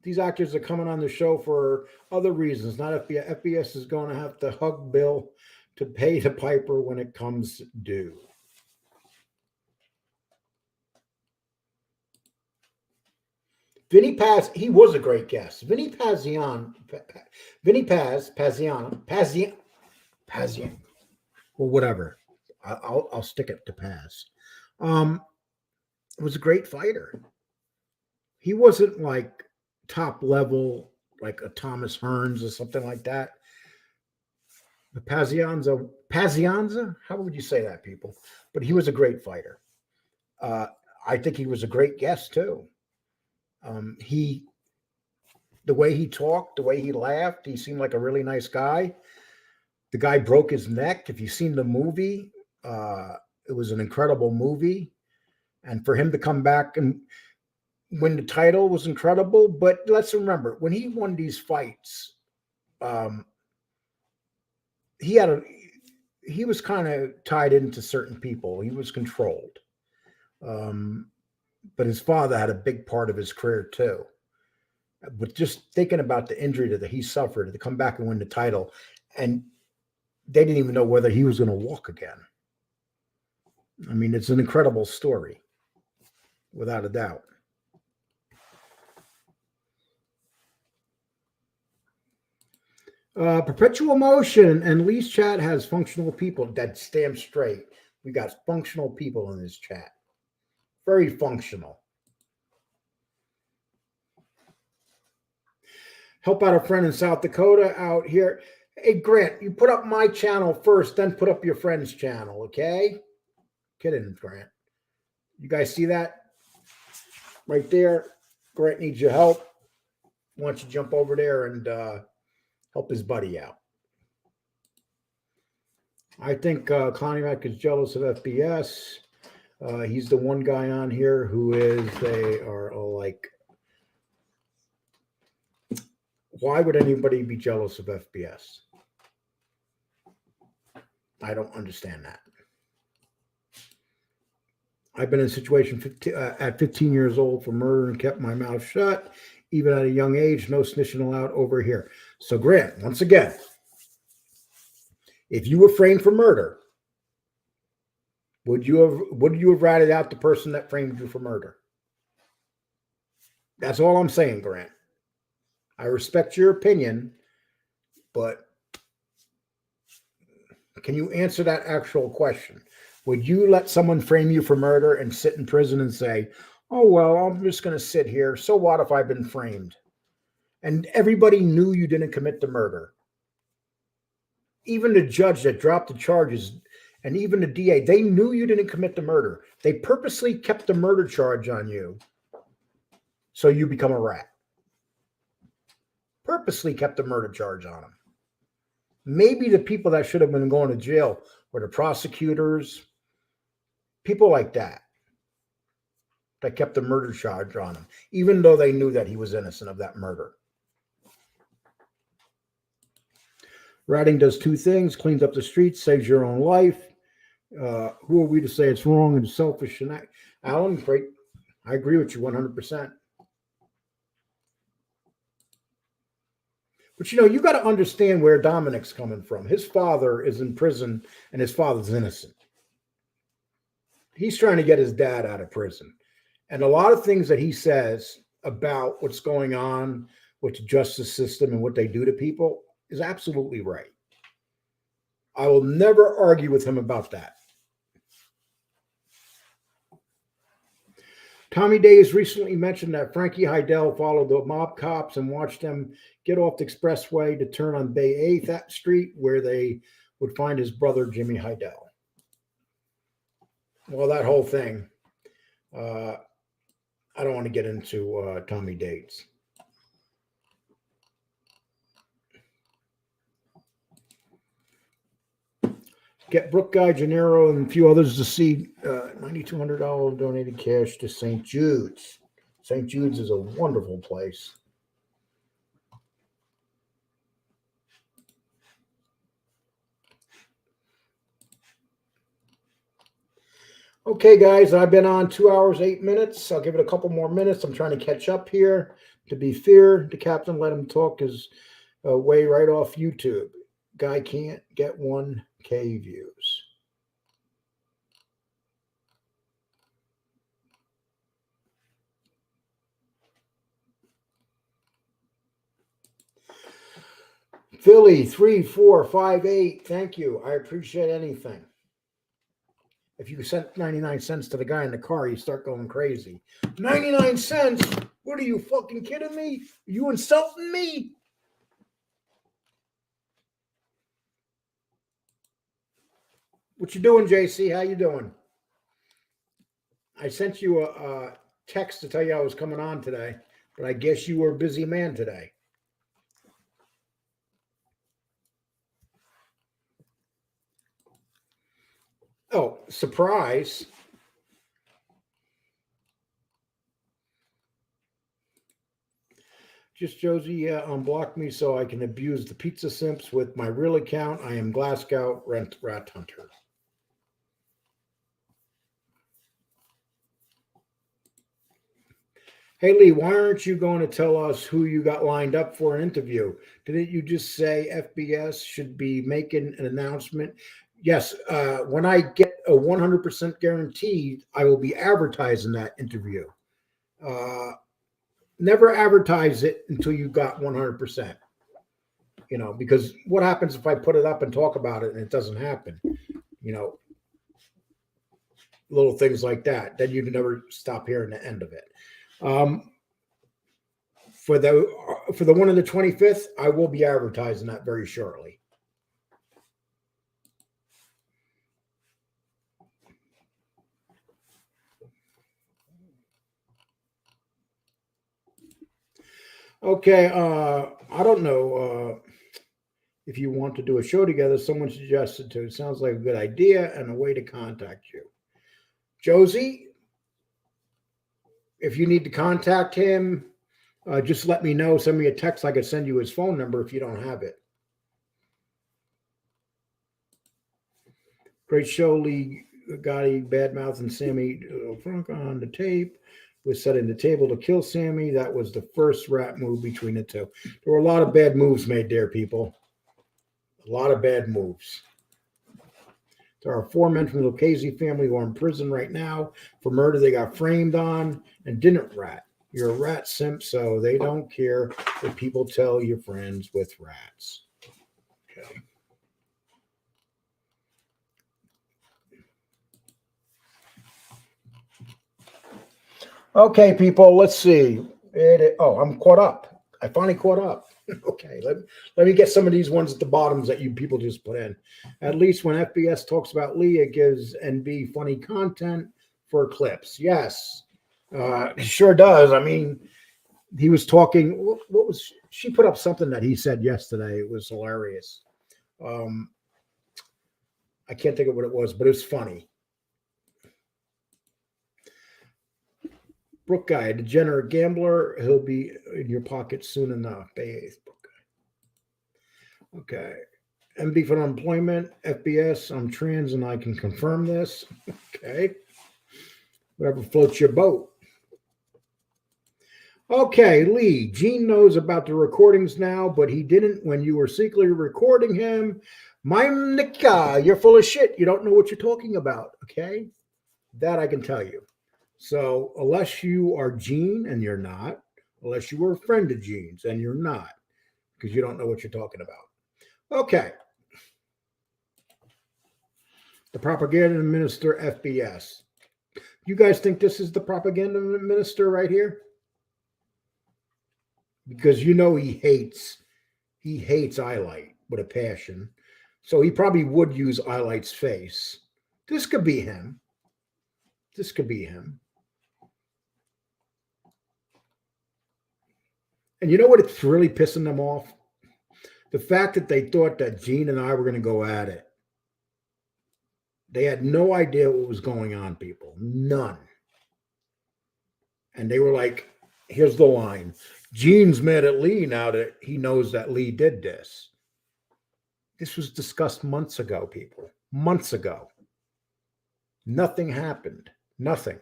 These actors are coming on the show for other reasons. Not FBI. FBS is going to have to hug Bill to pay the piper when it comes due. Vinny Paz, he was a great guest. Vinny Pazian, Vinny Paz, Pazian, well, whatever. I'll stick it to Paz. Was a great fighter. He wasn't like top level, like a Thomas Hearns or something like that. The Pazianza, how would you say that, people? But he was a great fighter. I think he was a great guest too. The way he talked, the way he laughed, he seemed like a really nice guy. The guy broke his neck. If you've seen the movie, it was an incredible movie. And for him to come back and win the title was incredible. But let's remember, when he won these fights, he was kind of tied into certain people. He was controlled. But his father had a big part of his career too. But just thinking about the injury that he suffered to come back and win the title, and they didn't even know whether he was going to walk again. I mean, it's an incredible story, without a doubt. Perpetual motion and Lee's chat has functional people that stand straight. We got functional people in this chat. Very functional. Help out a friend in South Dakota out here. Hey, Grant, you put up my channel first, then put up your friend's channel, okay? Kidding, Grant. You guys see that? Right there. Grant needs your help. Why don't you jump over there and help his buddy out? I think Connie Mack is jealous of FBS. He's the one guy on here who is, they are all like, why would anybody be jealous of FBS? I don't understand that. I've been in a situation at 15 years old for murder and kept my mouth shut. Even at a young age, no snitching allowed over here. So Grant, once again, if you were framed for murder, would you have ratted out the person that framed you for murder? That's all I'm saying, Grant. I respect your opinion, but can you answer that actual question? Would you let someone frame you for murder and sit in prison and say, oh, well, I'm just going to sit here. So what if I've been framed? And everybody knew you didn't commit the murder. Even the judge that dropped the charges and even the DA, they knew you didn't commit the murder. They purposely kept the murder charge on you so you become a rat. Purposely kept the murder charge on them. Maybe the people that should have been going to jail were the prosecutors, people like that kept the murder charge on him, even though they knew that he was innocent of that murder. Ratting does two things: cleans up the streets, saves your own life. Who are we to say it's wrong and selfish? And Alan, great. I agree with you 100%. But, you got to understand where Dominic's coming from. His father is in prison and his father's innocent. He's trying to get his dad out of prison. And a lot of things that he says about what's going on with the justice system and what they do to people is absolutely right. I will never argue with him about that. Tommy Days recently mentioned that Frankie Heidel followed the mob cops and watched them get off the expressway to turn on Bay 8th Street, where they would find his brother, Jimmy Heidel. Well, that whole thing, I don't want to get into Tommy Days. Get Brooke Guy, Gennaro, and a few others to see $9,200 donated cash to St. Jude's. St. Jude's is a wonderful place. Okay, guys, I've been on 2 hours, 8 minutes. I'll give it a couple more minutes. I'm trying to catch up here. To be fair, the captain let him talk his way right off YouTube. Guy can't get 1K views. Philly 3458. Thank you. I appreciate anything. If you sent 99 cents to the guy in the car, you start going crazy. 99 cents? What are you fucking kidding me? Are you insulting me? What you doing, JC? How you doing? I sent you a text to tell you I was coming on today, but I guess you were a busy man today. Oh, surprise. Just Josie unblocked me so I can abuse the pizza simps with my real account. I am Glasgow Rat Hunter. Hey, Lee, why aren't you going to tell us who you got lined up for an interview? Didn't you just say FBS should be making an announcement? Yes, when I get a 100% guarantee, I will be advertising that interview. Never advertise it until you got 100%. You know, because what happens if I put it up and talk about it and it doesn't happen? You know, little things like that. Then you never stop hearing the end of it. For the one on the 25th, I will be advertising that very shortly. Okay, I don't know if you want to do a show together. Someone suggested to. It sounds like a good idea and a way to contact you. Josie, if you need to contact him, just let me know. Send me a text. I could send you his phone number if you don't have it. Great show, Lee Gotti, Badmouth, and Sammy Frank on the tape. Was setting the table to kill Sammy. That was the first rat move between the two. There were a lot of bad moves made there, people. A lot of bad moves. There are 4 men from the Lucchese family who are in prison right now for murder they got framed on and didn't rat. You're a rat simp, so they don't care what people tell your friends with rats. Okay. Okay, people, let's see. I'm caught up. I finally caught up. Okay, let me get some of these ones at the bottoms that you people just put in. At least when FBS talks about Lee, it gives NB funny content for clips. Yes, it sure does. I mean, he was talking. What was she put up something that he said yesterday? It was hilarious. I can't think of what it was, but it was funny. Brook guy, degenerate gambler. He'll be in your pocket soon enough. Bay 8th, Brook guy. Okay. MB for unemployment. FBS. I'm trans and I can confirm this. Okay. Whatever floats your boat. Okay, Lee. Gene knows about the recordings now, but he didn't when you were secretly recording him. My Nika, you're full of shit. You don't know what you're talking about. Okay. That I can tell you. So unless you are Gene, and you're not, unless you were a friend of Gene's, and you're not, because you don't know what you're talking about. Okay. The propaganda minister, FBS. You guys think this is the propaganda minister right here? Because you know he hates Eyelight with a passion. So he probably would use Eyelight's face. This could be him. This could be him. And you know what? It's really pissing them off? The fact that they thought that Gene and I were going to go at it. They had no idea what was going on, people. None. And they were like, here's the line. Gene's mad at Lee now that he knows that Lee did this. This was discussed months ago, people. Months ago. Nothing happened. Nothing.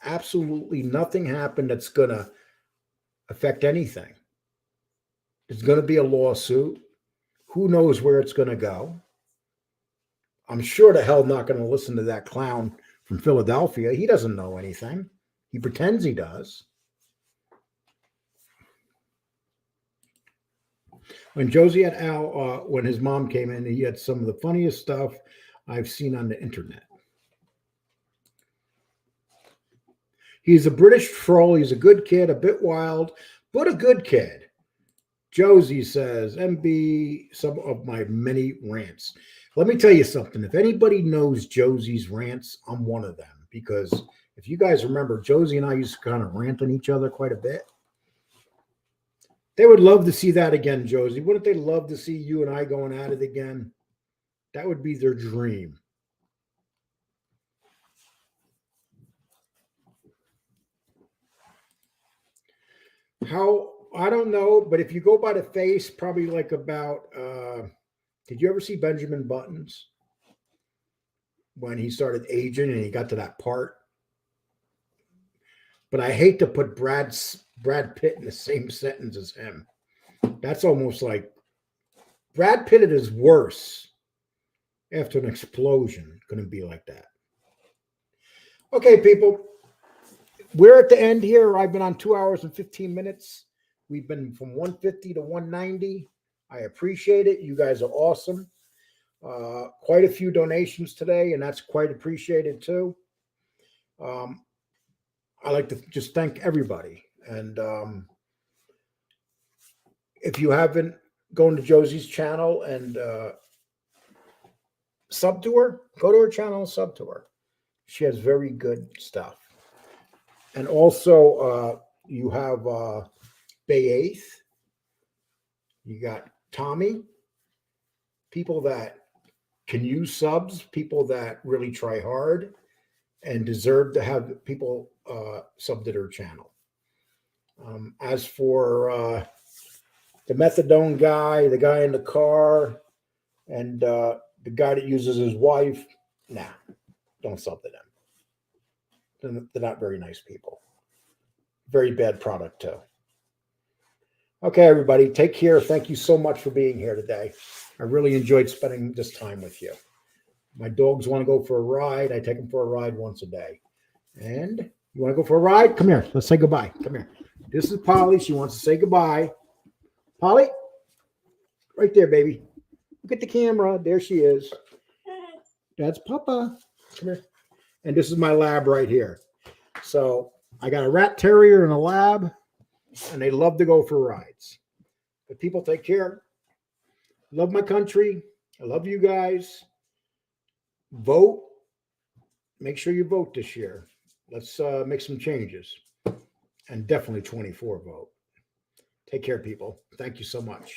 Absolutely nothing happened that's going to affect anything. There's going to be a lawsuit. Who knows where it's going to go? I'm sure the hell not going to listen to that clown from Philadelphia. He doesn't know anything. He pretends he does. When Josie had Al, when his mom came in, he had some of the funniest stuff I've seen on the internet. He's a British troll. He's a good kid, a bit wild, but a good kid. Josie says, MB, some of my many rants. Let me tell you something. If anybody knows Josie's rants, I'm one of them. Because if you guys remember, Josie and I used to kind of rant on each other quite a bit. They would love to see that again, Josie. Wouldn't they love to see you and I going at it again? That would be their dream. How, I don't know, but if you go by the face, probably like about, did you ever see Benjamin Buttons? When he started aging and he got to that part. But I hate to put Brad Pitt in the same sentence as him. That's almost like Brad Pitt at his worst after an explosion. Couldn't be like that. Okay, people. We're at the end here. I've been on 2 hours and 15 minutes. We've been from 150 to 190. I appreciate it. You guys are awesome. Quite a few donations today, and that's quite appreciated too. I like to just thank everybody. And if you haven't gone to Josie's channel and sub to her, go to her channel and sub to her. She has very good stuff. And also, you have Bay Eighth. You got Tommy. People that can use subs, people that really try hard and deserve to have people sub to their channel. As for the methadone guy, the guy in the car, and the guy that uses his wife, nah, don't sub to them. They're not very nice people. Very bad product too. Okay, everybody, take care. Thank you so much for being here today. I really enjoyed spending this time with you. My dogs want to go for a ride. I take them for a ride once a day. And you want to go for a ride? Come here. Let's say goodbye. Come here. This is Polly. She wants to say goodbye. Polly? Right there, baby. Look at the camera. There she is. That's Papa. Come here. And this is my lab right here. So I got a rat terrier and a lab, and they love to go for rides. But people, take care. Love my country. I love you guys. Vote. Make sure you vote this year. Let's make some changes. And definitely 24 vote. Take care, people. Thank you so much.